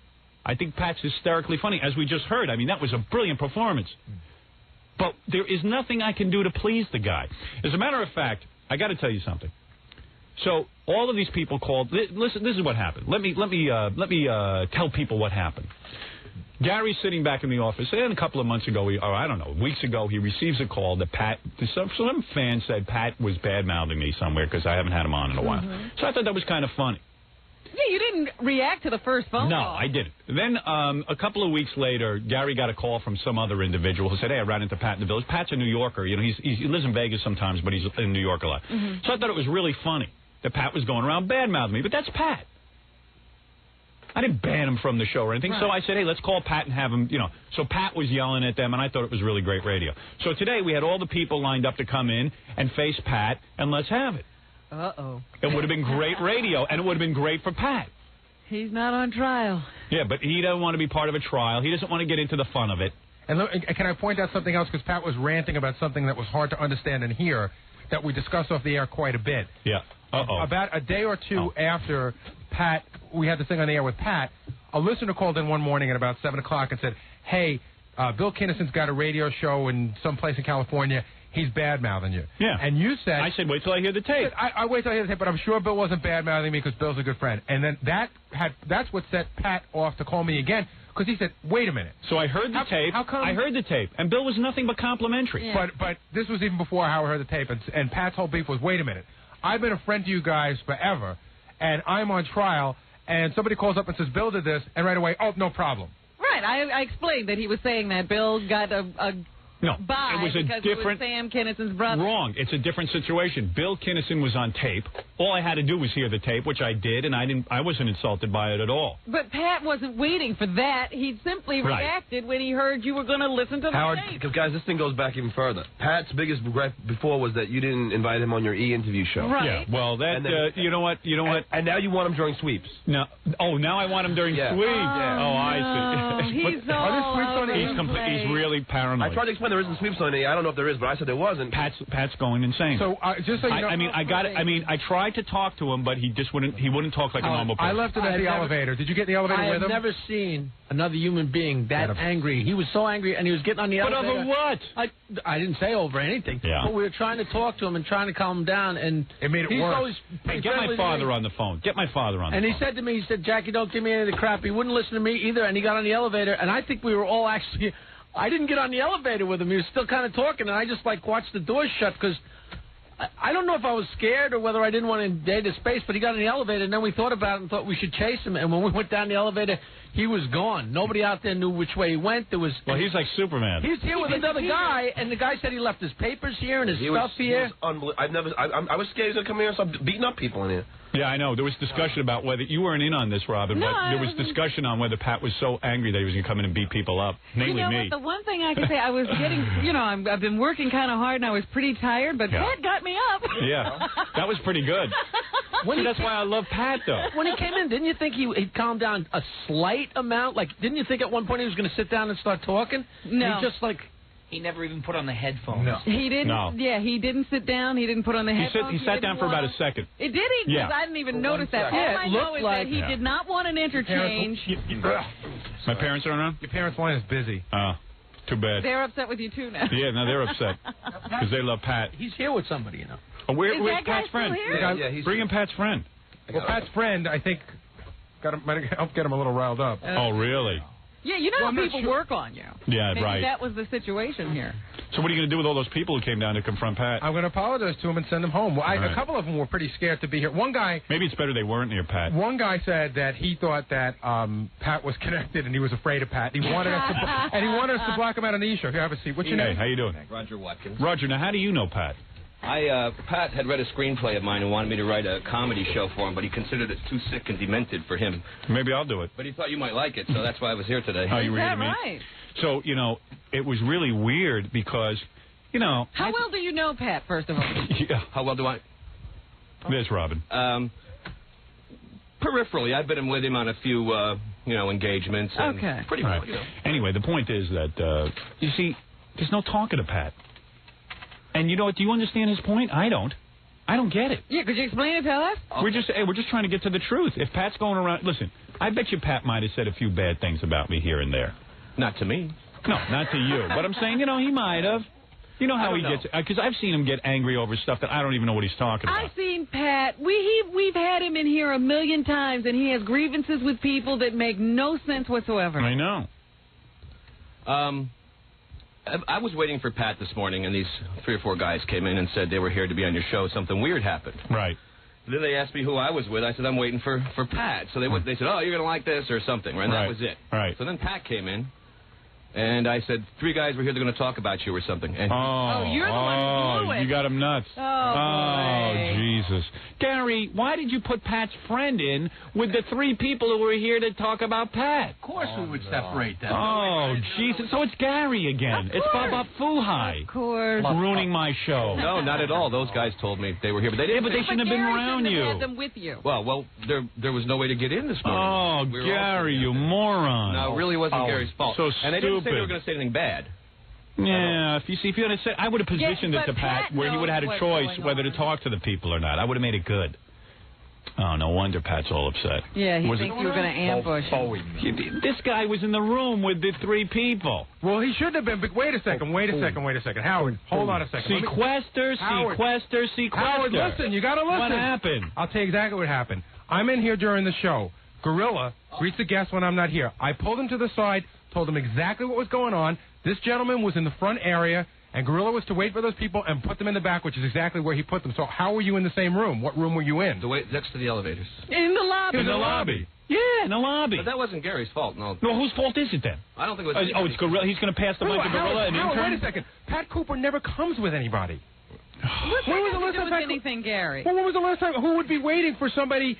I think Pat's hysterically funny, as we just heard. I mean, that was a brilliant performance. But there is nothing I can do to please the guy. As a matter of fact, I got to tell you something. So all of these people called. Listen, this is what happened. Let me tell people what happened. Gary's sitting back in the office, and a couple of months ago, weeks ago, he receives a call that Pat, some fan said Pat was bad-mouthing me somewhere because I haven't had him on in a while. So I thought that was kind of funny. Yeah, you didn't react to the first phone call. No, I didn't. Then a couple of weeks later, Gary got a call from some other individual who said, hey, I ran into Pat in the Village. Pat's a New Yorker. You know, he lives in Vegas sometimes, but he's in New York a lot. So I thought it was really funny that Pat was going around bad-mouthing me, but that's Pat. I didn't ban him from the show or anything, so I said, hey, let's call Pat and have him, So Pat was yelling at them, and I thought it was really great radio. So today we had all the people lined up to come in and face Pat, and let's have it. Uh-oh. It would have been great radio, and it would have been great for Pat. He's not on trial. Yeah, but he doesn't want to be part of a trial. He doesn't want to get into the fun of it. And look, can I point out something else? Because Pat was ranting about something that was hard to understand and hear that we discussed off the air quite a bit. Yeah. About a day or two after Pat, we had this thing on the air with Pat, a listener called in one morning at about 7 o'clock and said, hey, Bill Kinnison's got a radio show in some place in California. He's bad-mouthing you. Yeah. And you said... I said, wait till I hear the tape. I wait till I hear the tape, but I'm sure Bill wasn't bad-mouthing me because Bill's a good friend. And then that's what set Pat off to call me again, because he said, wait a minute. So I heard the tape. How come? I heard the tape, and Bill was nothing but complimentary. Yeah. But this was even before Howard heard the tape, and Pat's whole beef was, wait a minute. I've been a friend to you guys forever, and I'm on trial, and somebody calls up and says, Bill did this, and right away, oh, no problem. Right. I explained that he was saying that Bill got a no, bye it was a because different. It was Sam Kinnison's brother. Wrong. It's a different situation. Bill Kinnison was on tape. All I had to do was hear the tape, which I did, and I wasn't insulted by it at all. But Pat wasn't waiting for that. He simply reacted when he heard you were going to listen to the Howard, tape. because, guys, this thing goes back even further. Pat's biggest regret before was that you didn't invite him on your E-interview show. Right. Yeah, well, that, you know what? And now you want him during sweeps. No. Oh, now I want him during sweeps. Yeah. Oh, I see. He's really paranoid. I tried to explain there isn't sweeps on the I don't know if there is, but I said there wasn't. Pat's going insane. So just so you know, I tried to talk to him, but he just wouldn't talk like a normal person. I left him at the elevator. Did you get in the elevator with him? I have never seen another human being that angry. He was so angry, and he was getting on the elevator. But over what? I didn't say over anything. Yeah. But we were trying to talk to him and trying to calm him down, and it made it worse. Always get my father on the phone. Get my father on the phone. And he said to me, Jackie, don't give me any of the crap. He wouldn't listen to me either, and he got on the elevator, and I think we were all actually... I didn't get on the elevator with him. He was still kind of talking, and I just, watched the doors shut because I don't know if I was scared or whether I didn't want to invade his space, but he got in the elevator, and then we thought about it and thought we should chase him. And when we went down the elevator, he was gone. Nobody out there knew which way he went. Well, he's like Superman. He's here with another guy, and the guy said he left his papers here and his stuff here. I was scared he was going to come here and start beating up people in here. Yeah, I know. There was discussion about whether you weren't in on this, Robin, but there was discussion on whether Pat was so angry that he was going to come in and beat people up, mainly me. What, the one thing I can say, I was getting, I've been working kind of hard and I was pretty tired, but Pat got me up. Yeah, that was pretty good. That's why I love Pat, though. When he came in, didn't you think he'd calm down a slight amount? Didn't you think at one point he was going to sit down and start talking? No. He just He never even put on the headphones. No. He didn't. No. Yeah, he didn't sit down. He didn't put on the headphones. He sat down for about a second. It did he? Because I didn't even notice that. All I know is that he did not want an interchange. My parents aren't on? Your parents' line is busy. Too bad. They're upset with you, too, now. Yeah, now they're upset. Because they love Pat. He's here with somebody, Where's that guy Pat's friend? still here? Bring in Pat's friend. Well, Pat's friend, I think, might have helped get him a little riled up. Oh, really? Yeah, you know how people work on you. Yeah, Maybe right. that was the situation here. So what are you going to do with all those people who came down to confront Pat? I'm going to apologize to him and send him home. Well, a couple of them were pretty scared to be here. One guy... Maybe it's better they weren't near Pat. One guy said that he thought that Pat was connected and he was afraid of Pat. He wanted us to block him out on the E-show. Here, have a seat. What's your name? Hey, how you doing? Roger Watkins. Roger, now how do you know Pat? Pat had read a screenplay of mine and wanted me to write a comedy show for him, but he considered it too sick and demented for him. Maybe I'll do it. But he thought you might like it, so that's why I was here today. Oh, you were here to meet? Right. So, it was really weird because, How well do you know Pat, first of all? Yeah. How well do I? There's Robin. Peripherally, I've been with him on a few, engagements. And okay. Pretty well, Anyway, the point is that, you see, there's no talking to Pat. And you know what? Do you understand his point? I don't get it. Yeah, could you explain it to us? Okay. We're just trying to get to the truth. If Pat's going around, listen, I bet you Pat might have said a few bad things about me here and there. Not to me. No, not to you. But I'm saying, he might have. You know how he gets, because I've seen him get angry over stuff that I don't even know what he's talking about. I've seen Pat. We've had him in here a million times, and he has grievances with people that make no sense whatsoever. I know. I was waiting for Pat this morning, and these 3 or 4 guys came in and said they were here to be on your show. Something weird happened. Right. Then they asked me who I was with. I said, I'm waiting for Pat. So they said, oh, you're going to like this or something. And that was it. Right. So then Pat came in, and I said, 3 guys were here. They're going to talk about you or something. And you're the one who blew it. You got him nuts. Oh, Jesus. Gary, why did you put Pat's friend in with the 3 people who were here to talk about Pat? Of course we would separate them. Oh, Jesus. So it's Gary again. It's Bob Fuhai. Of course. Ruining my show. No, not at all. Those guys told me they were here, but they didn't. Yeah, but they shouldn't have been around you. Had them with you. Well, there was no way to get in this morning. Oh, Gary, you moron. No, it really wasn't Gary's fault. So and they didn't say they were stupid. going to say anything bad. Yeah, if you had said, I would have positioned it to Pat where he would have had a choice whether to talk to the people or not. I would have made it good. Oh, no wonder Pat's all upset. Yeah, he thinks you were going to ambush him. This guy was in the room with the 3 people. Well, he shouldn't have been. But wait a second. Howard, hold on a second. Sequester. Howard, listen. You got to listen. What happened? I'll tell you exactly what happened. I'm in here during the show. Gorilla greets the guests when I'm not here. I pulled him to the side, told him exactly what was going on. This gentleman was in the front area, and Gorilla was to wait for those people and put them in the back, which is exactly where he put them. So how were you in the same room? What room were you in? Next to the elevators. In the lobby. In the lobby. Yeah, in the lobby. But that wasn't Gary's fault, no. No, whose fault is it then? I don't think it was. It's Gorilla. He's going to pass the mic to Gorilla and Howard, wait a second. Pat Cooper never comes with anybody. When was the last time anything, Gary? Well, when was the last time? Who would be waiting for somebody?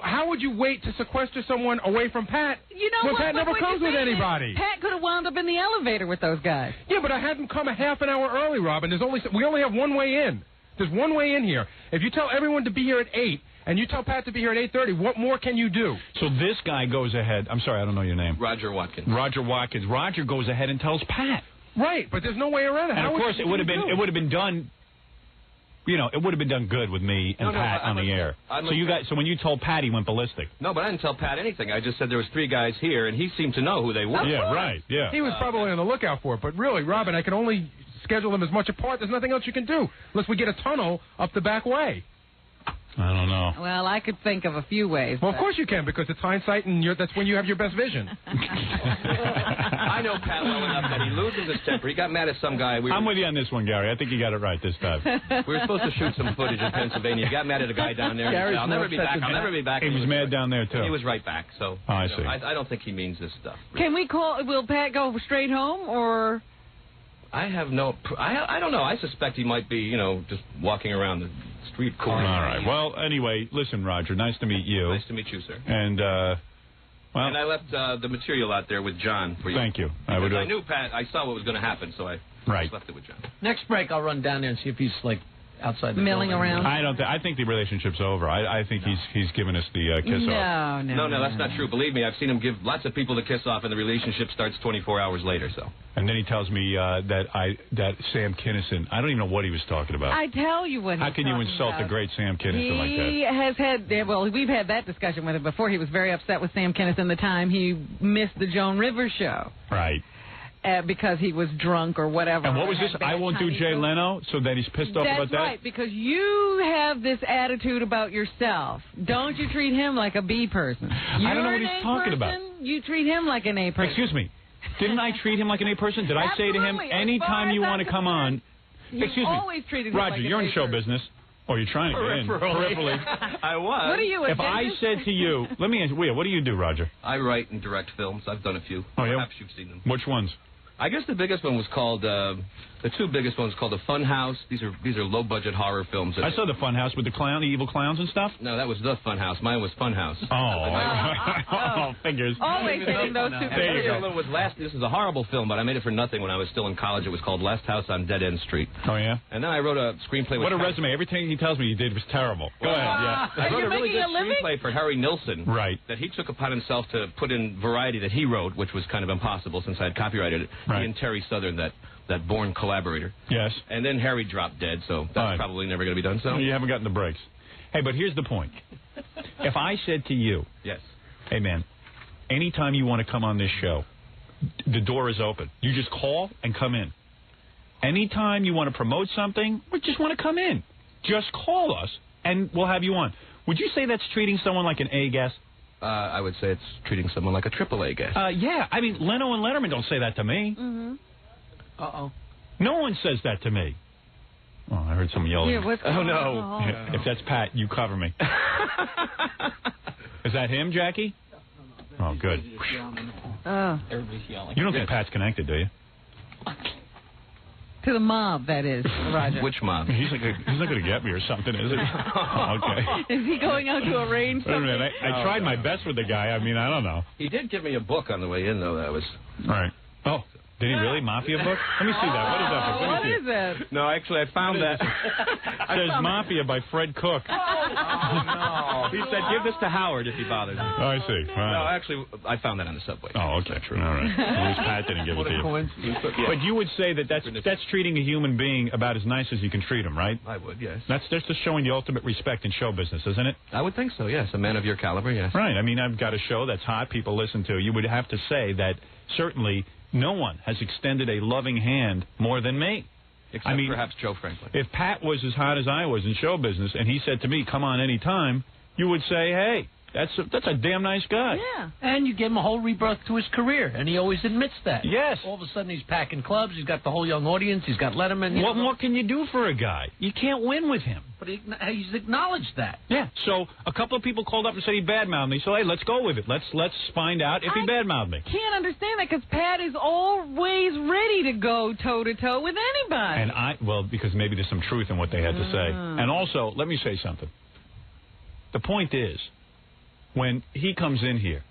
How would you wait to sequester someone away from Pat when Pat never comes with anybody? Pat could have wound up in the elevator with those guys. Yeah, but I had them come a half an hour early, Robin. We only have one way in. There's one way in here. If you tell everyone to be here at 8 and you tell Pat to be here at 8:30, what more can you do? So this guy goes ahead. I'm sorry, I don't know your name. Roger Watkins. Roger Watkins. Roger goes ahead and tells Pat. Right, but there's no way around it. And of course, it would have been done. It would have been done good with me and Pat on the air. So when you told Pat, he went ballistic. No, but I didn't tell Pat anything. I just said there was 3 guys here, and he seemed to know who they were. Yeah, right. Yeah. He was probably on the lookout for it. But really, Robin, I can only schedule them as much apart. There's nothing else you can do unless we get a tunnel up the back way. I don't know. Well, I could think of a few ways. Well, of course you can, because it's hindsight, and that's when you have your best vision. I know Pat well enough that he loses his temper. He got mad at some guy. I'm with you on this one, Gary. I think you got it right this time. We were supposed to shoot some footage in Pennsylvania. He got mad at a guy down there. He said, I'll never be back. I'll never be back. He was mad down there, too. He was right back. So I see. I don't think he means this stuff. Really. Can we call? Will Pat go straight home, or? I have no. I don't know. I suspect he might be, just walking around the street corner. All right. Well, anyway, listen, Roger. Nice to meet you. Nice to meet you, sir. And and I left the material out there with John for you. Thank you. I knew Pat. I saw what was going to happen, so I just left it with John. Next break, I'll run down there and see if he's outside the milling building. around. I think the relationship's over. I think he's given us the kiss off. No, that's not true. Believe me, I've seen him give lots of people the kiss off, and the relationship starts 24 hours later. So. And then he tells me that Sam Kinison. I don't even know what he was talking about. I tell you what. How can you insult the great Sam Kinison like that? He has had. Well, we've had that discussion with him before. He was very upset with Sam Kinison the time he missed the Joan Rivers show. Right. Because he was drunk or whatever. And what was this? I won't do Jay Leno? So then he's pissed off about that? That's right, because you have this attitude about yourself. Don't you treat him like a B person. I don't know what he's talking about. You treat him like an A person. Excuse me. Didn't I treat him like an A person? Did I say to him, anytime you want to come on... Excuse me. Always treated him Roger, like an you're in A show person. business. Or you're trying to get in. Peripherally. I was. What are you, If I said to you... Let me ask you, what do you do, Roger? I write and direct films. I've done a few. Oh, yeah? Perhaps you've seen them. Which ones? I guess the biggest one was called, the two biggest ones called The Fun House. These are low-budget horror films. I saw The Fun House with the evil clowns and stuff. No, that was The Fun House. Mine was Fun House. Oh, figures. Always taking those two pictures. This is a horrible film, but I made it for nothing when I was still in college. It was called Last House on Dead End Street. Oh, yeah? And then I wrote a screenplay with... What a resume. Everything he tells me you did was terrible. Go ahead, yeah. I wrote a really good screenplay for Harry Nilsson. Right. That he took upon himself to put in Variety that he wrote, which was kind of impossible since I had copyrighted it. Right. He and Terry Southern, that born collaborator. Yes. And then Harry dropped dead, so that's probably never going to be done. So you haven't gotten the breaks. Hey, but here's the point. If I said to you, yes, hey, man, anytime you want to come on this show, the door is open. You just call and come in. Anytime you want to promote something or just want to come in, just call us and we'll have you on. Would you say that's treating someone like an A guest? I would say it's treating someone like a AAA guest. Yeah, I mean, Leno and Letterman don't say that to me. Mm-hmm. Uh-oh. No one says that to me. Oh, I heard someone yelling. Yeah, what's going on? If that's Pat, you cover me. Is that him, Jackie? Oh, good. Everybody's yelling. You don't think Pat's connected, do you? To the mob, that is, Roger. Which mob? He's not going to get me or something, is he? Oh, okay. Is he going out to arrange something? Wait a minute. I tried my best with the guy. I mean, I don't know. He did give me a book on the way in, though. That was... All right. Oh. Did he really? Mafia book? Let me see that. What is that book? What is that? No, actually, I found that. It says Mafia by Fred Cook. Oh, no. He said, give this to Howard if he bothers me. Oh, I see. Wow. No, actually, I found that on the subway. Oh, okay. All right. At least Pat didn't give it to you. But you would say that that's treating a human being about as nice as you can treat him, right? I would, yes. That's just showing the ultimate respect in show business, isn't it? I would think so, yes. A man of your caliber, yes. Right. I mean, I've got a show that's hot, people listen to. You would have to say that certainly no one has extended a loving hand more than me. Except perhaps Joe Franklin. If Pat was as hot as I was in show business and he said to me, come on any time, you would say, hey, that's a damn nice guy. Yeah. And you gave him a whole rebirth to his career, and he always admits that. Yes. All of a sudden he's packing clubs, he's got the whole young audience, he's got Letterman. What more can you do for a guy? You can't win with him. But he's acknowledged that. Yeah. So a couple of people called up and said he badmouthed me. So, hey, let's go with it. Let's find out if he badmouthed me. Can't understand that because Pat is always ready to go toe-to-toe with anybody. And because maybe there's some truth in what they had to say. And also, let me say something. The point is, when he comes in here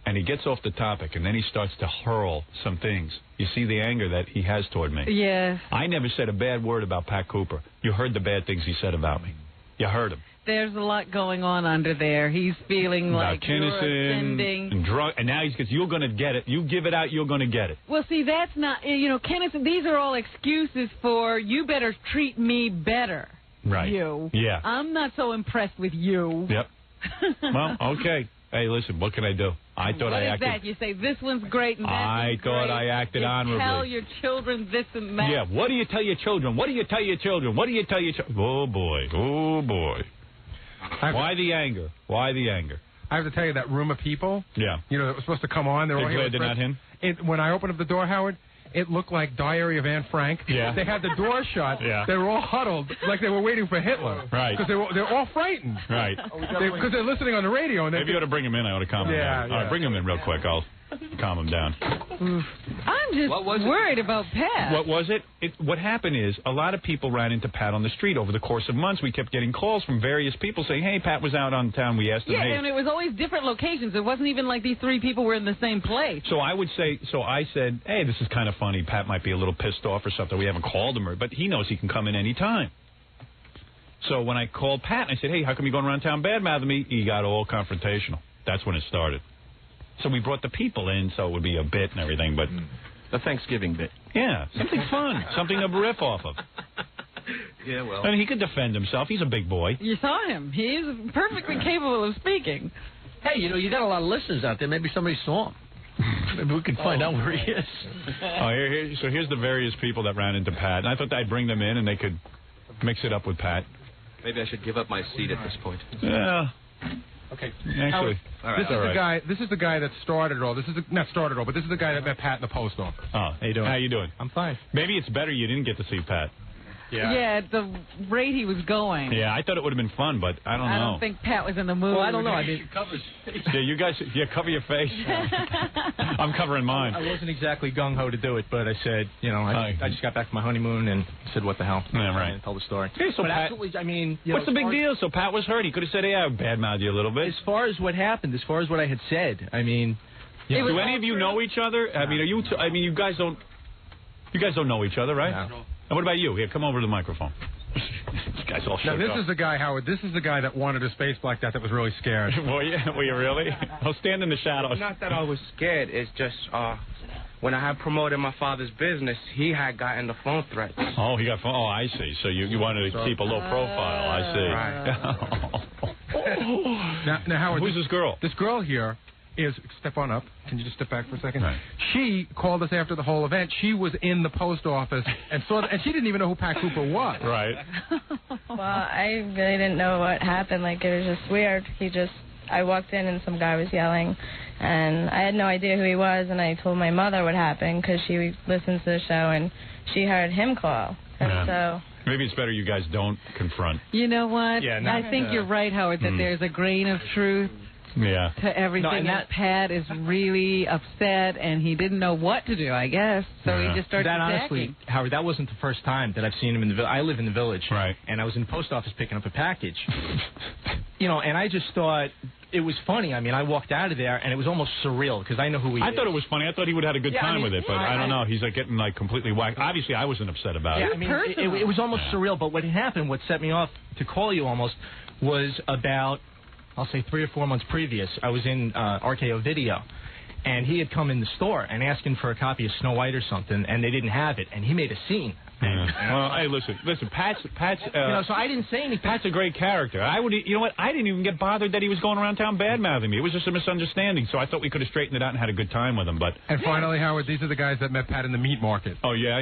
and he gets off the topic and then he starts to hurl some things, you see the anger that he has toward me. Yes. I never said a bad word about Pat Cooper. You heard the bad things he said about me. You heard him. There's a lot going on under there. He's feeling like you're offending. And drug, and now he's because you're going to get it. You give it out, you're going to get it. Well, see, that's not, Kennison, these are all excuses for you better treat me better. Right. You. Yeah. I'm not so impressed with you. Yep. Well, okay. Hey, listen, what can I do? I thought I acted. What is that? You say this one's great and I thought I acted honorably. Tell your children this and that. Yeah, what do you tell your children? What do you tell your children? What do you tell your children? Oh, boy. Oh, boy. Why the anger? Why the anger? I have to tell you, that room of people, that was supposed to come on. They're all glad they're not him? When I opened up the door, Howard, it looked like Diary of Anne Frank. Yeah. They had the door shut. Yeah. They were all huddled like they were waiting for Hitler. Right. Because they're all frightened. Right. Because they're listening on the radio. And maybe you ought to bring him in. I ought to calm him down. All right, bring him in real quick. I'll calm him down. I'm just worried about Pat. What was it? What happened is a lot of people ran into Pat on the street over the course of months. We kept getting calls from various people saying, hey, Pat was out on town. We asked him. Yeah, and it was always different locations. It wasn't even like these three people were in the same place. So I said, hey, this is kind of funny. Pat might be a little pissed off or something. We haven't called him, but he knows he can come in any time. So when I called Pat, I said, hey, how come you going around town bad-mouthing me? He got all confrontational. That's when it started. So we brought the people in, so it would be a bit and everything, but... A Thanksgiving bit. Yeah, something fun, something to riff off of. Yeah, well... I mean, he could defend himself. He's a big boy. You saw him. He's perfectly capable of speaking. Hey, you got a lot of listeners out there. Maybe somebody saw him. Maybe we can find out where he is. So here's the various people that ran into Pat, and I thought I'd bring them in and they could mix it up with Pat. Maybe I should give up my seat at this point. Yeah. Okay. Actually, this is the guy that started it all. Not started it all, but this is the guy that met Pat in the post office. Oh, how you doing? I'm fine. Maybe it's better you didn't get to see Pat. Yeah, at the rate he was going. Yeah, I thought it would have been fun, but I don't know. I don't think Pat was in the mood. Well, I don't know. I mean, yeah, you guys, cover your face. I'm covering mine. I wasn't exactly gung-ho to do it, but I said, I just got back from my honeymoon and said, what the hell? Yeah, right. And tell the story. Okay, so but Pat, absolutely, I mean... what's the big deal? So Pat was hurt. He could have said, I badmouthed you a little bit. As far as what happened, as far as what I had said, I mean... Do any of you know each other? I mean, you guys don't know each other, right? No. And what about you? Here, come over to the microphone. This guy's all shook Now, this up. is the guy, Howard. This is the guy that wanted his face like that was really scared. Were you really? I'll stand in the shadows. Not that I was scared. It's just when I had promoted my father's business, he had gotten the phone threats. Oh, he got phone. Oh, I see. So you wanted to keep a low profile. I see. Right. now, Howard. Who's this girl? This girl here is, step on up. Can you just step back for a second? Right. She called us after the whole event. She was in the post office and and she didn't even know who Pat Cooper was. Right. Well, I really didn't know what happened. Like, it was just weird. I walked in and some guy was yelling, and I had no idea who he was, and I told my mother what happened because she listens to the show, and she heard him call. And so... Maybe it's better you guys don't confront. You know what? Yeah, I think you're right, Howard, that there's a grain of truth to everything. And Pat is really upset, and he didn't know what to do, I guess. So he just started attacking. Honestly, Howard, that wasn't the first time that I've seen him in the village. I live in the village. Right. And I was in the post office picking up a package. And I just thought it was funny. I mean, I walked out of there, and it was almost surreal, because I know who he is. I thought it was funny. I thought he would have had a good time with it, but I don't know. He's like getting like completely whacked. Obviously, I wasn't upset about it. I mean, it was almost surreal, but what happened, what set me off to call you almost, was about... I'll say 3 or 4 months previous, I was in RKO Video, and he had come in the store and asking for a copy of Snow White or something, and they didn't have it, and he made a scene. Well, hey, listen, Pat's. So I didn't say anything. Pat's a great character. You know what? I didn't even get bothered that he was going around town bad-mouthing me. It was just a misunderstanding. So I thought we could have straightened it out and had a good time with him. But and finally, Howard, these are the guys that met Pat in the meat market. Oh yeah,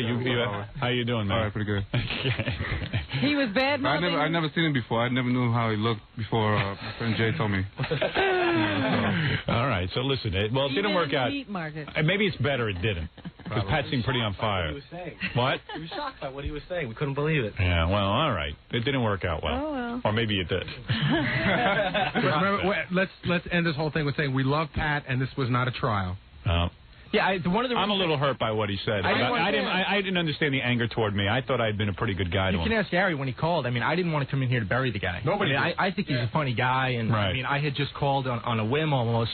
how you doing, man? All right, pretty good. He was bad-mouthing. I never seen him before. I never knew how he looked before my friend Jay told me. All right, so listen. It didn't work out. Meat market. Maybe it's better it didn't. Because Pat seemed pretty on fire. What? We were shocked by what he was saying. We couldn't believe it. Yeah, well, all right. It didn't work out well. Oh, well. Or maybe it did. Remember, let's end this whole thing with saying we love Pat, and this was not a trial. Yeah, I'm a little hurt by what he said. I didn't understand the anger toward me. I thought I'd been a pretty good guy to him. You can ask Gary when he called. I mean, I didn't want to come in here to bury the guy. Nobody. I think he's a funny guy, and I mean, I had just called on a whim almost.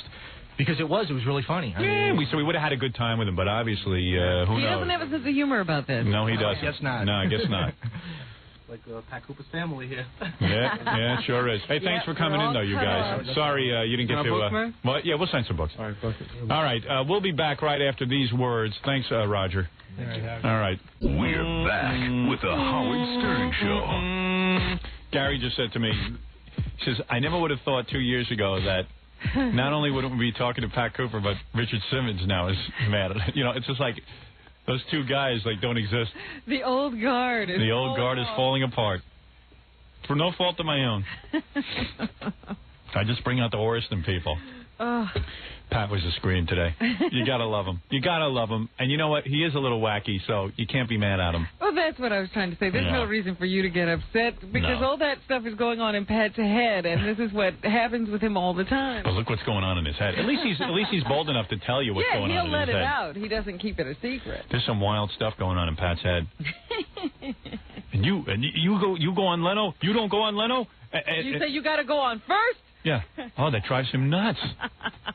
Because it was really funny. I mean, we would have had a good time with him, but obviously, who knows? He doesn't have a sense of humor about this. No, he doesn't. I guess not. No, I guess not. Like Pat Cooper's family here. Yeah, it sure is. Hey, thanks for coming in, though, you guys. Sorry you didn't get to... Well, yeah, we'll sign some books. All right, all right, we'll be back right after these words. Thanks, Roger. All right. We're back with the Howard Stern Show. Gary just said to me, he says, I never would have thought 2 years ago that not only wouldn't we be talking to Pat Cooper, but Richard Simmons now is mad at it. It's just like those two guys don't exist. The old guard is falling apart. For no fault of my own. I just bring out the worst in people. Pat was a scream today. You gotta love him. You gotta love him. And you know what? He is a little wacky, so you can't be mad at him. Well, that's what I was trying to say. There's no reason for you to get upset because all that stuff is going on in Pat's head, and this is what happens with him all the time. But look what's going on in his head. At least he's bold enough to tell you what's going on in his head. Yeah, he'll let it out. He doesn't keep it a secret. There's some wild stuff going on in Pat's head. and you go on Leno. You don't go on Leno. You say you got to go on first. Yeah. Oh, that drives him nuts.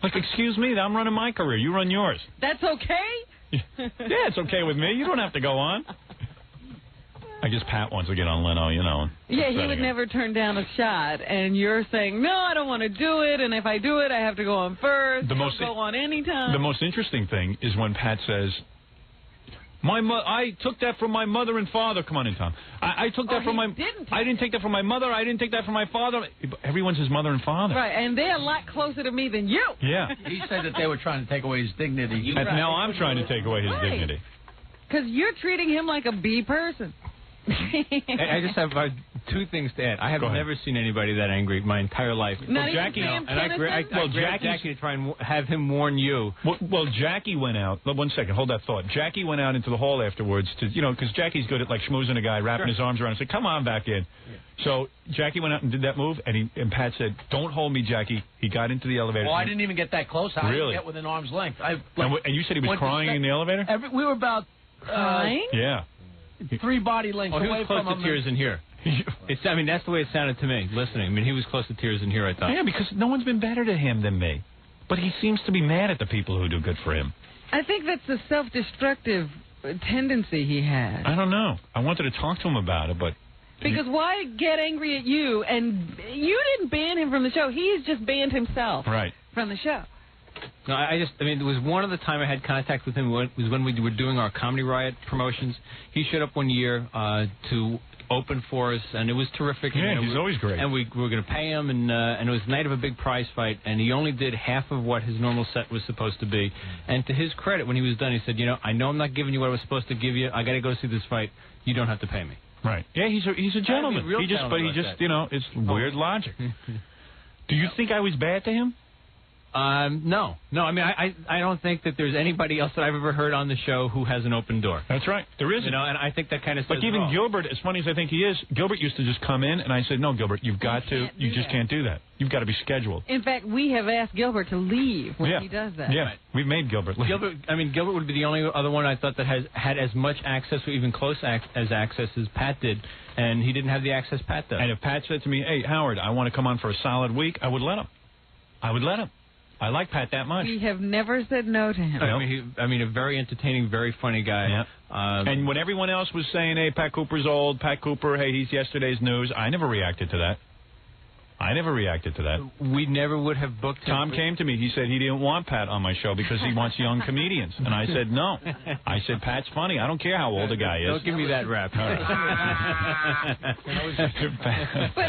Like, excuse me, I'm running my career. You run yours. That's okay? Yeah, it's okay with me. You don't have to go on. I guess Pat wants to get on Leno, Yeah, he would never turn down a shot. And you're saying, no, I don't want to do it. And if I do it, I have to go on first. Go on anytime. The most interesting thing is when Pat says, I took that from my mother and father. Come on in, Tom. I took that from my... I didn't take that from my mother. I didn't take that from my father. Everyone's his mother and father. Right, and they're a lot closer to me than you. Yeah. He said that they were trying to take away his dignity. Now I'm trying to take away his dignity. Because you're treating him like a B person. I just have two things to add. I have never seen anybody that angry my entire life. Not Jackie, and I grabbed Jackie to try and have him warn you. Well, Jackie went out. 1 second, hold that thought. Jackie went out into the hall afterwards to, because Jackie's good at like schmoozing a guy, wrapping his arms around and said, "Come on back in." Yeah. So Jackie went out and did that move, and Pat said, "Don't hold me, Jackie." He got into the elevator. Well, I didn't even get that close. I didn't get within arm's length. And you said he was crying in the elevator? We were about crying. Yeah. 3 body lengths away from him. He was close to tears in here. That's the way it sounded to me, listening. I mean, he was close to tears in here, I thought. Yeah, because no one's been better to him than me. But he seems to be mad at the people who do good for him. I think that's the self-destructive tendency he has. I don't know. I wanted to talk to him about it, but... Because why get angry at you? And you didn't ban him from the show. He's just banned himself from the show. No, there was one other time I had contact with him was when we were doing our Comedy Riot promotions. He showed up one year to open for us, and it was terrific. Yeah, he's always great. And we were going to pay him, and it was the night of a big prize fight, and he only did half of what his normal set was supposed to be. And to his credit, when he was done, he said, I know I'm not giving you what I was supposed to give you. I got to go see this fight. You don't have to pay me. Right. Yeah, he's a gentleman. It's weird logic. Do you think I was bad to him? No. I mean, I don't think that there's anybody else that I've ever heard on the show who has an open door. That's right. There isn't. And I think that kind of says Like even Gilbert, as funny as I think he is, Gilbert used to just come in, and I said, "No, Gilbert, you just can't do that. You've got to be scheduled." In fact, we have asked Gilbert to leave when he does that. Yeah, we've made Gilbert leave. Gilbert would be the only other one I thought that has had as much access or even close access as Pat did, and he didn't have the access Pat does. And if Pat said to me, "Hey, Howard, I want to come on for a solid week," I would let him. I like Pat that much. We have never said no to him. I mean, a very entertaining, very funny guy. Yeah. And when everyone else was saying, "Hey, Pat Cooper's old, Pat Cooper, hey, he's yesterday's news," I never reacted to that. We never would have booked him. Tom came to me. He said he didn't want Pat on my show because he wants young comedians. And I said, no. I said, Pat's funny. I don't care how old a guy is. Don't give me that rap. But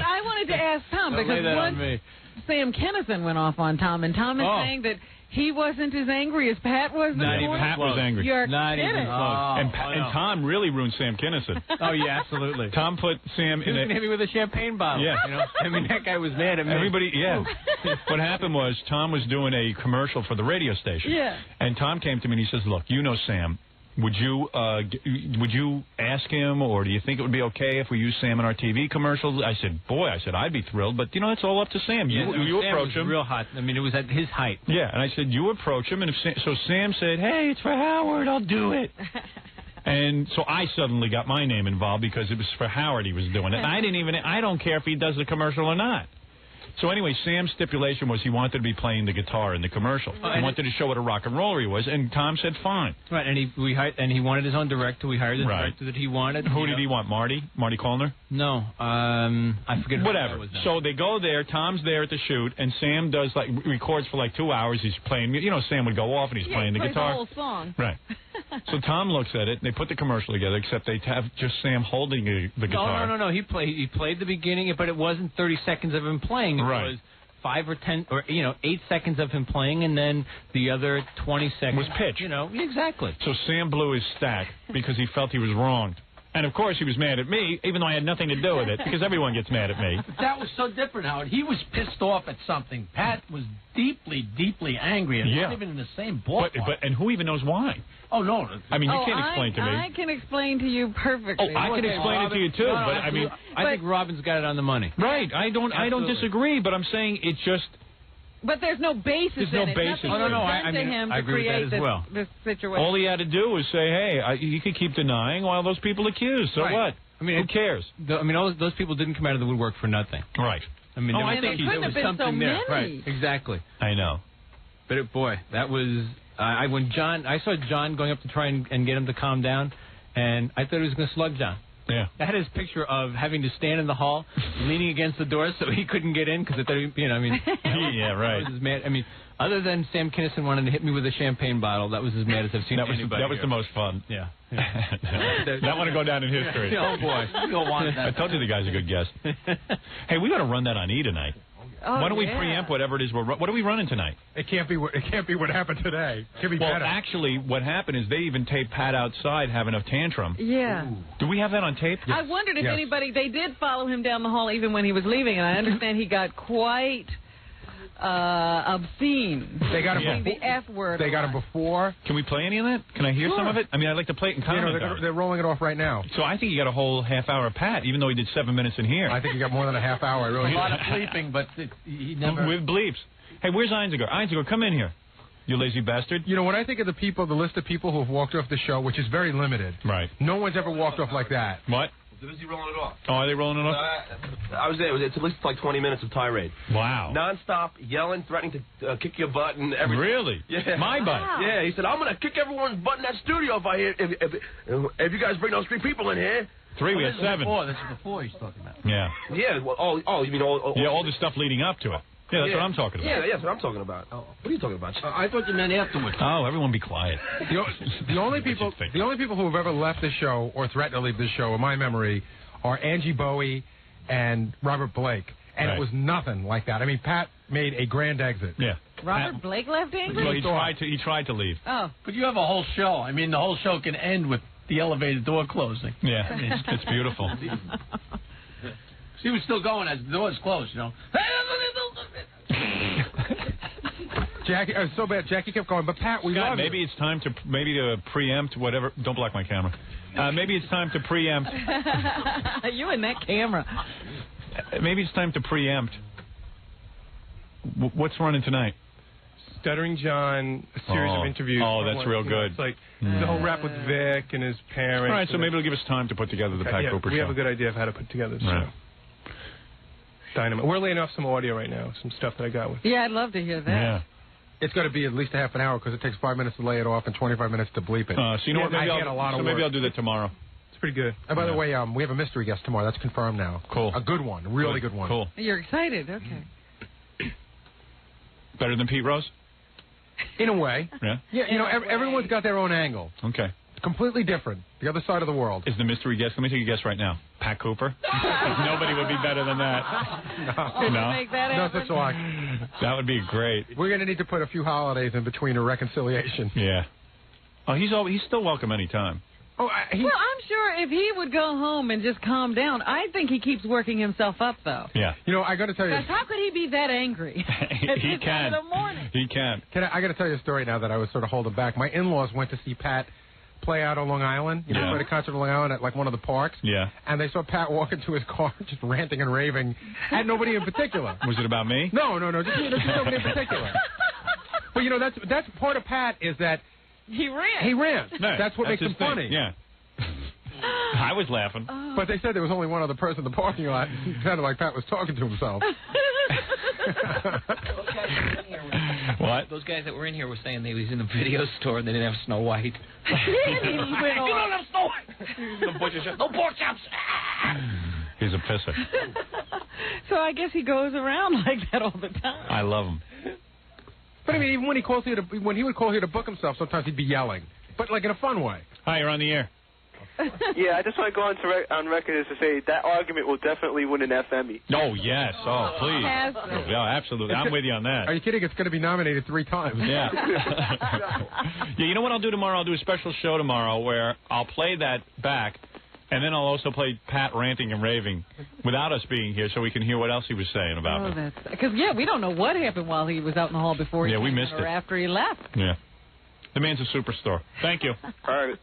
I wanted to ask Tom, because once Sam Kinison went off on Tom, and Tom is saying that he wasn't as angry as Pat was. Not even Pat was angry. You're not kidding. Even close. And Tom really ruined Sam Kinison. Oh, yeah, absolutely. Tom put Sam in a... He hit me with a champagne bottle. Yeah. I mean, that guy was mad at me. What happened was Tom was doing a commercial for the radio station. Yeah. And Tom came to me and he says, "Look, you know Sam. Would you ask him, or do you think it would be okay if we use Sam in our TV commercials?" I said, I'd be thrilled, but it's all up to Sam. You approach him. Sam was real hot. I mean, it was at his height. Yeah, and I said, you approach him, and so Sam said, "Hey, it's for Howard. I'll do it." And so I suddenly got my name involved because it was for Howard he was doing it. And I don't care if he does the commercial or not. So anyway, Sam's stipulation was he wanted to be playing the guitar in the commercial. He wanted to show what a rock and roller he was, and Tom said fine. Right, and he wanted his own director. We hired the director that he wanted. Who did he want? Marty Kollner? No, I forget. Whatever. Who that was. So they go there. Tom's there at the shoot, and Sam does records for 2 hours. He's playing. Sam would go off and he's playing the guitar. The whole song. Right. So Tom looks at it, and they put the commercial together, except they have just Sam holding the guitar. No. He played the beginning, but it wasn't 30 seconds of him playing. It was 5 or 10 or 8 seconds of him playing, and then the other 20 seconds was pitch. Exactly. So Sam blew his stack because he felt he was wronged. And, of course, he was mad at me, even though I had nothing to do with it, because everyone gets mad at me. But that was so different, Howard. He was pissed off at something. Pat was deeply, deeply angry, and not even in the same ballpark. And who even knows why? Oh, no. I mean, you can't explain to me. I can explain to you perfectly. Oh, I can explain it to you, too, but, I mean... I think Robin's got it on the money. Right. I don't disagree, but I'm saying it just... But there's no basis in it. There's no basis. I agree with that as well. This situation. All he had to do was say, hey, you could keep denying while those people accuse. So what? I mean, who cares? All those people didn't come out of the woodwork for nothing. Right. I mean, I think there was something there. Right. Exactly. I know. But that was when I saw John going up to try and get him to calm down, and I thought he was going to slug John. Yeah. I had his picture of having to stand in the hall, leaning against the door so he couldn't get in because I thought yeah, right. I was as mad. I mean, other than Sam Kinison wanting to hit me with a champagne bottle, that was as mad as I've seen anybody. That was the most fun. Yeah. That want to go down in history. Oh boy, I told you the guy's a good guest. Hey, we got to run that on E tonight. Oh, Why don't we preempt whatever it is what are we running tonight? It can't be what happened today. It can be better. Actually, what happened is they even taped Pat outside having a tantrum. Yeah. Ooh. Do we have that on tape? Yes. I wondered if anybody, they did follow him down the hall even when he was leaving, and I understand he got quite obscene. They got him the F word. They got him before. Can we play any of that? Can I hear some of it? I mean, I'd like to play it in comment. They're rolling it off right now. So I think he got a whole half hour of Pat, even though he did 7 minutes in here. I think he got more than a half hour. Really. A lot of bleeping, but he never... With bleeps. Hey, where's Einziger? Einziger, come in here. You lazy bastard. You know, when I think of the list of people who have walked off the show, which is very limited. Right. No one's ever walked off like that. What? They're busy rolling it off. Oh, are they rolling it off? I was there. It's at least like 20 minutes of tirade. Wow. Non-stop, yelling, threatening to kick your butt and everything. Really? Yeah. My butt? Yeah, he said, I'm going to kick everyone's butt in that studio if you guys bring those 3 people in here. 3, we had 7. This is before he's talking about. Yeah. Yeah, well, you mean all... Yeah, all the stuff leading up to it. Yeah, that's what I'm talking about. Yeah, that's what I'm talking about. Oh, what are you talking about? I thought you meant afterwards. Oh, everyone be quiet. The only people who have ever left the show or threatened to leave the show, in my memory, are Angie Bowie and Robert Blake. And it was nothing like that. I mean, Pat made a grand exit. Yeah. Robert Blake left Angry? Well, he tried to leave. Oh. But you have a whole show. I mean, the whole show can end with the elevator door closing. Yeah, it's beautiful. She was still going as the door's closed, you know. Jackie, so bad. Jackie kept going, but Pat, we love maybe you. It's time to preempt whatever. Don't block my camera. Maybe it's time to preempt. You and that camera. Maybe it's time to preempt. What's running tonight? Stuttering John, a series of interviews. Oh, that's real good. It's like the whole rap with Vic and his parents. All right, so maybe it'll give us time to put together the Pat Cooper show. We have a good idea of how to put together the show. Dynamite. We're laying off some audio right now, some stuff that I got with. Yeah, I'd love to hear that. Yeah. It's got to be at least a half an hour because it takes 5 minutes to lay it off and 25 minutes to bleep it. So you know what? Maybe I'll do that tomorrow. It's pretty good. And by the way, we have a mystery guest tomorrow. That's confirmed now. Cool. A good one. A really good one. Cool. You're excited. Okay. Better than Pete Rose? In a way. Yeah? Yeah, you know, everyone's got their own angle. Okay. Completely different. The other side of the world. Is the mystery guest? Let me take a guess right now. Pat Cooper? Nobody would be better than that. No? Make that happen? No such luck. That would be great. We're going to need to put a few holidays in between a reconciliation. Yeah. Oh, he's still welcome anytime. Well, I'm sure if he would go home and just calm down, I think he keeps working himself up, though. Yeah. You know, I got to tell you. Because how could he be that angry? He can. In the morning? He can. I got to tell you a story now that I was sort of holding back. My in-laws went to see Pat play out on Long Island. You know, played a concert on Long Island at like one of the parks. Yeah. And they saw Pat walk into his car just ranting and raving at nobody in particular. Was it about me? No, just nobody in particular. But you know, that's part of Pat is that he ran. He ran. No, that's what makes him funny. Yeah. I was laughing. But they said there was only one other person in the parking lot. It sounded like Pat was talking to himself. What? Those guys that were in here were saying they was in a video store and they didn't have Snow White. You don't have Snow White. The butcher shop. No pork chops. He's a pisser. So I guess he goes around like that all the time. I love him. But I mean, even when he would call here to book himself, sometimes he'd be yelling, but like in a fun way. Hi, you're on the air. Yeah, I just want to go on record as to say that argument will definitely win an FME. Oh, yes. Oh, please. Yeah, absolutely. I'm with you on that. Are you kidding? It's going to be nominated 3 times. Yeah. Yeah, you know what I'll do tomorrow? I'll do a special show tomorrow where I'll play that back, and then I'll also play Pat ranting and raving without us being here so we can hear what else he was saying about me. Because, we don't know what happened while he was out in the hall before he we came missed in or it. after he left. Yeah. The man's a superstar. Thank you. All right.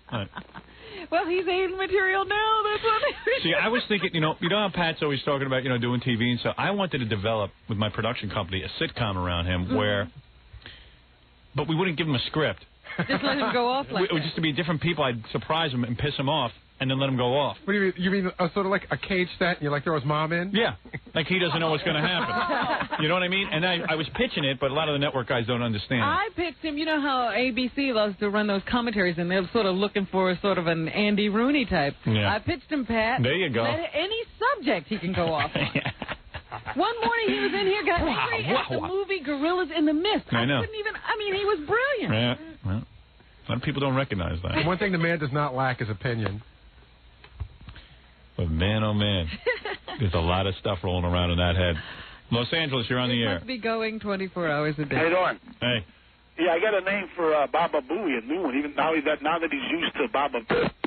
Well, he's aiding material now. That's what. See, I was thinking, you know how Pat's always talking about, doing TV and stuff. I wanted to develop with my production company a sitcom around him but we wouldn't give him a script. Just let him go off like that. Just to be different people. I'd surprise him and piss him off, and then let him go off. What do you mean? You mean sort of like a cage set, and you like throw his mom in? Yeah, like he doesn't know what's going to happen. You know what I mean? And I was pitching it, but a lot of the network guys don't understand. I picked him. You know how ABC loves to run those commentaries, and they're sort of looking for sort of an Andy Rooney type. Yeah. I pitched him, Pat. There you go. Any subject he can go off on. One morning he was in here, got angry at the movie Gorillas in the Mist. I know. He was brilliant. Yeah. Well, a lot of people don't recognize that. One thing the man does not lack is opinion. But man, oh man, there's a lot of stuff rolling around in that head. Los Angeles, you're on the air. Must be going 24 hours a day. How you doing? Hey. Yeah, I got a name for Baba Booey, a new one. Even now that he's used to Baba.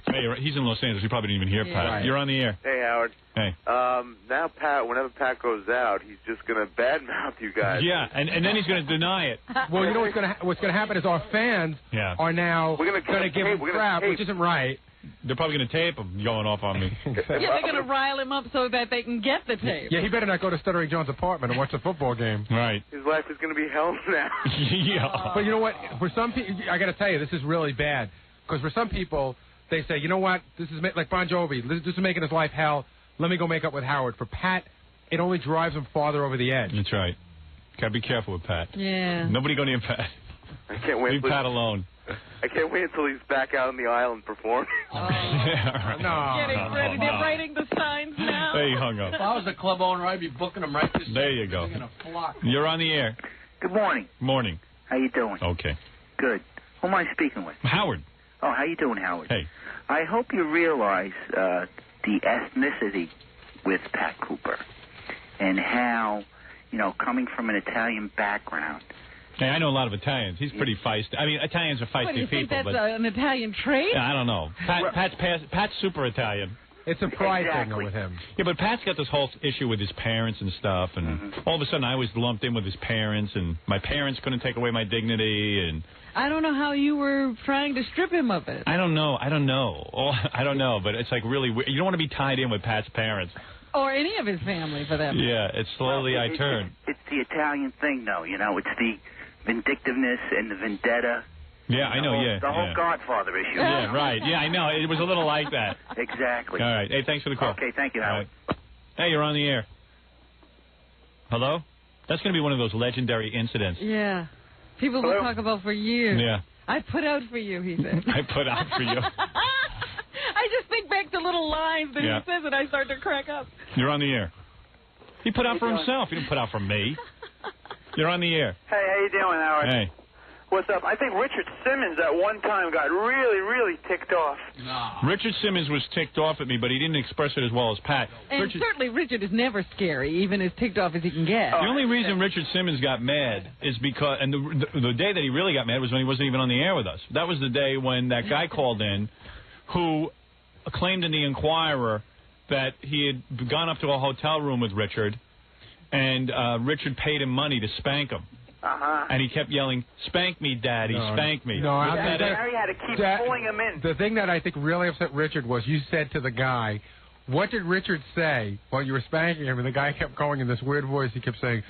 Hey, he's in Los Angeles. You probably didn't even hear Pat. Right. You're on the air. Hey, Howard. Hey. Now Pat, whenever Pat goes out, he's just going to badmouth you guys. Yeah, and then he's going to deny it. Well, you know what's going to happen is our fans are now going to give him crap, which isn't right. They're probably going to tape him going off on me. Yeah, they're going to rile him up so that they can get the tape. Yeah, he better not go to Stuttering John's apartment and watch the football game. Right. His life is going to be hell now. Yeah. But you know what? For some people, I got to tell you, this is really bad. Because for some people, they say, you know what? This is like Bon Jovi. This is making his life hell. Let me go make up with Howard. For Pat, it only drives him farther over the edge. That's right. Got to be careful with Pat. Yeah. Nobody go near Pat. I can't wait. Leave Pat alone. I can't wait until he's back out on the aisle and performing. Getting ready. They're writing the signs now. There you hung up. If I was the club owner, I'd be booking them right this There you go. You're on the air. Good morning. Morning. How you doing? Okay. Good. Who am I speaking with? Howard. Oh, how you doing, Howard? Hey. I hope you realize the ethnicity with Pat Cooper and how, coming from an Italian background. Hey, I know a lot of Italians. He's pretty feisty. I mean, Italians are feisty What, do you think people. that's an Italian trait? Yeah, I don't know. Pat's super Italian. It's a pride thing with him. Yeah, but Pat's got this whole issue with his parents and stuff, and all of a sudden I was lumped in with his parents, and my parents couldn't take away my dignity, and I don't know how you were trying to strip him of it. I don't know, but it's like really weird. You don't want to be tied in with Pat's parents. Or any of his family, for that matter. Yeah, it's slowly I turn. It's the Italian thing, though. It's the vindictiveness and the vendetta. Yeah, I know, yeah. The whole Godfather issue. Yeah, right. Yeah, I know. It was a little like that. Exactly. All right. Hey, thanks for the call. Okay, thank you, Howard. Right. Hey, you're on the air. Hello? That's going to be one of those legendary incidents. Yeah. People will talk about for years. Yeah. I put out for you, he said. I put out for you. I just think back to little lines that he says and I start to crack up. You're on the air. He put out for himself. He didn't put out for me. You're on the air. Hey, how you doing, Howard? Hey. What's up? I think Richard Simmons at one time got really, really ticked off. Richard Simmons was ticked off at me, but he didn't express it as well as Pat. And certainly Richard is never scary, even as ticked off as he can get. The only reason Richard Simmons got mad is because, and the day that he really got mad was when he wasn't even on the air with us. That was the day when that guy called in who claimed in the Inquirer that he had gone up to a hotel room with Richard, and Richard paid him money to spank him. And he kept yelling, "Spank me, Daddy, spank me." No, Harry had to keep pulling him in. The thing that I think really upset Richard was you said to the guy, what did Richard say while you were spanking him? And the guy kept going in this weird voice. He kept saying,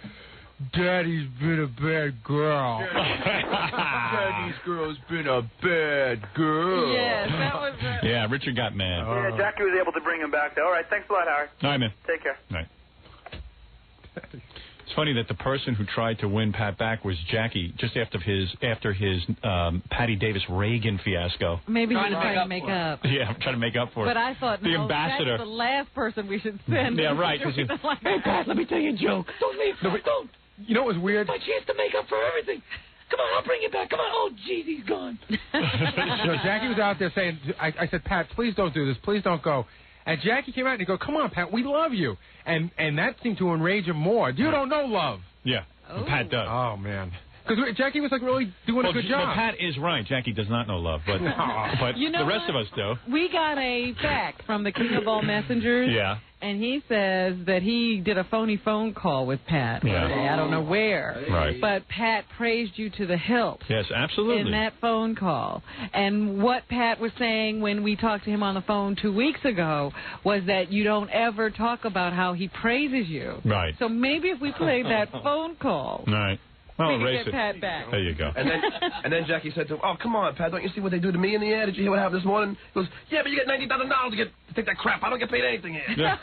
"Daddy's been a bad girl." Daddy's girl's been a bad girl. Yes, that was it. Yeah, Richard got mad. Yeah, Jackie was able to bring him back, though. All right, thanks a lot, Howard. All right, man. Take care. All right. It's funny that the person who tried to win Pat back was Jackie just after his Patty Davis Reagan fiasco. Maybe he was trying to make up. Yeah, I'm trying to make up for it. But I thought, the ambassador. That's the last person we should send. Yeah, right. Hey, Pat, let me tell you a joke. Don't leave. Don't. You know what was weird? My chance to make up for everything. Come on, I'll bring you back. Come on. Oh, geez, he's gone. Jackie was out there saying, I said, Pat, please don't do this. Please don't go. And Jackie came out and he goes, "Come on, Pat, we love you." And that seemed to enrage him more. You don't know love. Yeah, Pat does. Oh, man. Because Jackie was like really doing a good job. But Pat is right. Jackie does not know love, but you know the rest of us do. We got a fax from the King of All Messengers. Yeah. And he says that he did a phony phone call with Pat. Yeah. Today. I don't know where. Right. But Pat praised you to the hilt. Yes, absolutely. In that phone call. And what Pat was saying when we talked to him on the phone 2 weeks ago was that you don't ever talk about how he praises you. Right. So maybe if we played that phone call. Right. Well, we can erase get it. Pat back. There you go. And then Jackie said to him, "Oh, come on, Pat, don't you see what they do to me in the air? Did you hear what happened this morning?" He goes, "Yeah, but you get $90,000 to take that crap. I don't get paid anything here." Yeah,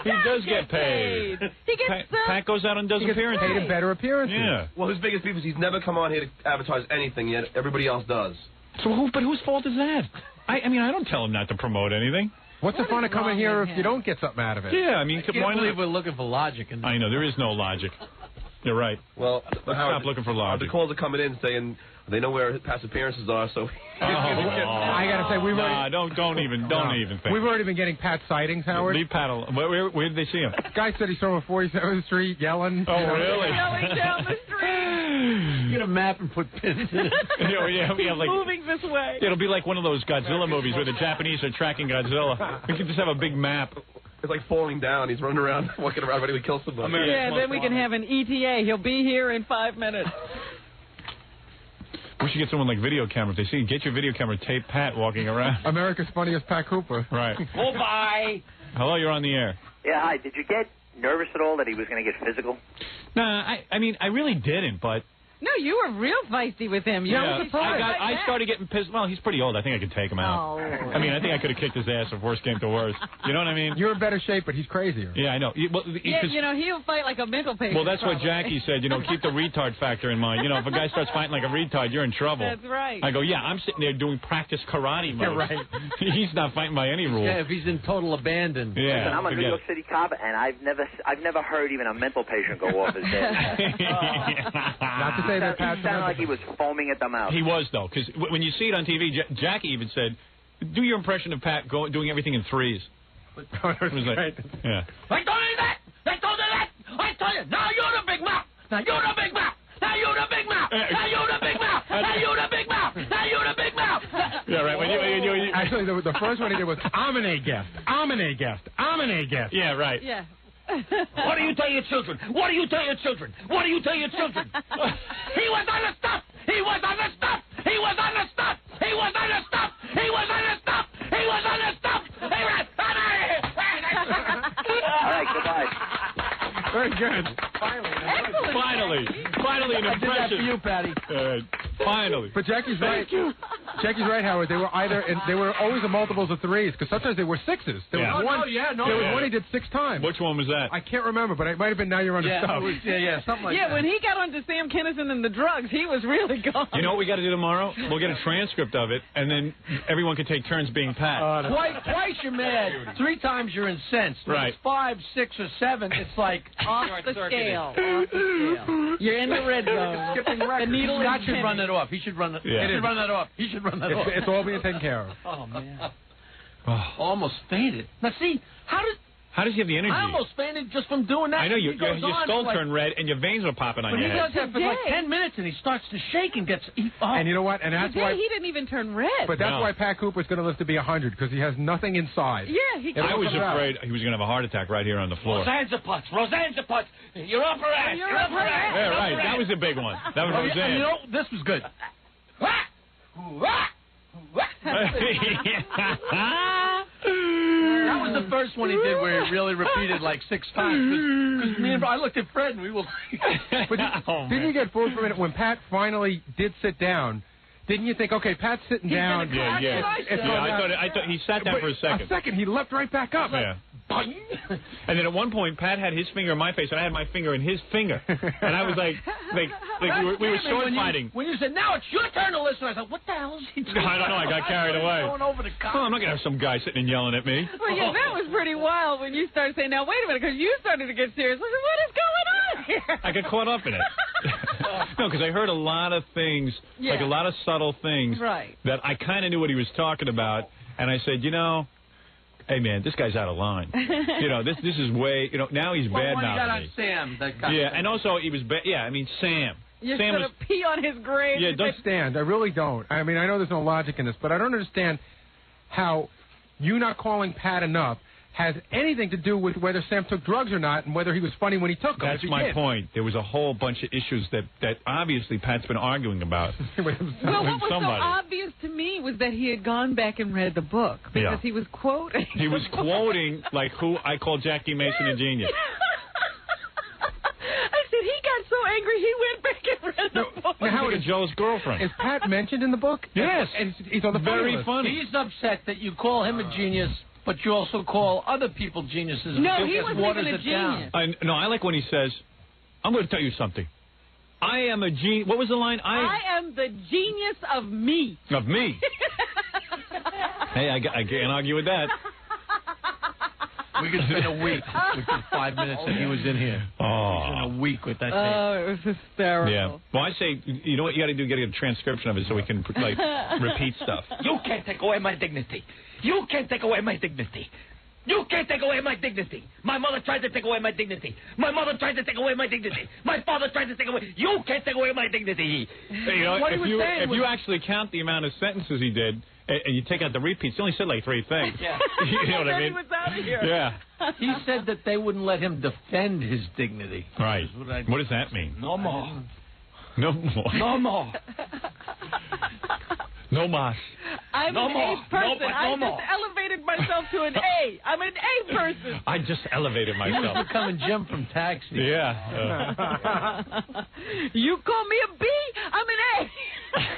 he does get paid. He gets Pat goes out and does appearances. Paid in better appearances. Yeah. Well, his biggest beef is he's never come on here to advertise anything yet. Everybody else does. So but whose fault is that? I mean, I don't tell him not to promote anything. What's the fun of coming here if you don't get something out of it? Yeah, I mean, I can't believe we're looking for logic. I know, there is no logic. You're right. Well, stop looking for logic. The calls are coming in saying they know where past appearances are, so... I got to say, we've already... don't even think. We've already been getting Pat sightings, Howard. Leave Pat alone. Where did they see him? Guy said he saw him on 47th Street yelling. Oh, really? Yelling down the street. Get a map and put pins in it. Like, moving this way. It'll be like one of those Godzilla movies where the Japanese are tracking Godzilla. We could just have a big map. It's like falling down. He's running around, walking around, ready to kill somebody. Then we can have an ETA. He'll be here in 5 minutes. We should get someone like video camera. If they see, get your video camera, tape Pat walking around. America's Funniest Pat Cooper. Right. Oh, bye. Hello, you're on the air. Yeah, hi. Did you get nervous at all that he was going to get physical? Nah, I mean, I really didn't, but... No, you were real feisty with him. I started getting pissed. Well, he's pretty old. I think I could take him out. Oh. I mean, I think I could have kicked his ass if worse came to worse. You know what I mean? You're in better shape, but he's crazier. Yeah, I know. He'll fight like a mental patient. Well, that's probably. what Jackie said. Keep the retard factor in mind. If a guy starts fighting like a retard, you're in trouble. That's right. I go, yeah, I'm sitting there doing practice karate mode. You're right. He's not fighting by any rules. Yeah, if he's in total abandon. Yeah. Listen, I'm a New York City cop, and I've never heard even a mental patient go off his head. Not to say that Pat's like he was foaming at the mouth. He was, though, because when you see it on TV, Jackie even said, do your impression of Pat doing everything in threes. It was like, yeah. I told you that! I told you that! I told you! Now you're the big mouth! Now you're the big mouth! Now you're the big mouth! Now you're the big mouth! Now you're the big mouth! Now you're the big mouth! Yeah, right. When you Actually, the first one he did was, I'm an A guest. I'm an A guest. I'm an A guest. Yeah, right. Yeah. What do you tell your children? What do you tell your children? What do you tell your children? He was on the stuff! He was on the stuff! He was on the stuff! He was on the stuff! He was on the stuff! He was on the stuff! He was on All right, goodbye. Very good. Finally, an impression. I did that for you, Patty. Finally. But Jackie's right. Jackie's right, Howard. They were always the multiples of threes, because sometimes they were sixes. There was one he did 6 times. Which one was that? I can't remember, but it might have been Now You're Under Stuff. Something like that. Yeah, when he got onto Sam Kinison and the drugs, he was really gone. You know what we got to do tomorrow? We'll get a transcript of it, and then everyone can take turns being Pat. Twice you're mad. 3 times you're incensed. When Right. it's 5, 6, or 7, it's like off the scale. You're in the red zone. skipping records. The needle Scott is should penny. run it off. He should run it. Yeah. He should run that off. He should run that off. It's all being taken care of. Oh man. Almost fainted. Now see, how does he have the energy? I almost fainted just from doing that. I know, your skull like, turned red and your veins were popping on but your he head. does that for like 10 minutes and he starts to shake and gets... And you know what? And that's Today why... he didn't even turn red. But that's why Pat Cooper's going to live to be 100, because he has nothing inside. Yeah, I was afraid he was going to have a heart attack right here on the floor. Roseanne's putts. You're up her ass. You're up her ass. Yeah, right. That was the big one. That was Roseanne. You know, this was good. That was the first one he did where he really repeated like 6 times. Because me and I looked at Fred and we were like... But didn't you get fooled for a minute when Pat finally did sit down? Didn't you think, okay, Pat's sitting down. Yeah. I thought he sat down for a second. A second, he leapt right back up. Yeah. And then at one point, Pat had his finger in my face, and I had my finger in his finger. And I was like we were sword fighting. When you said, now it's your turn to listen, I thought, what the hell is he doing? I don't know, I got carried away. Going over the cop. Oh, I'm not going to have some guy sitting and yelling at me. Well, yeah, that was pretty wild when you started saying, now, wait a minute, because you started to get serious. I said, what is going on here? I got caught up in it. No, because I heard a lot of things, like a lot of subtle things, that I kind of knew what he was talking about. And I said, hey, man, this guy's out of line. This is way, now he's bad-mouthing me. Sam. And also he was Sam. You're Sam going to pee on his grave. Yeah, don't stand. I really don't. I mean, I know there's no logic in this, but I don't understand how you not calling Pat enough has anything to do with whether Sam took drugs or not and whether he was funny when he took them. That's my point. There was a whole bunch of issues that obviously Pat's been arguing about. Well, what was so obvious to me was that he had gone back and read the book because he was quoting. He was quoting, like, who I call Jackie Mason a genius. I said, he got so angry he went back and read the book. Now, how is a jealous girlfriend? Is Pat mentioned in the book? Yes. And he's on the very funny. He's upset that you call him a genius, but you also call other people geniuses. No, he wasn't even a genius. I like when he says, I'm going to tell you something. I am a genius. What was the line? I am the genius of me. Of me. Hey, I can't argue with that. We could spend a week with the 5 minutes that he was in here. Oh. In a week with that tape. Oh, it was hysterical. Yeah. Well, I say, you know what you got to do? You got to get a transcription of it so we can like repeat stuff. You can't take away my dignity. You can't take away my dignity. You can't take away my dignity. My mother tried to take away my dignity. My mother tried to take away my dignity. My father tried to take away. You can't take away my dignity. You know, if you actually count the amount of sentences he did, and you take out the repeats, he only said like 3 things. Yeah. You know what I mean? He was out of here. Yeah. He said that they wouldn't let him defend his dignity. Right. What does that mean? No more. No more. No more. No mas. I'm no an more. A person. No, I no just more. elevated myself to an A. I'm an A person. I just elevated He was myself. becoming Jim from Taxi. Yeah. You call me a B? I'm an A.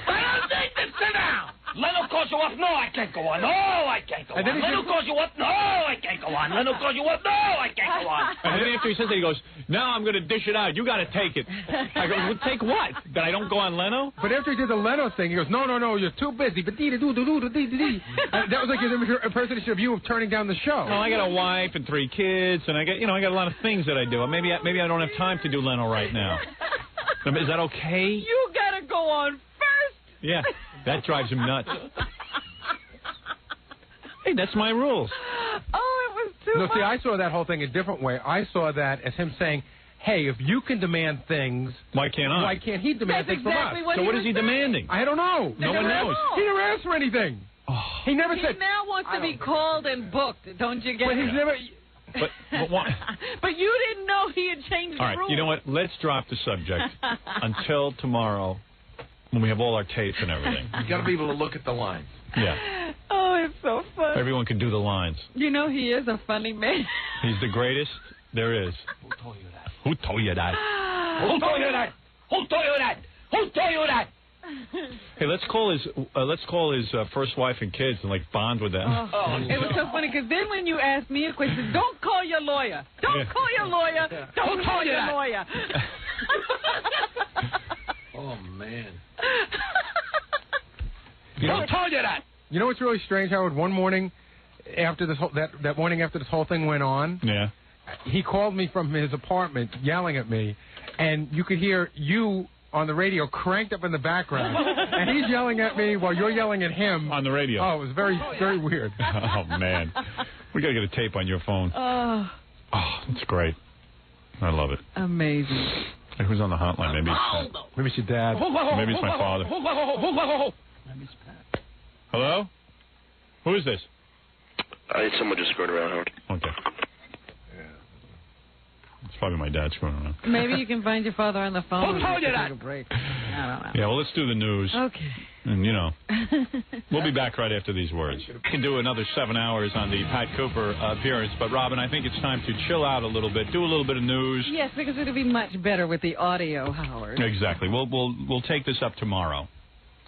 I don't think this. Sit down. Leno calls you up. No, I can't go on. No, I can't go on. Leno calls you up. No, I can't go on. Leno calls you up. No, I can't go on. And then after he says that, he goes, now I'm going to dish it out. You got to take it. I go, well, take what? That I don't go on Leno? But after he did the Leno thing, he goes, no, you're too busy. But that was like his impersonation of you of turning down the show. No, I got a wife and 3 kids, and I got a lot of things that I do. Maybe I don't have time to do Leno right now. Is that okay? You got to go on first. Yeah, that drives him nuts. Hey, that's my rules. Oh, it was too much. See, I saw that whole thing a different way. I saw that as him saying, hey, if you can demand things, why can't I? Why can't he demand things from us? So what is he demanding? I don't know. No one knows. He never asked for anything. Oh. He never He said. now wants to be called and booked. Don't you get But it? he's never. But why? But you didn't know he had changed All the right, rules. you know what? Let's drop the subject until tomorrow when we have all our tapes and everything. You got to be able to look at the lines. Yeah. Oh, it's so funny. Everyone can do the lines. You know he is a funny man. He's the greatest there is. Who told you that? Who told you that? Who told you that? Who told you that? Who told you that? Hey, let's call his first wife and kids and like bond with them. Oh, it was so funny because then when you asked me a question, don't call your lawyer. Don't call your lawyer. Don't call your lawyer. Oh man. Who told you that? You know what's really strange, Howard? One morning after this whole that morning after this whole thing went on, yeah, he called me from his apartment yelling at me, and you could hear you on the radio cranked up in the background, and he's yelling at me while you're yelling at him on the radio. Oh, it was very weird. Oh man, we gotta get a tape on your phone. Oh, it's great. I love it. Amazing. Hey, who's on the hotline? Maybe it's your dad. Maybe it's my father. Hello? Who is this? It's someone just screwing around, Howard. Okay. It's probably my dad screwing around. Maybe you can find your father on the phone. Who told you that? Take a break. I don't know. Yeah, well, let's do the news. Okay. And, we'll be back right after these words. We can do another 7 hours on the Pat Cooper appearance. But, Robin, I think it's time to chill out a little bit, do a little bit of news. Yes, because it'll be much better with the audio, Howard. Exactly. We'll take this up tomorrow.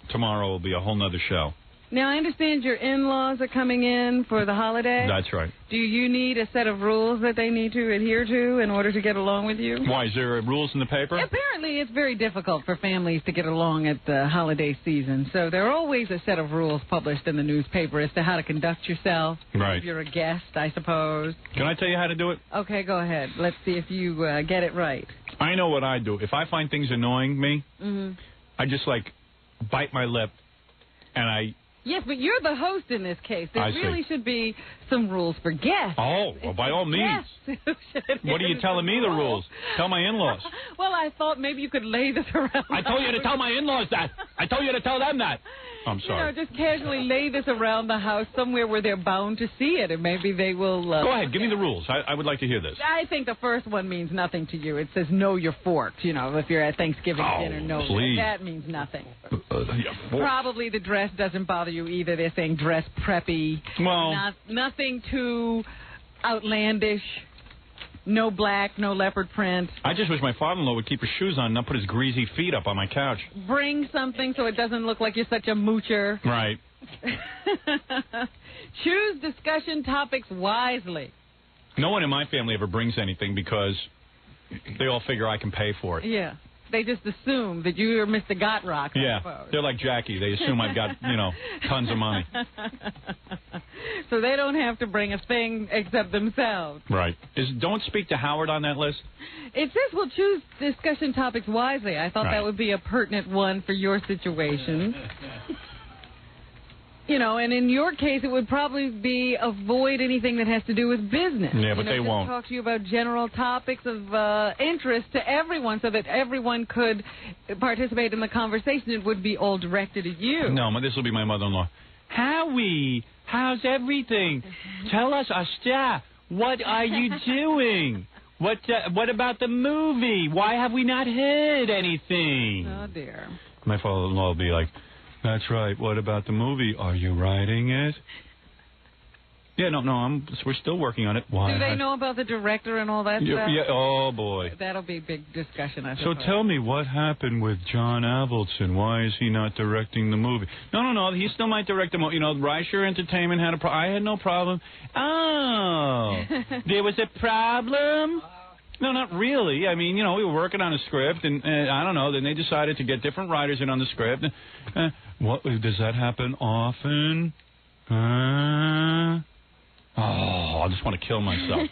Tomorrow will be a whole nother show. Now, I understand your in-laws are coming in for the holiday. That's right. Do you need a set of rules that they need to adhere to in order to get along with you? Why, is there rules in the paper? Apparently, it's very difficult for families to get along at the holiday season. So there are always a set of rules published in the newspaper as to how to conduct yourself. Right. If you're a guest, I suppose. Can I tell you how to do it? Okay, go ahead. Let's see if you get it right. I know what I do. If I find things annoying me, I just, bite my lip, and I... Yes, but you're the host in this case. There really should be some rules for guests. Oh, well, by all means. What are you telling me the rules? Tell my in-laws. Well, I thought maybe you could lay this around. I told you to tell my in-laws that. I told you to tell them that. I'm sorry. Just casually lay this around the house somewhere where they're bound to see it, and maybe they will... Go ahead, give me the rules. I would like to hear this. I think the first one means nothing to you. It says, know your forks, if you're at Thanksgiving dinner, no. Please. That means nothing. Probably the dress doesn't bother you either. They're saying dress preppy. Well... Nothing too outlandish. No black, no leopard print. I just wish my father-in-law would keep his shoes on and not put his greasy feet up on my couch. Bring something so it doesn't look like you're such a moocher. Right. Choose discussion topics wisely. No one in my family ever brings anything because they all figure I can pay for it. Yeah. They just assume that you're Mr. Gotrock, I suppose. They're like Jackie. They assume I've got, tons of money. So they don't have to bring a thing except themselves. Right. Don't speak to Howard on that list? It says we'll choose discussion topics wisely. I thought that would be a pertinent one for your situation. You know, and in your case, it would probably be avoid anything that has to do with business. Yeah, but they won't. Talk to you about general topics of interest to everyone so that everyone could participate in the conversation. It would be all directed at you. No, this will be my mother-in-law. Howie, how's everything? Tell us, Asta, what are you doing? What about the movie? Why have we not heard anything? Oh, dear. My father-in-law will be like, that's right. What about the movie? Are you writing it? Yeah, no, we're still working on it. Why? Do they know about the director and all that stuff? Yeah, oh, boy. That'll be a big discussion, I So suppose. tell me, what happened with John Avildsen? Why is he not directing the movie? No, he still might direct the movie. You know, Reicher Entertainment had a problem. I had no problem. Oh, there was a problem? No, not really. I mean, you know, we were working on a script, and I don't know, then they decided to get different writers in on the script. What does that happen often? I just want to kill myself.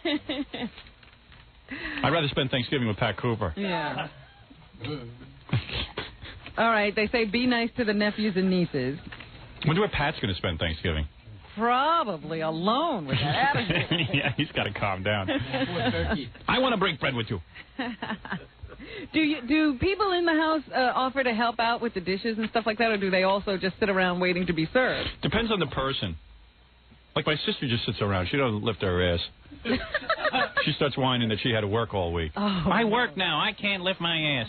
I'd rather spend Thanksgiving with Pat Cooper. Yeah. All right, they say be nice to the nephews and nieces. Wonder where Pat's going to spend Thanksgiving. Probably alone with that attitude. Yeah, he's got to calm down. I want to break bread with you. Do people in the house offer to help out with the dishes and stuff like that, or do they also just sit around waiting to be served? Depends on the person. Like my sister just sits around. She doesn't lift her ass. She starts whining that she had to work all week. Oh, I work now. I can't lift my ass.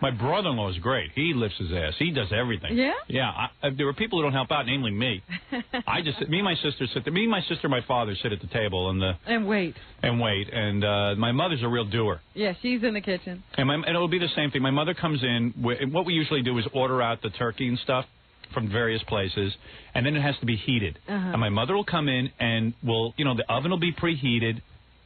My brother-in-law is great. He lifts his ass. He does everything. Yeah? Yeah. There are people who don't help out, namely me. Me and my sister sit there. Me and my sister and my father sit at the table and wait. And my mother's a real doer. Yeah, she's in the kitchen. And it'll be the same thing. My mother comes in. What we usually do is order out the turkey and stuff from various places, and then it has to be heated. And my mother will come in and the oven will be preheated.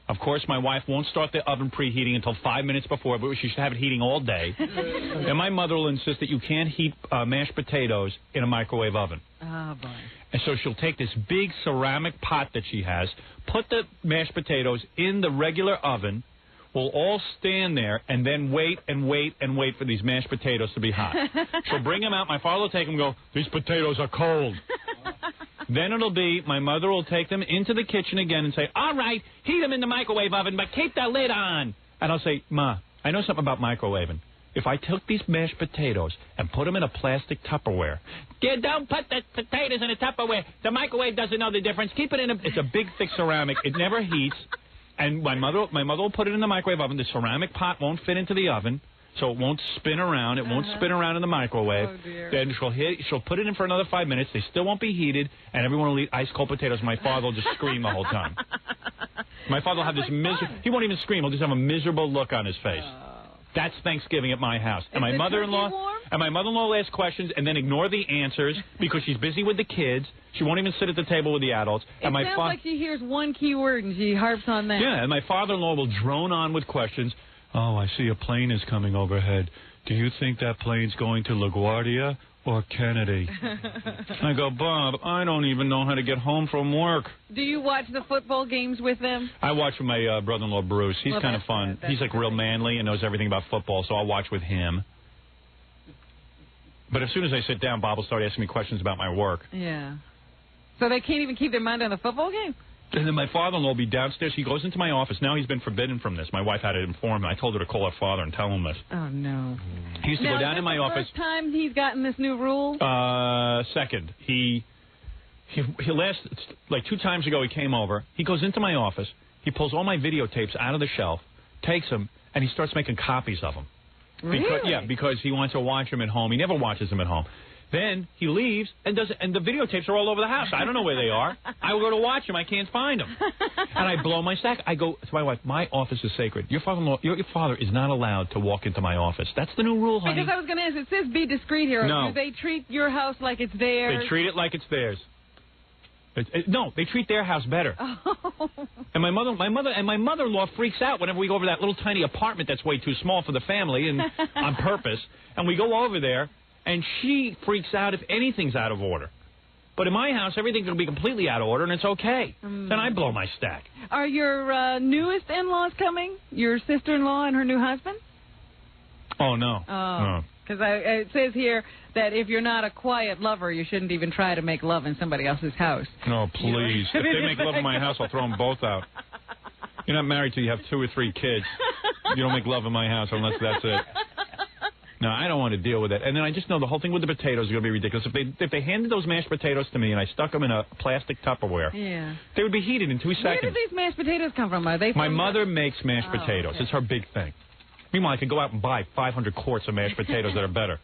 Of course, my wife won't start the oven preheating until 5 minutes before, but she should have it heating all day. And my mother will insist that you can't heat mashed potatoes in a microwave oven. Oh, boy. And so she'll take this big ceramic pot that she has, put the mashed potatoes in the regular oven. We'll all stand there and then wait and wait and wait for these mashed potatoes to be hot. She'll bring them out. My father will take them and go, these potatoes are cold. Then it'll be, my mother will take them into the kitchen again and say, all right, heat them in the microwave oven, but keep the lid on. And I'll say, Ma, I know something about microwaving. If I took these mashed potatoes and put them in a plastic Tupperware, don't put the potatoes in a Tupperware. The microwave doesn't know the difference. Keep it in it's a big, thick ceramic. It never heats. And my mother will put it in the microwave oven. The ceramic pot won't fit into the oven, so it won't spin around. It won't spin around in the microwave. Oh, dear. Then she'll put it in for another 5 minutes. They still won't be heated, and everyone will eat ice-cold potatoes. My father will just scream the whole time. My father will have this he won't even scream. He'll just have a miserable look on his face. That's Thanksgiving at my house. And my mother-in-law will ask questions and then ignore the answers because she's busy with the kids. She won't even sit at the table with the adults. It sounds like she hears one key word and she harps on that. Yeah, and my father-in-law will drone on with questions. Oh, I see a plane is coming overhead. Do you think that plane's going to LaGuardia or Kennedy? I go, Bob, I don't even know how to get home from work. Do you watch the football games with them? I watch with my brother-in-law, Bruce. He's kind of fun. He's like real manly and knows everything about football, so I'll watch with him. But as soon as I sit down, Bob will start asking me questions about my work. Yeah. So they can't even keep their mind on the football game? And then my father-in-law will be downstairs. He goes into my office. Now he's been forbidden from this. My wife had to inform him. I told her to call her father and tell him this. Oh, no. He used to go down in my office. First time he's gotten this new rule? Second. He last, like 2 times ago, he came over. He goes into my office. He pulls all my videotapes out of the shelf, takes them, and he starts making copies of them. Really? Because he wants to watch them at home. He never watches them at home. Then he leaves and the videotapes are all over the house. I don't know where they are. I will go to watch them. I can't find them. And I blow my stack. I go to my wife, my office is sacred. Your father is not allowed to walk into my office. That's the new rule, honey. Because I was going to ask, it says be discreet here. No. Do they treat your house like it's theirs? They treat it like it's theirs. No, they treat their house better. Oh. And my mother-in-law freaks out whenever we go over that little tiny apartment that's way too small for the family, and on purpose. And we go over there, and she freaks out if anything's out of order. But in my house, everything's going to be completely out of order, and it's okay. Then I blow my stack. Are your newest in-laws coming? Your sister-in-law and her new husband? Oh, no. Oh. Because it says here that if you're not a quiet lover, you shouldn't even try to make love in somebody else's house. No, please. If they make love in my house, I'll throw them both out. You're not married till you have 2 or 3 kids. You don't make love in my house unless that's it. No, I don't want to deal with it. And then I just know the whole thing with the potatoes is going to be ridiculous. If they handed those mashed potatoes to me and I stuck them in a plastic Tupperware, they would be heated in 2 seconds. Where did these mashed potatoes come from? Are they from My mother makes mashed potatoes. Okay. It's her big thing. Meanwhile, I could go out and buy 500 quarts of mashed potatoes that are better.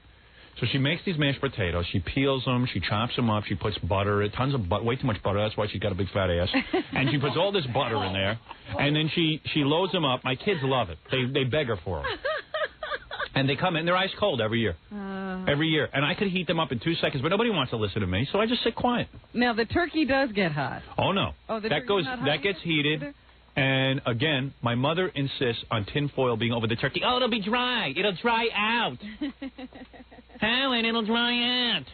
So she makes these mashed potatoes. She peels them. She chops them up. She puts butter, tons of butter, way too much butter. That's why she's got a big fat ass. And she puts all this butter in there. And then she loads them up. My kids love it. They beg her for them. And they come in. They're ice cold every year. Every year. And I could heat them up in 2 seconds, but nobody wants to listen to me, so I just sit quiet. Now, the turkey does get hot. Oh, no. Oh, that gets heated. Either? And, again, my mother insists on tinfoil being over the turkey. Oh, it'll be dry. It'll dry out. Alan, it'll dry out.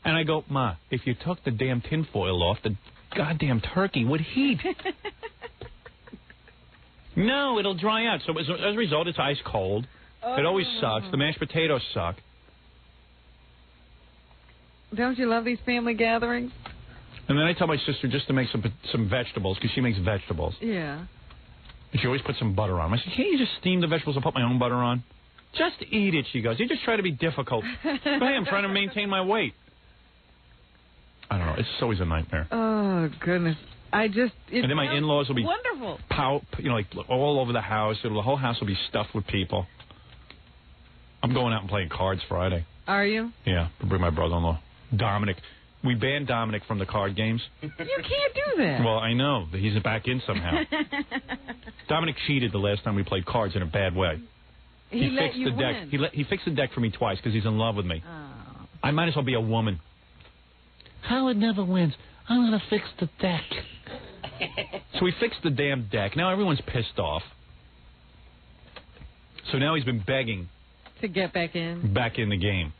And I go, Ma, if you took the damn tinfoil off, the goddamn turkey would heat. No, it'll dry out. So as a result, it's ice cold. It always sucks. The mashed potatoes suck. Don't you love these family gatherings? And then I tell my sister just to make some vegetables, because she makes vegetables. Yeah. And she always puts some butter on them. I said, can't you just steam the vegetables and put my own butter on? Just eat it, she goes. You just try to be difficult. But hey, I'm trying to maintain my weight. I don't know. It's always a nightmare. Oh, goodness. And then my in-laws will be wonderful. Like all over the house. The whole house will be stuffed with people. I'm going out and playing cards Friday. Are you? Yeah, to bring my brother-in-law, Dominic. We banned Dominic from the card games. You can't do that. Well, I know. He's back in somehow. Dominic cheated the last time we played cards in a bad way. He fixed the deck. He fixed the deck for me twice because he's in love with me. Oh. I might as well be a woman. Howard never wins. I'm going to fix the deck. So he fixed the damn deck. Now everyone's pissed off. So now he's been begging to get back in the game.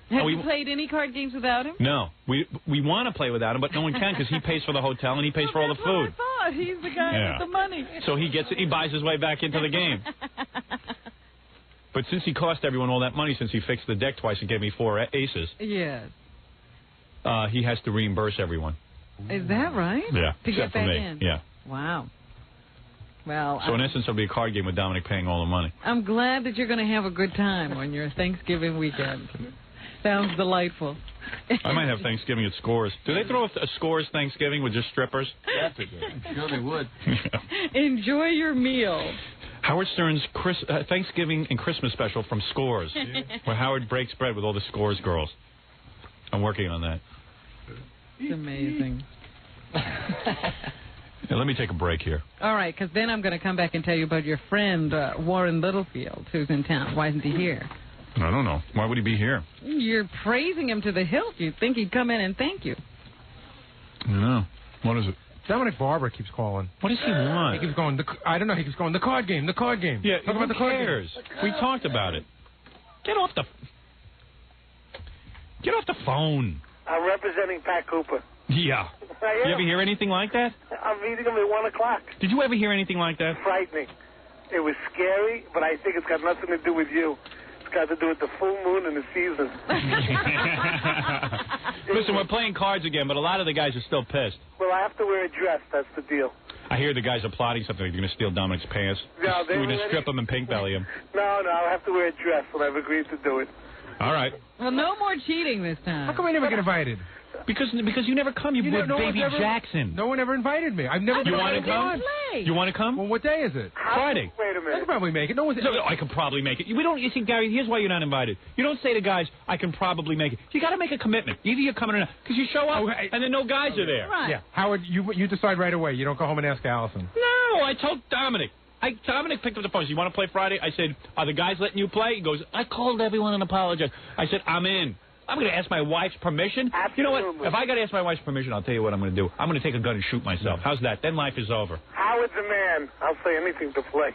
Have you played any card games without him? No. We want to play without him, but no one can because he pays for the hotel and he pays for all the food. I thought. He's the guy with the money. So he buys his way back into the game. But since he cost everyone all that money since he fixed the deck twice and gave me 4 aces. Yes. He has to reimburse everyone. Is that right? Yeah. To except get back for me. in. Yeah. Wow. Well, so in essence, it'll be a card game with Dominic paying all the money. I'm glad that you're going to have a good time on your Thanksgiving weekend. Sounds delightful. I might have Thanksgiving at Scores. Do they throw a Scores Thanksgiving with just strippers? I'm sure they would. Enjoy your meal. Howard Stern's Thanksgiving and Christmas special from Scores, where Howard breaks bread with all the Scores girls. I'm working on that. It's amazing. Now, let me take a break here. All right, because then I'm going to come back and tell you about your friend, Warren Littlefield, who's in town. Why isn't he here? I don't know. Why would he be here? You're praising him to the hilt. You'd think he'd come in and thank you. I know. What is it? Dominic Barber keeps calling. What does he want? He keeps going, I don't know, he keeps going, the card game. Yeah, talk about the card game. We talked about it. Get off the phone. I'm representing Pat Cooper. Yeah. You ever hear anything like that? I'm meeting him at 1 o'clock. Did you ever hear anything like that? Frightening. It was scary, but I think it's got nothing to do with you. It's got to do with the full moon and the season. Listen, we're playing cards again, but a lot of the guys are still pissed. Well, I have to wear a dress. That's the deal. I hear the guys are plotting something. They're going to steal Dominic's pants. No, we're going to strip him and pink belly him. No, I'll have to wear a dress, and I've agreed to do it. All right. Well, no more cheating this time. How come I never get invited? Because you never come. You with Baby Jackson. No one ever invited me. I've never. You want to come? You want to come? Well, what day is it? Friday. Wait a minute. I can probably make it. No one's. No, I can probably make it. We don't. You see, Gary, here's why you're not invited. You don't say to guys, "I can probably make it." You got to make a commitment. Either you're coming or not. Because you show up and then no guys are there. Right. Yeah, Howard, you decide right away. You don't go home and ask Allison. No, I told Dominic. Dominic picked up the phone. You want to play Friday? I said, "Are the guys letting you play?" He goes, "I called everyone and apologized." I said, "I'm in." I'm going to ask my wife's permission. Absolutely. You know what? If I got to ask my wife's permission, I'll tell you what I'm going to do. I'm going to take a gun and shoot myself. How's that? Then life is over. Howard's the man. I'll say anything to play.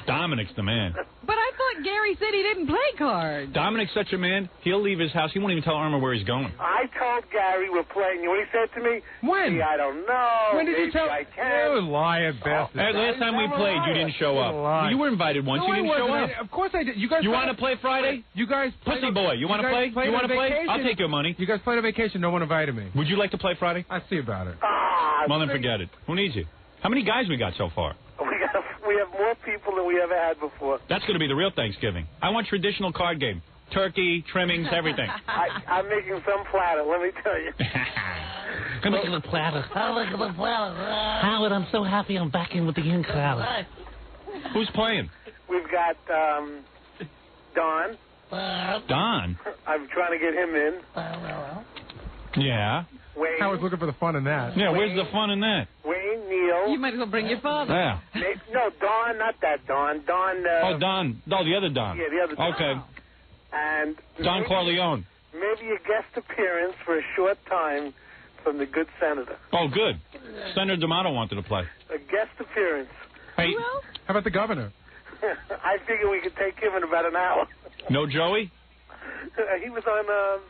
Dominic's the man. But I thought thought Gary said he didn't play cards. Dominic's such a man, he'll leave his house. He won't even tell Irma where he's going. I told Gary we're playing. You know what he said to me? When? Gee, I don't know. When did you tell? I can. You lying bastard. Hey, last time we played, you didn't show up. You were invited once. No, you didn't show up. Of course I did. You guys. You want to play Friday? You guys. Pussy boy, you want to play? You want to play? I'll take your money. You guys played on vacation. No one invited me. Would you like to play Friday? I'll see about it. Well, then forget it. Who needs you? How many guys we got so far? We have more people than we ever had before. That's going to be the real Thanksgiving. I want traditional card game. Turkey, trimmings, everything. I'm making some platter, let me tell you. Come look at the platter. Oh, look at the platter. Howard, I'm so happy I'm back in with the in-crowd. Who's playing? We've got Don. Don? I'm trying to get him in. Yeah. Wayne. I was looking for the fun in that. Yeah, where's the fun in that? Wayne, Neil. You might as well bring your father. Yeah. No, Don, not that Don. Don. Don. No, the other Don. Yeah, the other Don. Okay. And Don Corleone. Maybe a guest appearance for a short time from the good senator. Oh, good. Senator D'Amato wanted to play. A guest appearance. Hey. How about the governor? I figure we could take him in about an hour. No Joey? He was on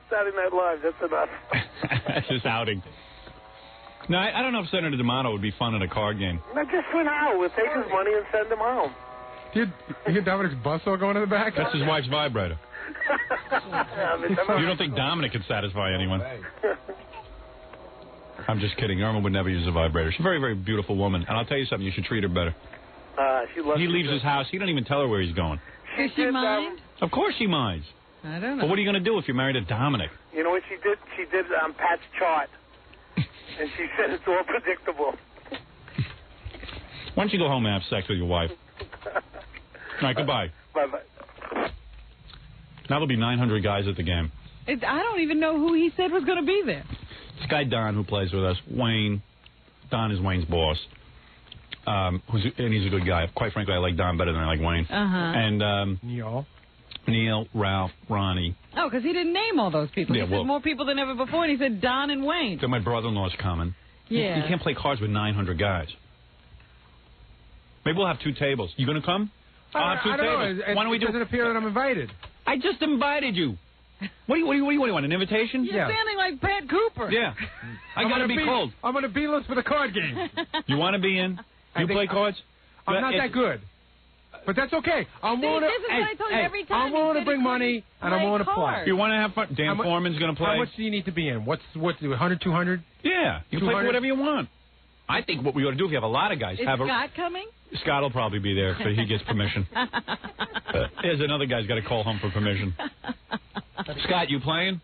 Saturday Night Live. That's enough. That's his outing. No, I don't know if Senator D'Amato would be fun in a card game. No, just for an hour. We'll take his money and send him home. You hear Dominic's buzzsaw going in the back? That's his wife's vibrator. You don't think Dominic can satisfy anyone? I'm just kidding. Irma would never use a vibrator. She's a very, very beautiful woman. And I'll tell you something. You should treat her better. He leaves his house. He don't even tell her where he's going. Does she mind? Of course she minds. I don't know. But what are you going to do if you're married to Dominic? You know what she did? She did Pat's chart. And she said it's all predictable. Why don't you go home and have sex with your wife? All right, goodbye. Bye-bye. Now there'll be 900 guys at the game. I don't even know who he said was going to be there. This guy Don who plays with us, Wayne. Don is Wayne's boss. And he's a good guy. Quite frankly, I like Don better than I like Wayne. And Neil, Ralph, Ronnie. Oh, because he didn't name all those people. Yeah, he said more people than ever before, and he said Don and Wayne. Then my brother-in-law's coming. Yeah. You can't play cards with 900 guys. Maybe we'll have 2 tables. You going to come? I'll have 2 tables. Why don't we do? It doesn't appear that I'm invited. I just invited you. What do you want? An invitation? You're sounding like Pat Cooper. Yeah. I got to be cold. I'm on a B list for the card game. You want to be in? You play cards? I'm not that good. But that's okay. I'm willing to bring money, and I'm willing to play. You want to have fun? Dan Foreman's going to play. How much do you need to be in? What's 100, 200? Yeah. You can play for whatever you want. I think what we ought to do if you have a lot of guys. Is Scott coming? Scott will probably be there so he gets permission. There's another guy's got to call home for permission. Scott, you playing?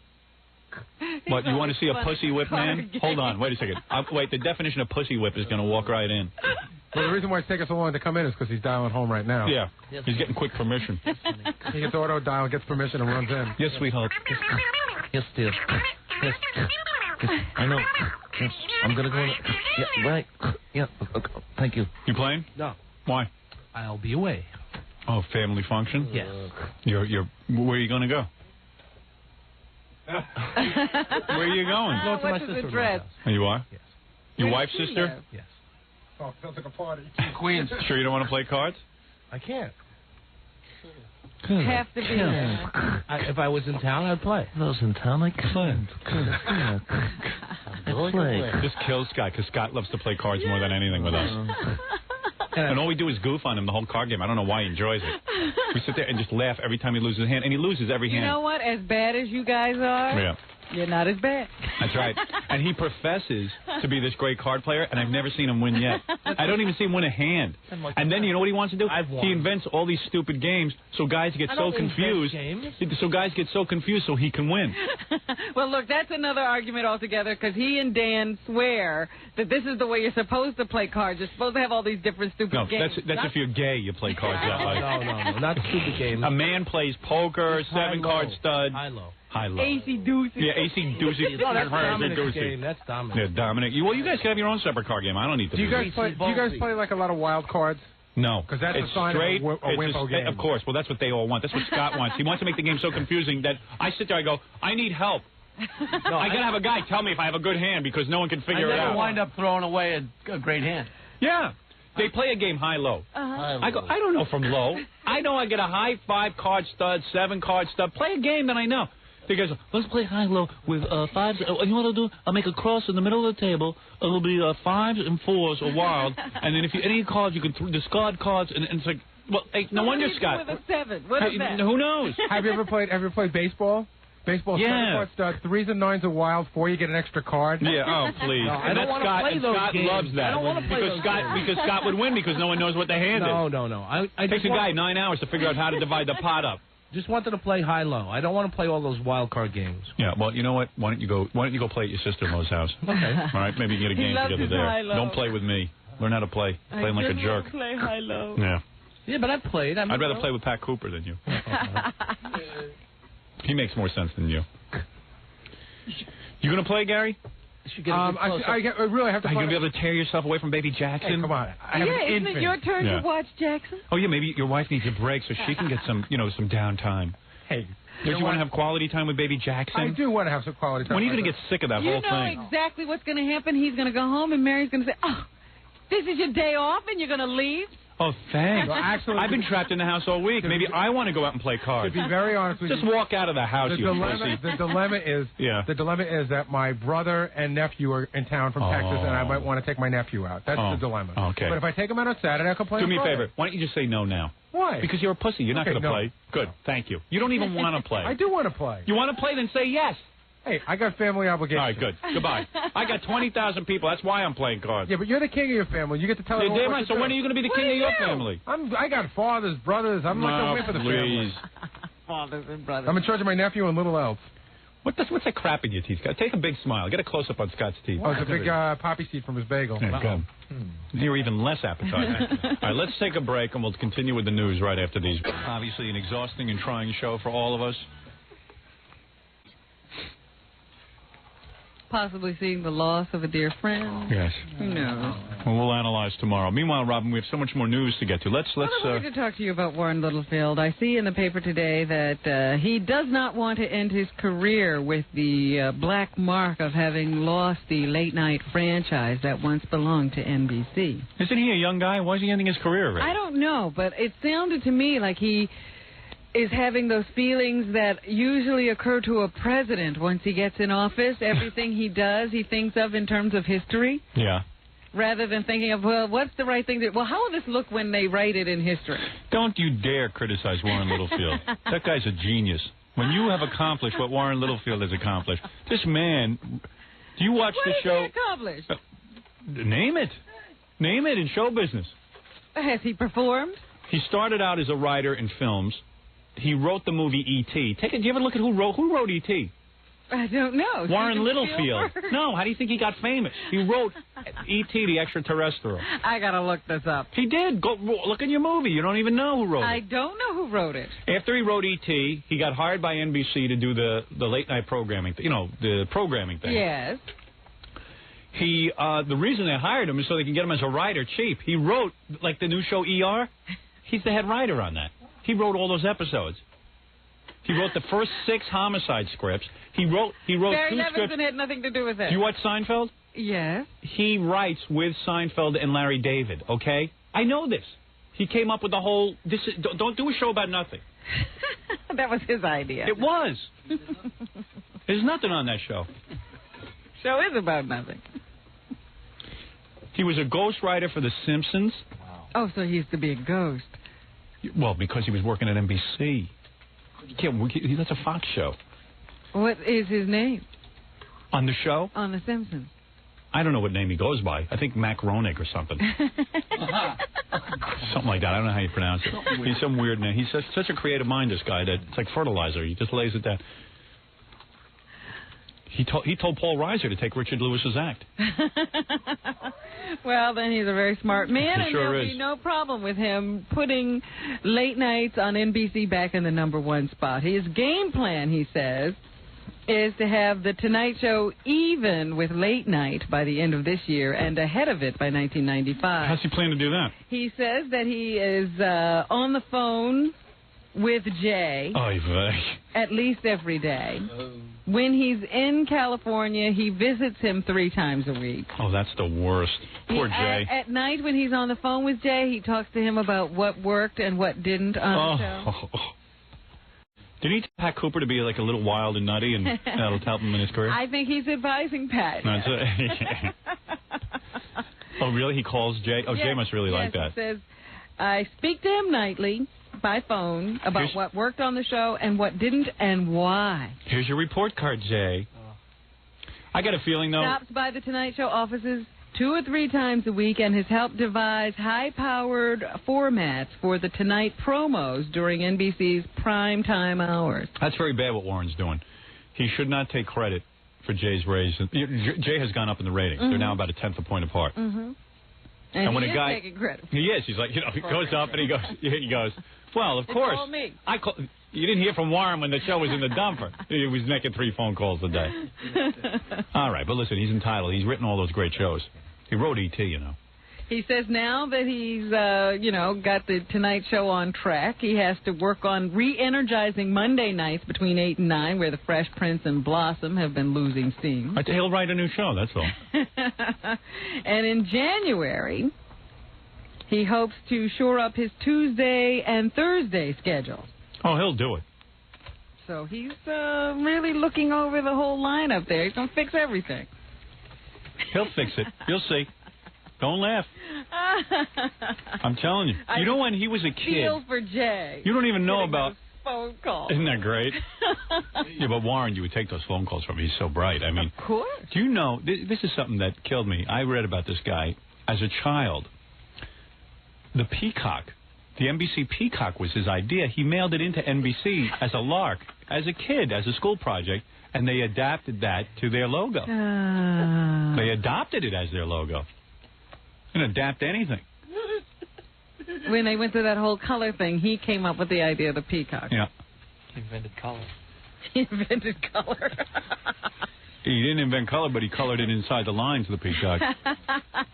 What, you want to see a pussy whip man? Hold on, wait a second. Wait, the definition of pussy whip is going to walk right in. Well, the reason why it's taking so long to come in is because he's dialing home right now. Yeah, he's getting quick permission. He gets auto dial, gets permission, and runs in. Yes, sweetheart. Yes, dear. Yes. I know. Yes. I'm going to go in. Yeah, right. Yeah, okay. Thank you. You playing? No. Why? I'll be away. Oh, family function? Yes. Where are you going to go? Where are you going? Go to my sister's house. Oh, you are? Yes. Your wife's sister? Yes. Oh, sounds like a party. Queens. Sure you don't want to play cards? I can't. Have to be there. If I was in town, I'd play. If I was in town, I'd play. This kills Scott, because Scott loves to play cards more than anything with us. And all we do is goof on him the whole card game. I don't know why he enjoys it. We sit there and just laugh every time he loses a hand, and he loses every hand. You know what? As bad as you guys are, you're not as bad. That's right. And he professes to be this great card player, and I've never seen him win yet. I don't even see him win a hand. And then you know what he wants to do? He invents all these stupid games so guys get so confused. So guys get so confused so he can win. Well, look, that's another argument altogether, because he and Dan swear that this is the way you're supposed to play cards. You're supposed to have all these different stupid games. That's if you're gay, you play cards that way. No, not stupid games. A man plays poker, 7-card stud. High-low. AC Doocy. Yeah, AC Doocy. No, that's Dominic's game. That's Dominic. Yeah, Dominic. Well, you guys can have your own separate card game. I don't need to. Do you guys play like a lot of wild cards? No. Because that's it's a sign straight, of a wimpo game. Of course. Well, that's what they all want. That's what Scott wants. He wants to make the game so confusing that I sit there, I go, I need help. I got to have a guy tell me if I have a good hand because no one can figure it out. I never wind up throwing away a great hand. Yeah. They play a game high-low. I go, I don't know from low. I know I get a high 5-card stud, 7-card stud. Play a game that I know. They go, let's play high-low with 5s. You know what I'll do? I'll make a cross in the middle of the table. It'll be 5s and 4s or wild. And then if you any cards, you can discard cards. And it's like, well, hey, no wonder, Scott. With a 7. What is that? Who knows? Have you ever played baseball? Baseball, 7-card stud, 3s and 9s are wild, 4 you get an extra card. Yeah, oh please. No, I don't want to play those Scott games. loves that. I don't want to play those games. Because Scott would win because no one knows what the hand is. No. It takes a guy 9 hours to figure out how to divide the pot up. Just wanted to play high-low. I don't want to play all those wild card games. Yeah, well, you know what? Why don't you go play at your sister-in-law's house? Okay. All right, maybe you can get a game together there. High-low. Don't play with me. Learn how to play. Play like a jerk. Play high-low. Yeah. Yeah, but I played. I'd rather play with Pat Cooper than you. He makes more sense than you. You gonna play, Gary? I really have to. Are you gonna be able to tear yourself away from Baby Jackson? Hey, come on. I have an isn't infant. it your turn to watch Jackson? Oh yeah, maybe your wife needs a break so she can get some downtime. Hey, don't you want to have quality time with Baby Jackson? I do want to have some quality time. When are you gonna get sick of that whole thing? You know exactly what's gonna happen. He's gonna go home and Mary's gonna say, "Oh, this is your day off, and you're gonna leave." Oh, thanks. Well, actually, I've been trapped in the house all week. Maybe I want to go out and play cards. To be very honest with you, just walk out of the house, the dilemma is that my brother and nephew are in town from Texas, and I might want to take my nephew out. That's the dilemma. Okay. But if I take him out on Saturday, I can play. Do me a favor. Why don't you just say no now? Why? Because you're a pussy. You're not going to play. Good. Thank you. You don't even want to play. I do want to play. You want to play? Then say yes. Hey, I got family obligations. All right, good. Goodbye. I got 20,000 people. That's why I'm playing cards. Yeah, but you're the king of your family. You get to tell everyone damn what right. to So do. when are you going to be the king of your family? I got fathers, brothers. I'm like the whip of the family. Fathers and brothers. I'm in charge of my nephew and little else. What's that crap in your teeth, Scott? Take a big smile. Get a close-up on Scott's teeth. Oh, it's a big poppy seed from his bagel. Good. You're even less appetizing. All right, let's take a break, and we'll continue with the news right after these. Obviously, an exhausting and trying show for all of us. Possibly seeing the loss of a dear friend. Yes. Who knows? Well, we'll analyze tomorrow. Meanwhile, Robin, we have so much more news to get to. I wanted to talk to you about Warren Littlefield. I see in the paper today that he does not want to end his career with the black mark of having lost the late-night franchise that once belonged to NBC. Isn't he a young guy? Why is he ending his career already? I don't know, but it sounded to me like he is having those feelings that usually occur to a president once he gets in office. Everything he does, he thinks of in terms of history. Yeah. Rather than thinking of, well, what's the right thing to... Well, how will this look when they write it in history? Don't you dare criticize Warren Littlefield. That guy's a genius. When you have accomplished what Warren Littlefield has accomplished, this man... Do you watch the show... What has he accomplished? Name it. Name it in show business. Has he performed? He started out as a writer in films. He wrote the movie E.T. Do you ever look at who wrote E.T.? I don't know. Warren Littlefield. No, how do you think he got famous? He wrote E.T. the Extraterrestrial. I got to look this up. He did. Go look in your movie. You don't even know who wrote it. I don't know who wrote it. After he wrote E.T., he got hired by NBC to do the late-night programming, the programming thing. Yes. The reason they hired him is so they can get him as a writer cheap. He wrote, like the new show ER, he's the head writer on that. He wrote all those episodes. He wrote the first 6 homicide scripts. He wrote Barry 2 Levinson scripts. had nothing to do with it. Do you watch Seinfeld? Yes. He writes with Seinfeld and Larry David, okay? I know this. He came up with the whole... Don't do a show about nothing. That was his idea. It was. There's nothing on that show. Show is about nothing. He was a ghostwriter for The Simpsons. Wow. Oh, so he used to be a ghost. Well, because he was working at NBC. That's a Fox show. What is his name? On the show? On The Simpsons. I don't know what name he goes by. I think Mac Ronig or something. Something like that. I don't know how you pronounce it. He's some weird name. He's such a creative mind, this guy, that it's like fertilizer. He just lays it down. He told Paul Reiser to take Richard Lewis's act. Well, then he's a very smart man, and sure there'll be no problem with him putting late nights on NBC back in the #1 spot. His game plan, he says, is to have The Tonight Show even with late night by the end of this year and ahead of it by 1995. How's he plan to do that? He says that he is on the phone with Jay at least every day. When he's in California, he visits him 3 times a week. Oh, that's the worst. Poor Jay. At night when he's on the phone with Jay, he talks to him about what worked and what didn't on the show. Did he tell Pat Cooper to be like a little wild and nutty, and that'll help him in his career? I think he's advising Pat. Oh, really? He calls Jay? Oh, Jay must really like that. He says, I speak to him nightly by phone about what worked on the show and what didn't and why. Here's your report card, Jay. I got a feeling, though. Stops by the Tonight Show offices 2 or 3 times a week and has helped devise high-powered formats for the Tonight promos during NBC's prime time hours. That's very bad what Warren's doing. He should not take credit for Jay's raise. Jay has gone up in the ratings. They're now about a 10th a point apart. And when he a guy, is taking credit. He is. He's like, he goes up and he goes, well, of course. Call me. You didn't hear from Warren when the show was in the dumper. He was making 3 phone calls a day. All right, but listen, he's entitled. He's written all those great shows. He wrote E.T., you know. He says now that he's, got the Tonight Show on track, he has to work on re-energizing Monday nights between 8 and 9, where the Fresh Prince and Blossom have been losing steam. He'll write a new show, that's all. And in January, he hopes to shore up his Tuesday and Thursday schedule. Oh, he'll do it. So he's really looking over the whole lineup there. He's going to fix everything. He'll fix it. You'll see. Don't laugh. I'm telling you. You know when he was a kid. Feel for Jay. You don't even know about phone calls. Isn't that great? Yeah, but Warren, you would take those phone calls from him. He's so bright. I mean, of course. Do you know, this is something that killed me. I read about this guy as a child. The Peacock, the NBC Peacock was his idea. He mailed it into NBC as a lark, as a kid, as a school project. And they adapted that to their logo. They adopted it as their logo. They can adapt anything. When they went through that whole color thing, he came up with the idea of the peacock. Yeah. He invented color. He invented color. He didn't invent color, but he colored it inside the lines of the peacock.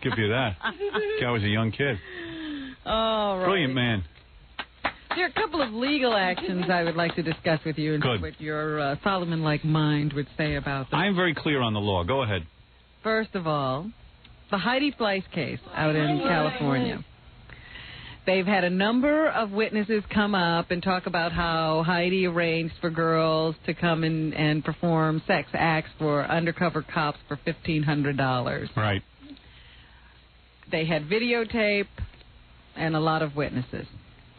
Give you that. Guy was a young kid. All right. Brilliant man. There are a couple of legal actions I would like to discuss with you and see what your Solomon-like mind would say about them. I am very clear on the law. Go ahead. First of all, the Heidi Fleiss case out in California. They've had a number of witnesses come up and talk about how Heidi arranged for girls to come in and perform sex acts for undercover cops for $1,500. Right. They had videotape and a lot of witnesses.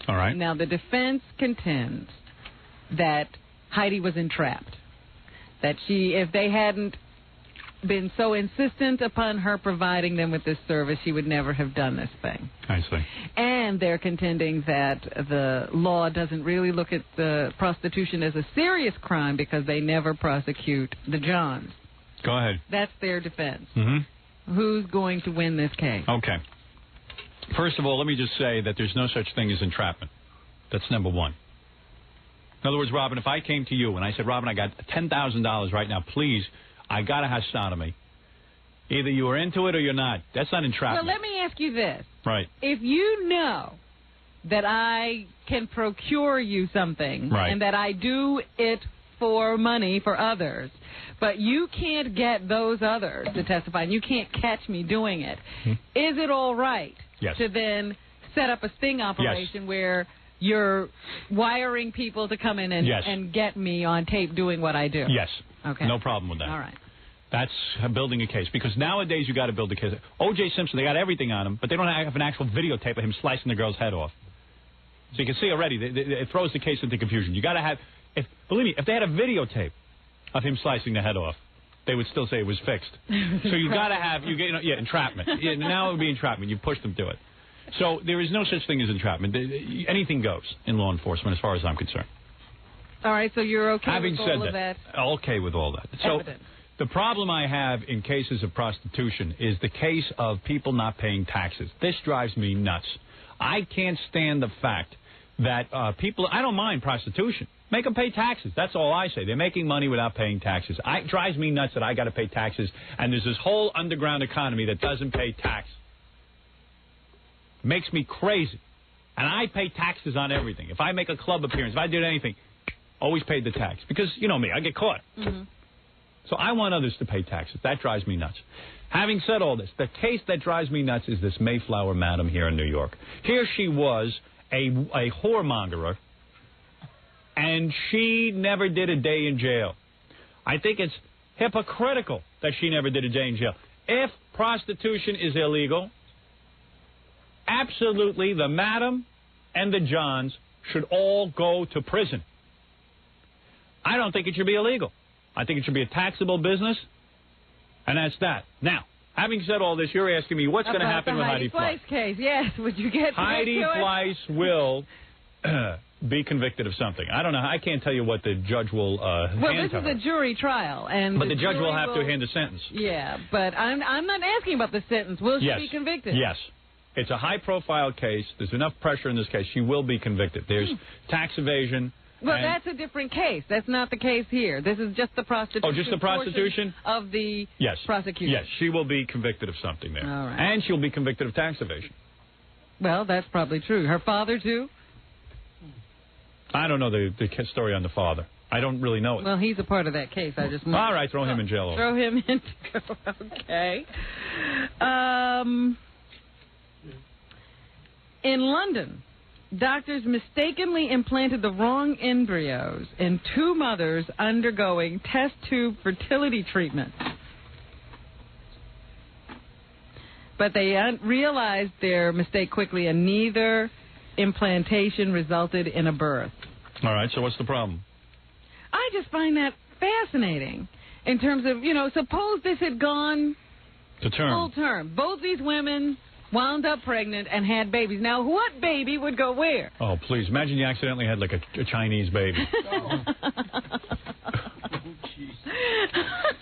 All right. Now, the defense contends that Heidi was entrapped. That if they hadn't been so insistent upon her providing them with this service, she would never have done this thing. I see. And they're contending that the law doesn't really look at the prostitution as a serious crime because they never prosecute the Johns. Go ahead. That's their defense. Mm-hmm. Who's going to win this case? Okay. First of all, let me just say that there's no such thing as entrapment. That's number one. In other words, Robin, if I came to you and I said, Robin, I got $10,000 right now, please, I got to have sodomy. Either you are into it or you're not. That's not entrapment. Well, let me ask you this. Right. If you know that I can procure you something and that I do it for money for others, but you can't get those others to testify and you can't catch me doing it, is it all right to then set up a sting operation where you're wiring people to come in and get me on tape doing what I do? Yes. Okay. No problem with that. All right. That's building a case. Because nowadays you got to build a case. O.J. Simpson, they got everything on him, but they don't have an actual videotape of him slicing the girl's head off. So you can see already, it throws the case into confusion. You got to have, believe me, if they had a videotape of him slicing the head off, they would still say it was fixed. So you got to have, entrapment. Now it would be entrapment. You push them to it. So there is no such thing as entrapment. Anything goes in law enforcement as far as I'm concerned. All right, so you're okay Having with said all of that? Okay with all that. So evidence. The problem I have in cases of prostitution is the case of people not paying taxes. This drives me nuts. I can't stand the fact that people, I don't mind prostitution. Make them pay taxes. That's all I say. They're making money without paying taxes. It drives me nuts that I got to pay taxes, and there's this whole underground economy that doesn't pay tax. Makes me crazy. And I pay taxes on everything. If I make a club appearance, if I did anything, always paid the tax. Because, you know me, I get caught. Mm-hmm. So I want others to pay taxes. That drives me nuts. Having said all this, the case that drives me nuts is this Mayflower madam here in New York. Here she was, a whoremongerer, and she never did a day in jail. I think it's hypocritical that she never did a day in jail. If prostitution is illegal, absolutely the madam and the Johns should all go to prison. I don't think it should be illegal. I think it should be a taxable business, and that's that. Now, having said all this, you're asking me what's going to happen with Heidi Fleiss. Case, yes. Would you get Heidi Fleiss will be convicted of something. I don't know. I can't tell you what the judge will hand Well, this to is her. a jury trial, and But the judge will have to hand a sentence. Yeah, but I'm not asking about the sentence. Will she Yes. be convicted? Yes. It's a high-profile case. There's enough pressure in this case. She will be convicted. There's tax evasion. Well, that's a different case. That's not the case here. This is just the prostitution. Oh, just the prostitution? Of the prosecution. Yes, she will be convicted of something there. All right. And she'll be convicted of tax evasion. Well, that's probably true. Her father, too? I don't know the story on the father. I don't really know it. Well, he's a part of that case. I just All right, throw him in jail. Throw him in jail. Okay. In London, doctors mistakenly implanted the wrong embryos in two mothers undergoing test tube fertility treatment. But they realized their mistake quickly, and neither implantation resulted in a birth. All right, so what's the problem? I just find that fascinating in terms of, suppose this had gone to term. Full term. Both these women wound up pregnant and had babies. Now, what baby would go where? Oh, please. Imagine you accidentally had like a Chinese baby.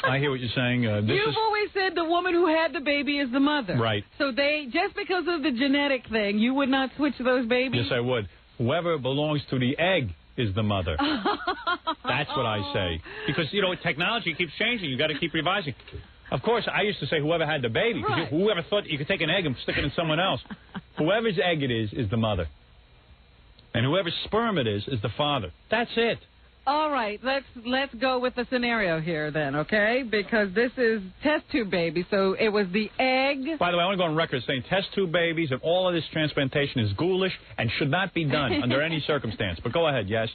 I hear what you're saying. You've always said the woman who had the baby is the mother. Right. So just because of the genetic thing, you would not switch those babies? Yes, I would. Whoever belongs to the egg is the mother. That's what I say. Because, technology keeps changing. You got to keep revising. Of course, I used to say whoever had the baby. Right. Whoever thought you could take an egg and stick it in someone else. Whoever's egg it is the mother. And whoever's sperm it is the father. That's it. All right, let's go with the scenario here then, okay? Because this is test tube baby, so it was the egg. By the way, I want to go on record saying test tube babies and all of this transplantation is ghoulish and should not be done under any circumstance. But go ahead, yes.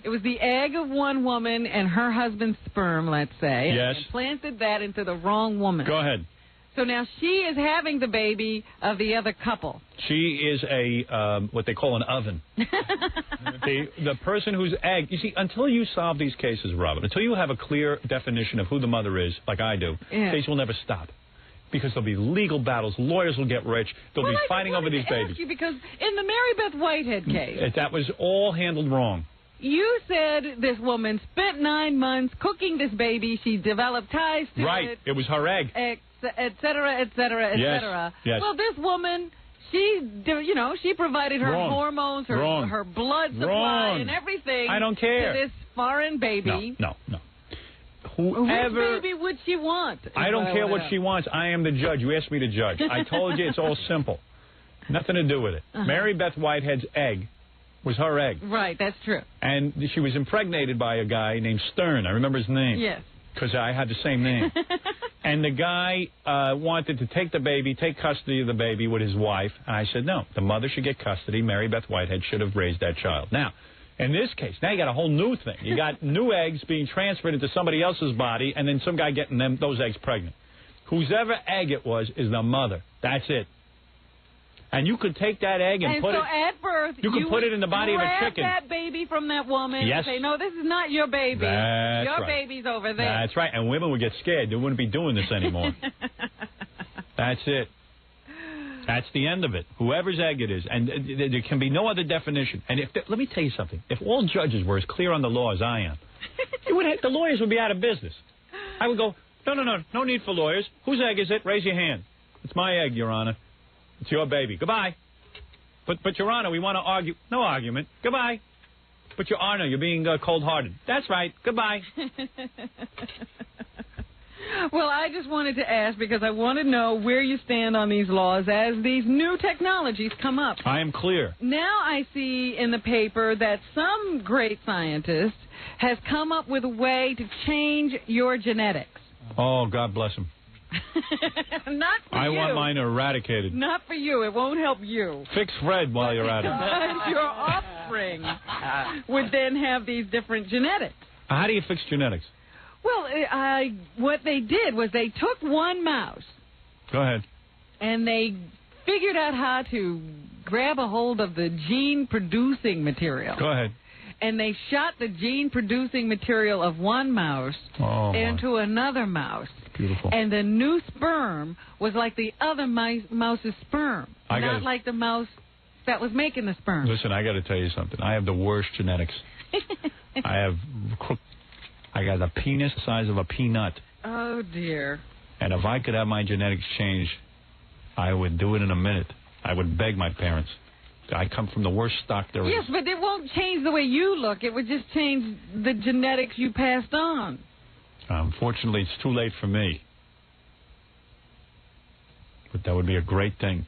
It was the egg of one woman and her husband's sperm, let's say. Yes. And planted that into the wrong woman. Go ahead. So now she is having the baby of the other couple. She is what they call an oven. the person whose egg, you see, until you solve these cases, Robin, until you have a clear definition of who the mother is, like I do, the case will never stop. Because there'll be legal battles, lawyers will get rich, they'll be fighting over these babies. You because in the Mary Beth Whitehead case, that was all handled wrong. You said this woman spent 9 months cooking this baby. She developed ties to it. Right. It was her egg. Et cetera, et cetera, et cetera. Yes. Well, this woman, she provided her hormones, her blood supply, and everything. I don't care. To this foreign baby. No. Whoever. Which baby would she want? I don't care what she wants. I am the judge. You asked me to judge. I told you it's all simple. Nothing to do with it. Mary Beth Whitehead's egg was her egg. Right, that's true. And she was impregnated by a guy named Stern. I remember his name. Yes. Because I had the same name. And the guy wanted to take custody of the baby with his wife. And I said, no, the mother should get custody. Mary Beth Whitehead should have raised that child. Now, in this case, now you got a whole new thing. You got new eggs being transferred into somebody else's body, and then some guy getting those eggs pregnant. Whosever egg it was is the mother. That's it. And you could take that egg and put it... So at birth, you could put it in the body of a chicken. Grab that baby from that woman and say, no, this is not your baby. Your baby's over there. That's right. And women would get scared. They wouldn't be doing this anymore. That's it. That's the end of it. Whoever's egg it is. And there can be no other definition. And let me tell you something. If all judges were as clear on the law as I am, the lawyers would be out of business. I would go, no need for lawyers. Whose egg is it? Raise your hand. It's my egg, Your Honor. It's your baby. Goodbye. But Your Honor, we want to argue. No argument. Goodbye. But Your Honor, you're being cold-hearted. That's right. Goodbye. Well, I I just wanted to ask because I want to know where you stand on these laws as these new technologies come up. I am clear. Now I see in the paper that some great scientist has come up with a way to change your genetics. Oh, God bless him. Not for you. I want mine eradicated. Not for you. It won't help you. Fix Fred while you're at it. Your offspring would then have these different genetics. How do you fix genetics? Well, what they did was they took one mouse. Go ahead. And they figured out how to grab a hold of the gene-producing material. Go ahead. And they shot the gene-producing material of one mouse into another mouse. Beautiful. And the new sperm was like the other mouse's sperm, not like the mouse that was making the sperm. Listen, I got to tell you something. I have the worst genetics. I got a penis the size of a peanut. Oh, dear. And if I could have my genetics changed, I would do it in a minute. I would beg my parents. I come from the worst stock there is. Yes, but it won't change the way you look. It would just change the genetics you passed on. Unfortunately, it's too late for me. But that would be a great thing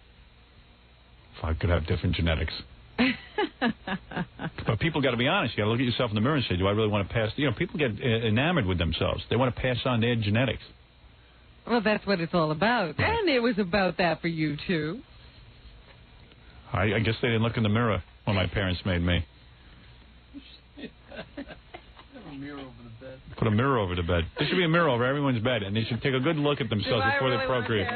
if I could have different genetics. But people got to be honest. You got to look at yourself in the mirror and say, do I really want to pass? You know, people get enamored with themselves. They want to pass on their genetics. Well, that's what it's all about. Right. And it was about that for you, too. I guess they didn't look in the mirror when my parents made me. Put a mirror over the bed. There should be a mirror over everyone's bed, and they should take a good look at themselves before they procreate.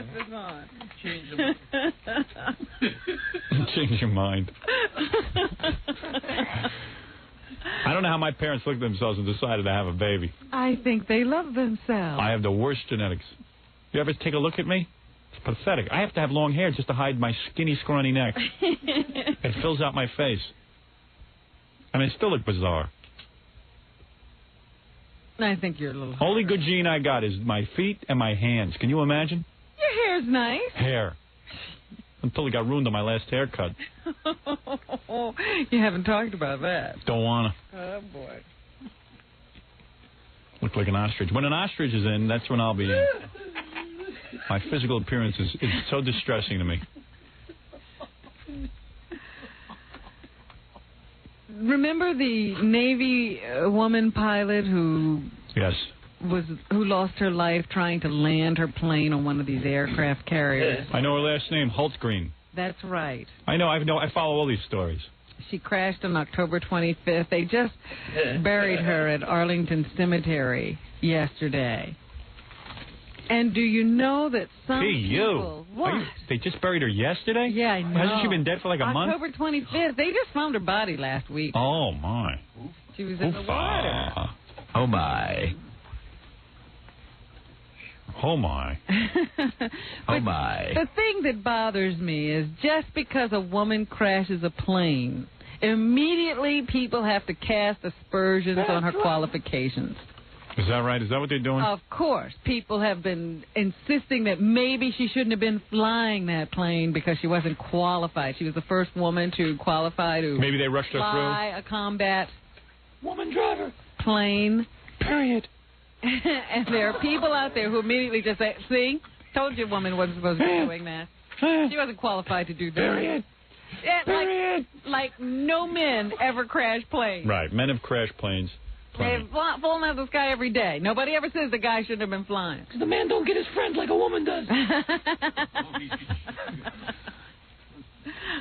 Change your mind. I don't know how my parents looked at themselves and decided to have a baby. I think they love themselves. I have the worst genetics. You ever take a look at me? It's pathetic. I have to have long hair just to hide my skinny, scrawny neck. It fills out my face. I mean, it still look bizarre. I think you're a little... Only good gene I got is my feet and my hands. Can you imagine? Your hair's nice. Hair. Until it got ruined on my last haircut. You haven't talked about that. Don't wanna. Oh, boy. Look like an ostrich. When an ostrich is in, that's when I'll be in. My physical appearance is so distressing to me. Remember the Navy woman pilot who lost her life trying to land her plane on one of these aircraft carriers? I know her last name, Holtzgreen. That's right. I follow all these stories. She crashed on October 25th. They just buried her at Arlington Cemetery yesterday. And do you know that some people... What? They just buried her yesterday? Yeah, I know. Hasn't she been dead for like a month? October 25th. They just found her body last week. Oh, my. She was in the water. Oh, my. Oh, my. Oh, my. The thing that bothers me is just because a woman crashes a plane, immediately people have to cast aspersions on her qualifications. Is that right? Is that what they're doing? Of course. People have been insisting that maybe she shouldn't have been flying that plane because she wasn't qualified. She was the first woman to qualify to maybe they rushed her through. Fly a combat woman driver plane. Period. And there are people out there who immediately just say, see, told you a woman wasn't supposed to be doing that. She wasn't qualified to do that. Period. Yeah, Period. Like no men ever crash planes. Right. Men have crashed planes. They've flown out of the sky every day. Nobody ever says the guy shouldn't have been flying. Because the man don't get his friends like a woman does.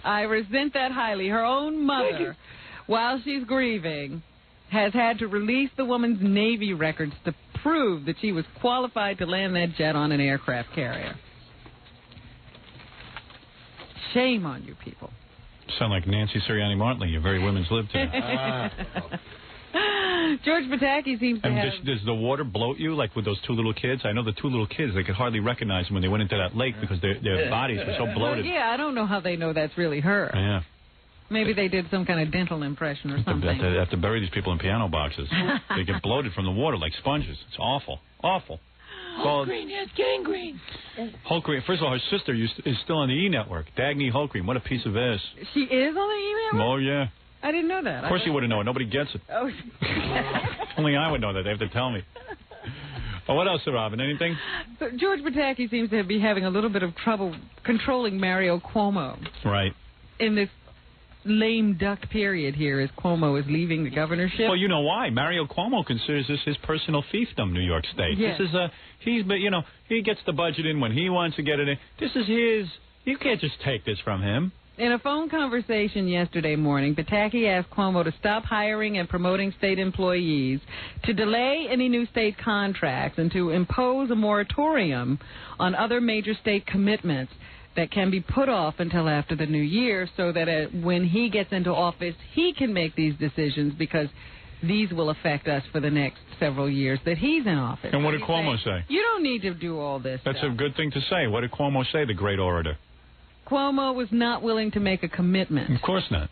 I resent that highly. Her own mother, while she's grieving, has had to release the woman's Navy records to prove that she was qualified to land that jet on an aircraft carrier. Shame on you people. Sound like Nancy Sirianni-Martley, your very women's lib today. George Pataki seems to have... Does the water bloat you, like with those two little kids? I know the two little kids, they could hardly recognize them when they went into that lake because their bodies were so bloated. Well, yeah, I don't know how they know that's really her. Yeah. Maybe they did some kind of dental impression or something. They have to bury these people in piano boxes. They get bloated from the water like sponges. It's awful. Awful. Holtgreen, yes, gangrene. Holtgreen. First of all, her sister is still on the E! Network. Dagny Holtgreen. What a piece of ass. She is on the E! Network? Oh, yeah. I didn't know that. Of course you wouldn't know it. Nobody gets it. Oh. Only I would know that. They have to tell me. Well, what else, Robin? Anything? So George Pataki seems to be having a little bit of trouble controlling Mario Cuomo. Right. In this lame duck period here as Cuomo is leaving the governorship. Well, you know why. Mario Cuomo considers this his personal fiefdom, New York State. Yes. This is he gets the budget in when he wants to get it in. This is his. You can't just take this from him. In a phone conversation yesterday morning, Pataki asked Cuomo to stop hiring and promoting state employees, to delay any new state contracts, and to impose a moratorium on other major state commitments that can be put off until after the new year, so that when he gets into office, he can make these decisions, because these will affect us for the next several years that he's in office. And what did Cuomo say? You don't need to do all this That's stuff. a good thing to say. What did Cuomo say, the great orator? Cuomo was not willing to make a commitment. Of course not.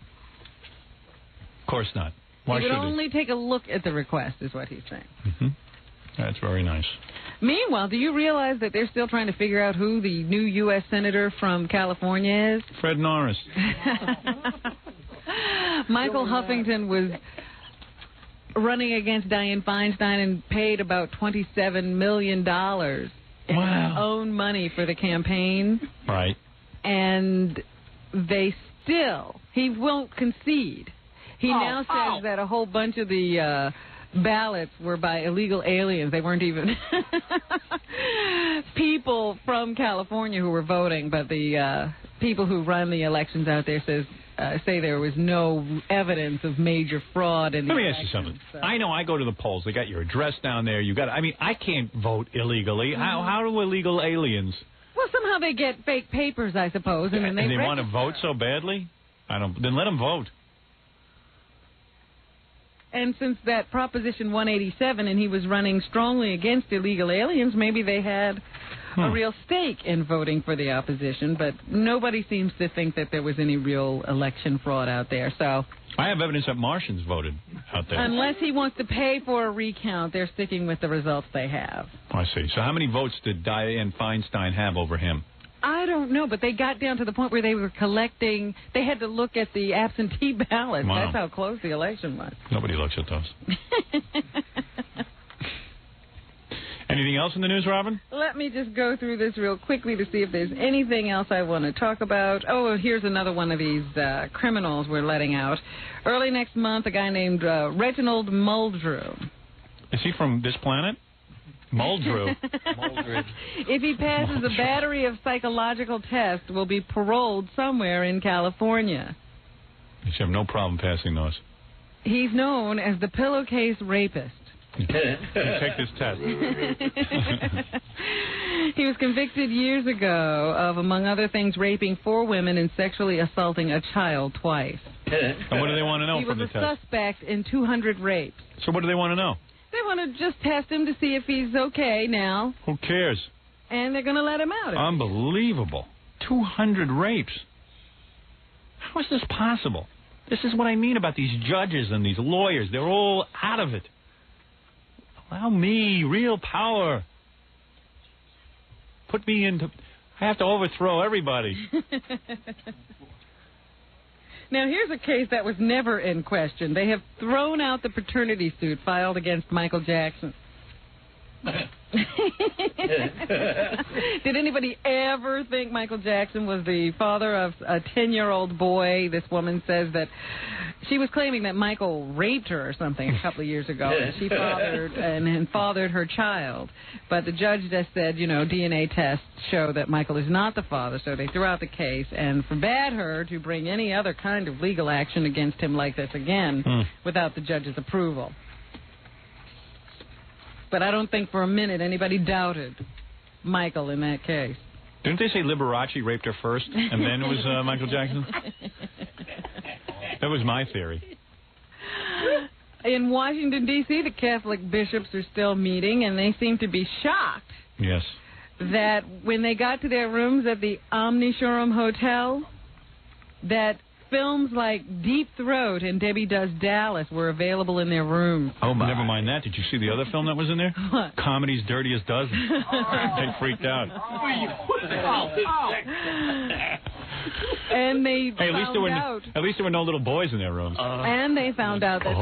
Of course not. Why he would should only take a look at the request, is what he's saying. Mm-hmm. That's very nice. Meanwhile, do you realize that they're still trying to figure out who the new U.S. Senator from California is? Fred Norris. Michael Huffington was running against Dianne Feinstein and paid about $27 million in his own money for the campaign. Right. And he won't concede. He now says that a whole bunch of the ballots were by illegal aliens. They weren't even people from California who were voting, but the people who run the elections out there say there was no evidence of major fraud in the Let me elections. ask you something. So. I know I go to the polls. They got your address down there. I can't vote illegally. Mm-hmm. How do illegal aliens? Well, somehow they get fake papers, I suppose, and then they want to vote so badly? Then let them vote. And since that Proposition 187 and he was running strongly against illegal aliens, maybe they had a real stake in voting for the opposition, but nobody seems to think that there was any real election fraud out there. So I have evidence that Martians voted out there. Unless he wants to pay for a recount, they're sticking with the results they have. I see. So how many votes did Dianne Feinstein have over him? I don't know, but they got down to the point where they were collecting. They had to look at the absentee ballots. Wow. That's how close the election was. Nobody looks at those. Anything else in the news, Robin? Let me just go through this real quickly to see if there's anything else I want to talk about. Oh, here's another one of these criminals we're letting out. Early next month, a guy named Reginald Muldrew. Is he from this planet? Muldrew. If he passes a battery of psychological tests, will be paroled somewhere in California. You should have no problem passing those. He's known as the pillowcase rapist. You take this test. He was convicted years ago of, among other things, raping 4 women and sexually assaulting a child twice. And what do they want to know from the test? He was a suspect in 200 rapes. So what do they want to know? They want to just test him to see if he's okay now. Who cares? And they're going to let him out. Unbelievable. 200 rapes. How is this possible? This is what I mean about these judges and these lawyers. They're all out of it. Allow me real power. Put me into... I have to overthrow everybody. Now, here's a case that was never in question. They have thrown out the paternity suit filed against Michael Jackson. Did anybody ever think Michael Jackson was the father of a 10-year-old boy? This woman says that she was claiming that Michael raped her or something a couple of years ago. And she fathered her child. But the judge just said, DNA tests show that Michael is not the father, so they threw out the case and forbade her to bring any other kind of legal action against him like this again without the judge's approval. But I don't think for a minute anybody doubted Michael in that case. Didn't they say Liberace raped her first, and then it was Michael Jackson? That was my theory. In Washington, D.C., the Catholic bishops are still meeting, and they seem to be shocked Yes. that when they got to their rooms at the Omnishorum Hotel, that films like Deep Throat and Debbie Does Dallas were available in their rooms. Oh, my. Never mind that. Did you see the other film that was in there? What? Comedy's Dirtiest Dozen. They freaked out. And they at least there were no little boys in their rooms. and they found out that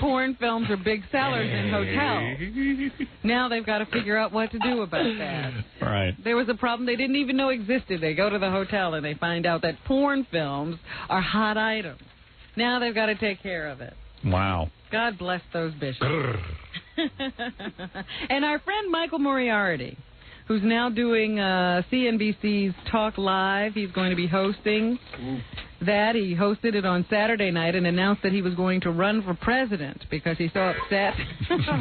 porn films are big sellers in hotels. Now they've got to figure out what to do about that. Right. There was a problem they didn't even know existed. They go to the hotel and they find out that porn films are hot items. Now they've got to take care of it. Wow. God bless those bishops. And our friend Michael Moriarty, who's now doing CNBC's Talk Live. He's going to be hosting that. He hosted it on Saturday night and announced that he was going to run for president because he's so upset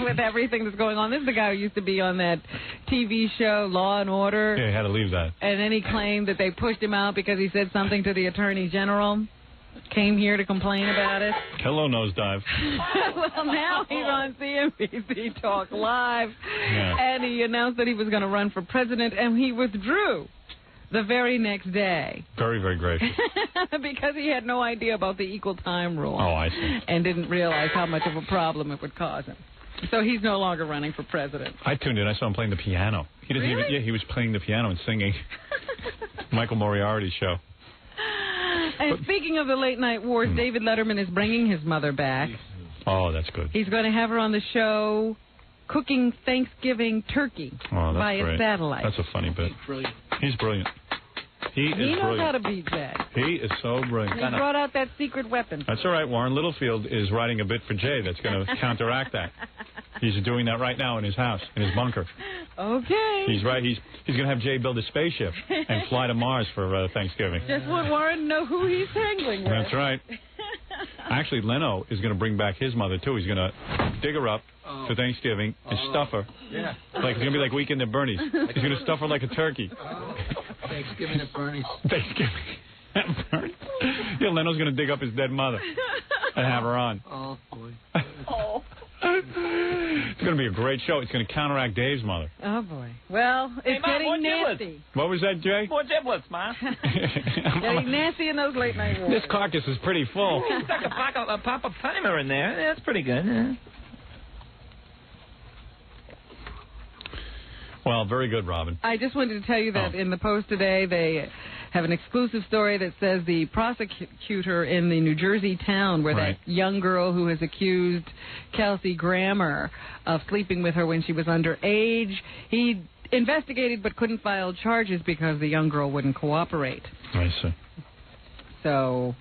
with everything that's going on. This is the guy who used to be on that TV show, Law and Order. Yeah, he had to leave that. And then he claimed that they pushed him out because he said something to the Attorney General. Came here to complain about it. Hello, nosedive. Well, now he's on CNBC Talk Live, and he announced that he was going to run for president, and he withdrew the very next day. Very, very gracious. Because he had no idea about the equal time rule. Oh, I see. And didn't realize how much of a problem it would cause him. So he's no longer running for president. I tuned in. I saw him playing the piano. He doesn't Really? even. Yeah, he was playing the piano and singing. Michael Moriarty's show. And speaking of the late night wars, David Letterman is bringing his mother back. Oh, that's good. He's going to have her on the show cooking Thanksgiving turkey via great. satellite. That's a funny bit. He's brilliant. He knows brilliant. How to beat that. He is so brilliant. He brought out that secret weapon. That's all right. Warren Littlefield is writing a bit for Jay that's going to counteract that. He's doing that right now in his house, in his bunker. Okay. He's right. He's going to have Jay build a spaceship and fly to Mars for Thanksgiving. Just want Warren to know who he's angling with. That's right. Actually, Leno is going to bring back his mother, too. He's going to dig her up for Thanksgiving and stuff her. Yeah. Like it's going to be like Weekend at Bernie's. He's going to stuff her like a turkey. Thanksgiving at Bernie's. Thanksgiving at Bernie's. Yeah, Leno's going to dig up his dead mother and have her on. Oh, boy. It's going to be a great show. It's going to counteract Dave's mother. Oh, boy. Well, it's getting nasty. What was that, Jay? More giblets, Ma. Getting nasty in those late night wars. This carcass is pretty full. You stuck a pop-up timer in there. That's pretty good. Yeah. Well, very good, Robin. I just wanted to tell you that in the Post today, they have an exclusive story that says the prosecutor in the New Jersey town where that young girl who has accused Kelsey Grammer of sleeping with her when she was underage, he investigated but couldn't file charges because the young girl wouldn't cooperate. I see. So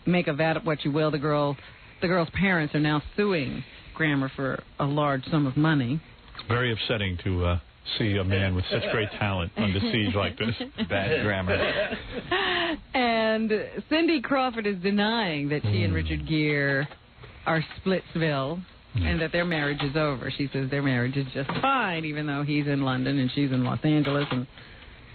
make of that what you will. The girl's parents are now suing Grammer for a large sum of money. It's very upsetting to see a man with such great talent under siege like this. Bad grammar. And Cindy Crawford is denying that she and Richard Gere are Splitsville and that their marriage is over. She says their marriage is just fine, even though he's in London and she's in Los Angeles, and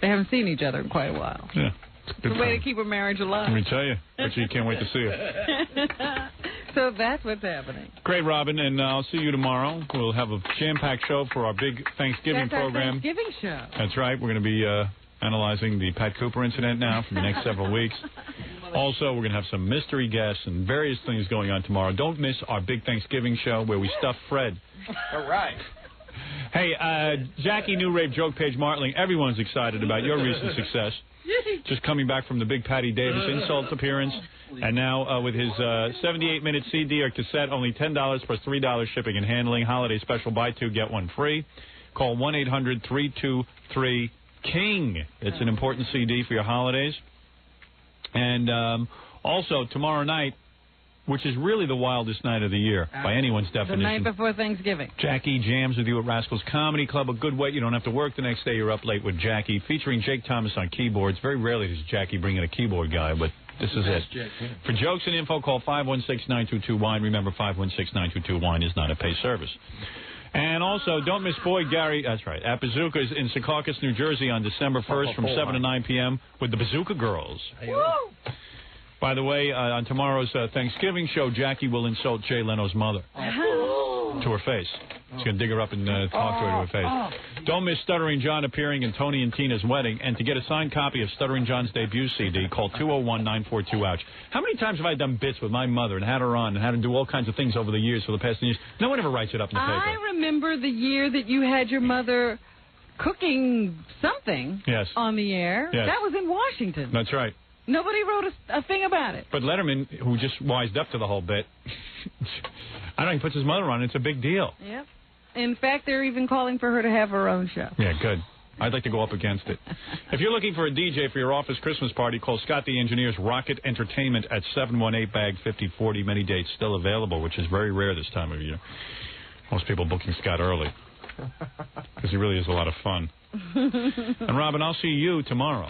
they haven't seen each other in quite a while. Yeah. It's a way to keep a marriage alive. Let me tell you. Actually, you can't wait to see her. So that's what's happening. Great, Robin, and I'll see you tomorrow. We'll have a jam-packed show for our big Thanksgiving program. Our Thanksgiving show. That's right. We're going to be analyzing the Pat Cooper incident now for the next several weeks. Also, we're going to have some mystery guests and various things going on tomorrow. Don't miss our big Thanksgiving show where we stuff Fred. All right. Hey, Jackie Newrave, Joke Page Martling, everyone's excited about your recent success. Just coming back from the big Patty Davis insult appearance. And now with his 78-minute CD or cassette, only $10 plus $3 shipping and handling. Holiday special, buy two, get one free. Call 1-800-323-KING. It's an important CD for your holidays. And also, tomorrow night, which is really the wildest night of the year, by anyone's definition. The night before Thanksgiving. Jackie jams with you at Rascals Comedy Club. A good way. You don't have to work the next day. You're up late with Jackie. Featuring Jake Thomas on keyboards. Very rarely does Jackie bring in a keyboard guy, but this is it. For jokes and info, call 516-922-WINE. Remember, 516-922-WINE is not a pay service. And also, don't miss Boyd Gary, that's right, at Bazooka's in Secaucus, New Jersey on December 1st from 7 to 9 p.m. with the Bazooka Girls. Woo! By the way, on tomorrow's Thanksgiving show, Jackie will insult Jay Leno's mother to her face. She's going to dig her up and talk to her face. Don't miss Stuttering John appearing in Tony and Tina's wedding. And to get a signed copy of Stuttering John's debut CD, call 201-942-OUCH. How many times have I done bits with my mother and had her on and had her do all kinds of things over the years for the past years? No one ever writes it up in the paper. I remember the year that you had your mother cooking something on the air. Yes. That was in Washington. That's right. Nobody wrote a thing about it. But Letterman, who just wised up to the whole bit, I know, he puts his mother on. It's a big deal. Yep. In fact, they're even calling for her to have her own show. Yeah, good. I'd like to go up against it. If you're looking for a DJ for your office Christmas party, call Scott the Engineer's Rocket Entertainment at 718-BAG-5040. Many dates still available, which is very rare this time of year. Most people booking Scott early because he really is a lot of fun. And, Robin, I'll see you tomorrow.